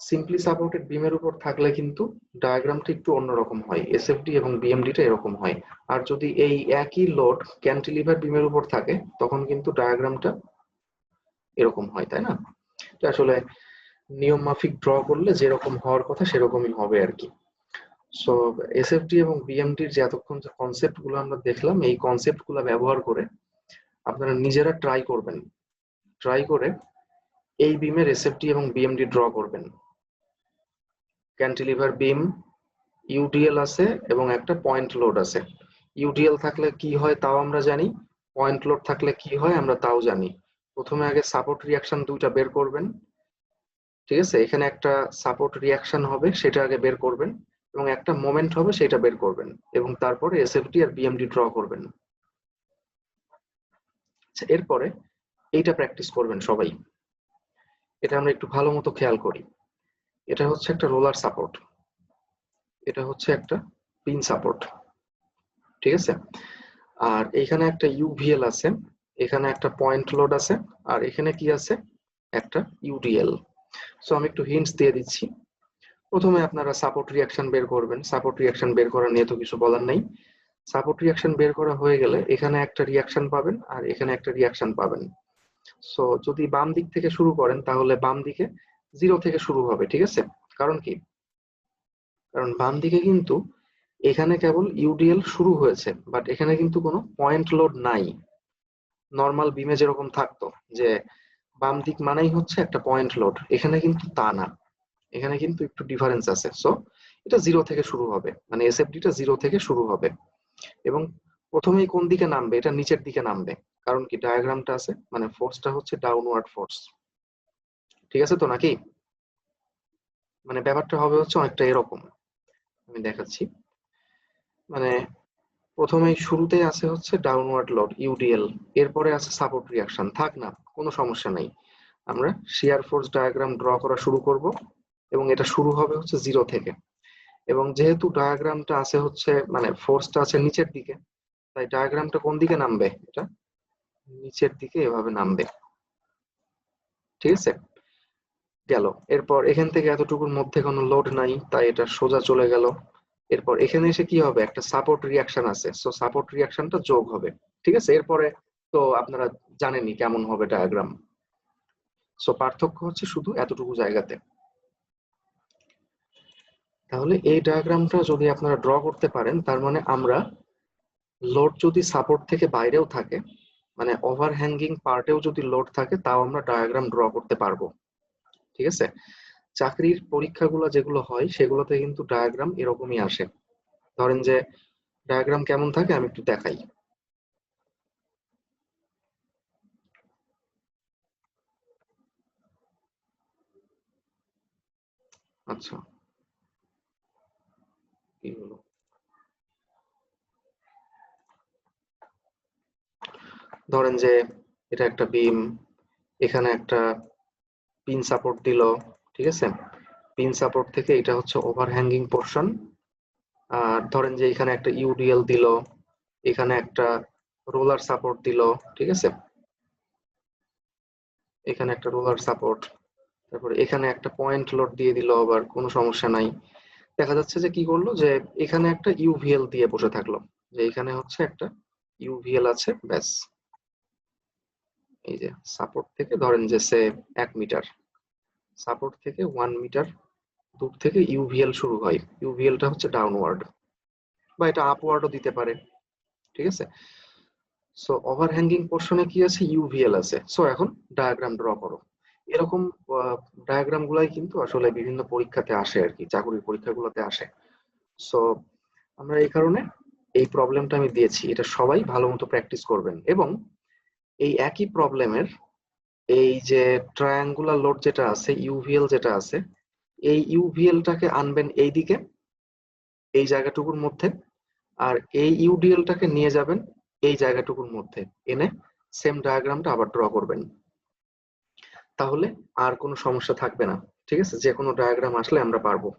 সিম্পলি সাপোর্টেড বিমের উপর থাকলে কিন্তু ডায়াগ্রামটা একটু অন্যরকম হয়, এসএফডি এবং বিএমডিটা এরকম হয়। আর যদি এই একই লোড ক্যান্টিলিভার বিমের উপর থাকে তখন কিন্তু ডায়াগ্রামটা এরকম হয়, তাই না? এটা আসলে নিয়ম মাফিক ড্র করলে যেরকম হওয়ার কথা সেরকমই হবে আর কি। সো এসএফডি এবং বিএমডির যে এতক্ষণ যে কনসেপ্ট গুলো আমরা দেখলাম, এই কনসেপ্ট গুলো ব্যবহার করে আপনারা নিজেরা ট্রাই করবেন, ট্রাই করে এই বিমের এসএফডি এবং বিএমডি ড্র করবেন। ক্যান্টিলিভার বিম ইউডিএল আছে এবং একটা পয়েন্ট লোড আছে। ইউডিএল থাকলে কি হয় তাও আমরা জানি, পয়েন্ট লোড থাকলে কি হয় আমরা তাও জানি। প্রথমে আগে সাপোর্ট রিয়াকশন দুইটা বের করবেন। ঠিক আছে, এখানে একটা সাপোর্ট রিয়াকশন হবে সেটা আগে বের করবেন, এবং একটা মোমেন্ট হবে সেটা বের করবেন, এবং তারপরে এসএফডি আর বিএমডি ড্র করবেন। আচ্ছা, এরপরে এইটা প্র্যাকটিস করবেন সবাই। এটা আমরা একটু ভালো মতো খেয়াল করি। এটা হচ্ছে একটা রোলার সাপোর্ট, এটা হচ্ছে একটা পিন সাপোর্ট। ঠিক আছে, আর এখানে একটা ইউভিএল আছে, এখানে একটা পয়েন্ট লোড আছে, আর এখানে কি আছে? একটা ইউডিএল। সো আমি একটু হিন্টস দিয়ে দিচ্ছি। প্রথমে আপনারা সাপোর্ট রিয়াকশন বের করবেন। সাপোর্ট রিয়াকশন বের করা নিয়ে তো কিছু বলার নাই। সাপোর্ট রিয়াকশন বের করা হয়ে গেলে এখানে একটা রিয়াকশন পাবেন আর এখানে একটা রিয়াকশন পাবেন। সো যদি বাম দিক থেকে শুরু করেন তাহলে বাম দিকে 0 থেকে শুরু হবে। ঠিক আছে, কারণ কি? কারণ বাম দিকে কিন্তু এখানে কেবল ইউডিএল শুরু হয়েছে, বাট এখানে কিন্তু কোনো পয়েন্ট লোড নাই। নর্মাল বিমে যেরকম থাকতো যে বাম দিক মানেই হচ্ছে একটা পয়েন্ট লোড, এখানে কিন্তু তা না, এখানে কিন্তু একটু ডিফারেন্স আছে। সো এটা 0 থেকে শুরু হবে, মানে এসএফডিটা 0 থেকে শুরু হবে, এবং প্রথমেই কোন দিকে নামবে? এটা নিচের দিকে নামবে। কারণ কি? ডায়াগ্রামটা আছে, মানে ফোর্সটা হচ্ছে ডাউনওয়ার্ড ফোর্স। ঠিক আছে তো নাকি? মানে ব্যাপারটা হবে হচ্ছে অনেকটা এরকম, আমি দেখাচ্ছি। মানে প্রথমেই শুরুতেই আছে হচ্ছে ডাউনওয়ার্ড লোড ইউডিএল, এরপরে আছে সাপোর্ট রিয়াকশন। থাক না, কোনো সমস্যা নাই। আমরা শিয়ার ফোর্স ডায়াগ্রাম ড্র করা শুরু করব, এবং এটা শুরু হবে হচ্ছে 0 থেকে। এবং যেহেতু ডায়াগ্রামটা আছে হচ্ছে মানে ফোর্সটা আছে নিচের দিকে, তাই ডায়াগ্রামটা কোন দিকে নামবে, এটা নিচের দিকে এভাবে নামবে। ঠিক আছে, গেল। এরপর এখান থেকে এতটুকুর মধ্যে কোনো লোড নাই, তাই এটা সোজা চলে গেল। এরপর এখানে এসে কি হবে, একটা সাপোর্ট রিয়াকশন আছে, সো সাপোর্ট রিয়াকশনটা যোগ হবে। ঠিক আছে, এরপরে তো আপনারা জানেনই কেমন হবে ডায়াগ্রাম। সো পার্থক্য হচ্ছে শুধু এতটুকু জায়গাতে। তাহলে এই ডায়াগ্রামটা যদি আপনারা ড্র করতে পারেন, তার মানে আমরা লোড যদি সাপোর্ট থেকে বাইরেও থাকে, মানে ওভারহ্যাঙ্গিং পার্টেও যদি লোড থাকে, তাও আমরা ডায়াগ্রাম ড্র করতে পারবো। ঠিক আছে, চাকরির পরীক্ষাগুলো যেগুলো হয় সেগুলোতে কিন্তু ডায়াগ্রাম এরকমই আসে। ধরেন যে ডায়াগ্রাম কেমন থাকে আমি একটু দেখাই। আচ্ছা, কি হলো, ধরেন যে এটা একটা বিম, এখানে একটা পিন সাপোর্ট দিল। ঠিক আছে, পিন সাপোর্ট থেকে এটা হচ্ছে ওভারহ্যাঙ্গিং পোর্শন। আর ধরেন যে এখানে একটা ইউডিএল দিল, এখানে একটা রোলার সাপোর্ট দিল। ঠিক আছে, এখানে একটা রোলার সাপোর্ট, তারপরে এখানে একটা পয়েন্ট লোড দিয়ে দিল, আবার কোনো সমস্যা নাই। দেখা যাচ্ছে যে কি করলো, যে এখানে একটা ইউভিএল দিয়ে বসে থাকলো, যে এখানে হচ্ছে একটা ইউভিএল আছে, ব্যাস। এই যে সাপোর্ট থেকে ধরেন যে সে 1 মিটার, সাপোর্ট থেকে 1 মিটার দূর থেকে ইউভিএল শুরু হয়। ইউভিএলটা হচ্ছে ডাউনওয়ার্ড, বা এটা আপওয়ার্ডও দিতে পারে। ঠিক আছে, সো ওভারহ্যাঙ্গিং পোর্শনে কি আছে, ইউভিএল আছে। সো এখন ডায়াগ্রাম ড্র করো। এরকম ডায়াগ্রাম গুলাই কিন্তু আসলে বিভিন্ন পরীক্ষাতে আসে আর কি, চাকরির পরীক্ষাগুলোতে আসে। সো আমরা এই কারণে এই প্রবলেমটা আমি দিয়েছি, এটা সবাই ভালো মতো প্র্যাকটিস করবেন। এবং এই একই প্রবলেমের এই যে ট্রায়াঙ্গুলার লোড যেটা আছে, ইউভিএল যেটা আছে, এই ইউভিএলটাকে আনবেন এইদিকে, এই জায়গাটুকুর মধ্যে, আর এই ইউডিএলটাকে নিয়ে যাবেন এই জায়গাটুকুর মধ্যে, এনে সেম ডায়াগ্রামটা আবার ড্র করবেন। তাহলে আর কোনো সমস্যা থাকবে না। ঠিক আছে, যে কোনো ডায়াগ্রাম আসলে আমরা পারবো।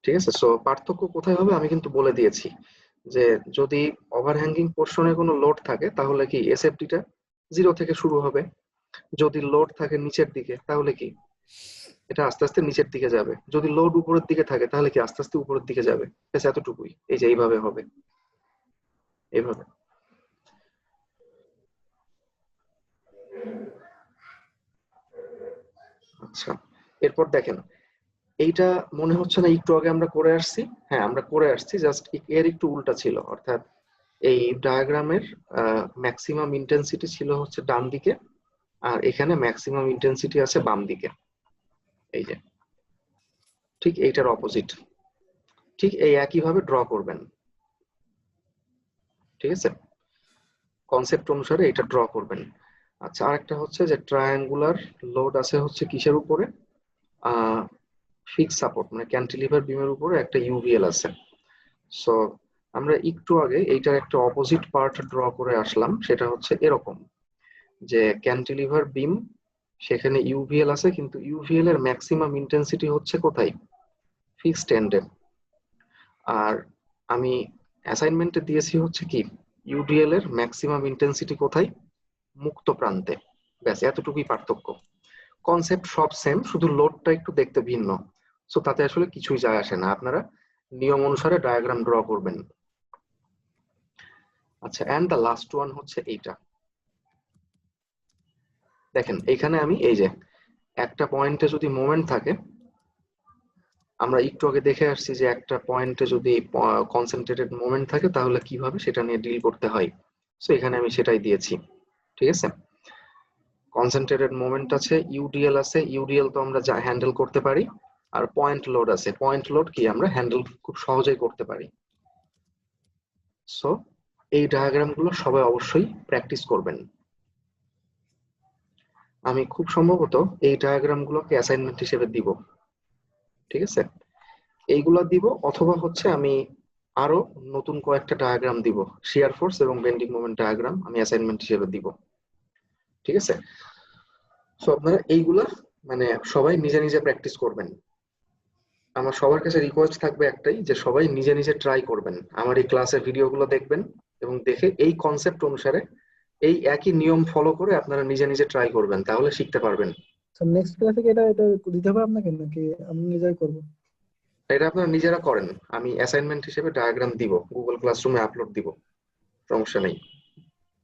ঠিক আছে, সো পার্থক্য কোথায় হবে আমি কিন্তু বলে দিয়েছি, যে যদি ওভারহ্যাঙ্গিং পোর্শনে কোনো লোড থাকে তাহলে কি এসএফডিটা 0 থেকে শুরু হবে। যদি লোড থাকে নিচের দিকে তাহলে কি এটা আস্তে আস্তে নিচের দিকে যাবে। যদি লোড উপরের দিকে থাকে তাহলে কি আস্তে আস্তে উপরের দিকে যাবে। ব্যাস এতটুকুই, এই যে এইভাবে হবে, এইভাবে। আচ্ছা, এরপর দেখেন, এইটা মনে হচ্ছে না একটু আগে আমরা করে আসছি? হ্যাঁ, আমরা করে আসছি, জাস্ট এর একটু উল্টা ছিল। অর্থাৎ এই ডায়াগ্রামের ম্যাক্সিমাম ইন্টেন্সিটি ছিল হচ্ছে ডান দিকে, আর এখানে ম্যাক্সিমাম ইন্টেন্সিটি আছে বাম দিকে। এই যে ঠিক এইটার অপোজিট, ঠিক এই একইভাবে ড্র করবেন। ঠিক আছে, কনসেপ্ট অনুসারে এটা ড্র করবেন। আচ্ছা, আরেকটা হচ্ছে যে ট্রায়াঙ্গুলার লোড আছে হচ্ছে কিসের উপরে, ফিক্স সাপোর্ট মানে ক্যান্টিলিভার বিমের উপরে একটা ইউভিএল আছে। সো আমরা একটু আগে এইটার একটা অপোজিট পার্ট ড্র করে আসলাম, সেটা হচ্ছে এরকম, যে ক্যান্টিলিভার বিম, সেখানে ইউভিএল আছে, কিন্তু ইউভিএল এর ম্যাক্সিমাম ইন্টেন্সিটি হচ্ছে কোথায়, ফিক্সড এন্ডে। আর আমি অ্যাসাইনমেন্টে দিয়েছি হচ্ছে কি, ইউডিএল এর ম্যাক্সিমাম ইন্টেন্সিটি কোথায়, মুক্ত প্রান্তে। ব্যাস এতটুকুই পার্থক্য, কনসেপ্ট সব সেম, শুধু লোডটা একটু দেখতে ভিন্ন। সো তাতে আসলে কিছুই যায় আসে না, আপনারা নিয়ম অনুসারে ডায়াগ্রাম ড্র করবেন। আচ্ছা, এন্ড দ্য লাস্ট ওয়ান হচ্ছে এইটা। দেখেন এইখানে আমি এই যে একটা পয়েন্টে যদি মোমেন্ট থাকে, আমরা একটু আগে দেখে আসছি যে একটা পয়েন্টে যদি কনসেন্ট্রেটেড মোমেন্ট থাকে তাহলে কিভাবে সেটা নিয়ে ডিল করতে হয়। সো এখানে আমি সেটাই দিয়েছি। ঠিক আছে, কনসেন্ট্রেটেড মোমেন্ট আছে, ইউডিএল আছে, ইউডিএল তো আমরা যা হ্যান্ডেল করতে পারি, আর পয়েন্ট লোড আছে, পয়েন্ট লোড কি আমরা হ্যান্ডেল খুব সহজেই করতে পারি। সো এই ডায়াগ্রাম গুলো সবাই অবশ্যই প্র্যাকটিস করবেন। আমি খুব সম্ভবত এই ডায়াগ্রাম গুলোকে অ্যাসাইনমেন্ট হিসেবে দিব। ঠিক আছে, এইগুলা দিব, অথবা হচ্ছে আমি আরো নতুন কয়েকটা ডায়াগ্রাম দিব, শিয়ার ফোর্স এবং বেন্ডিং মোমেন্ট ডায়াগ্রাম আমি অ্যাসাইনমেন্ট হিসেবে দিব। ঠিক আছে, সো আপনারা এইগুলা মানে সবাই নিজে নিজে প্র্যাকটিস করবেন। আমার সবার কাছে রিকোয়েস্ট থাকবে একটাই, যে সবাই নিজে নিজে ট্রাই করবেন, আমার এই ক্লাসের ভিডিওগুলো দেখবেন এবং দেখে এই কনসেপ্ট অনুসারে এই একই নিয়ম ফলো করে আপনারা নিজে নিজে ট্রাই করবেন, তাহলে শিখতে পারবেন। স্যার নেক্সট ক্লাসে কি এটা এটা দিতে হবে আপনাকে নাকি আমি নিজেই করবো? এটা আপনারা নিজেরা করেন, আমি অ্যাসাইনমেন্ট হিসেবে ডায়াগ্রাম দিব, গুগল ক্লাসরুমে আপলোড দিব, সমস্যা নেই।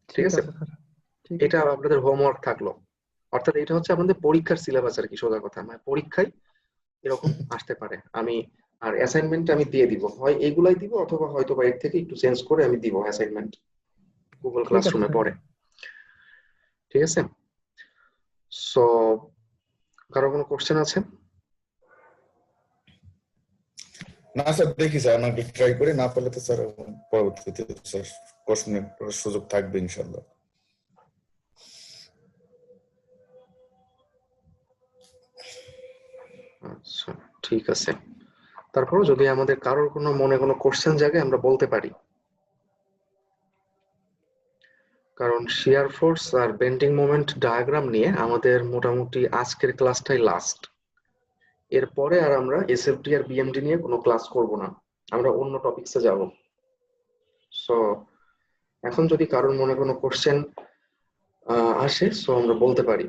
ঠিক ঠিক আছে, আছে স্যার, ঠিক এটা আছে। আপনাদের হোমওয়ার্ক থাকলো। অর্থাৎ এটা হচ্ছে আপনাদের পরীক্ষার সিলেবাস আর কি, সোজা কথা, মানে পরীক্ষায় এরকম আসতে পারে। আমি আর অ্যাসাইনমেন্ট আমি দিয়ে দিব, হয় এইগুলাই দিব অথবা হয়তো বা এর থেকে একটু চেঞ্জ করে আমি দিব অ্যাসাইনমেন্ট গুগল ঠিক আছে ক্লাসরুমে স্যার। পরে। ঠিক আছে, সো কারো কোনো কোশ্চেন আছে? না স্যার, দেখি স্যার আমাকে ট্রাই করে, না পারলে তো স্যার পরবর্তীতে স্যার প্রশ্নের করার সুযোগ থাকবে ইনশাল্লাহ। আচ্ছা, ঠিক আছে। তারপরও যদি আমাদের কারোর কোনো মনে কোনো কোশ্চেন জাগে আমরা বলতে পারি, কারণ শিয়ার ফোর্স আর বেন্ডিং মোমেন্ট ডায়াগ্রাম নিয়ে আমাদের মোটামুটি আজকের ক্লাসটাই লাস্ট। এরপরে আর আমরা এসএফডি আর বিএমডি নিয়ে কোনো ক্লাস করব না, আমরা অন্য টপিকসে যাব। সো এখন যদি কারোর মনে কোনো কোশ্চেন আসে, সো আমরা বলতে পারি।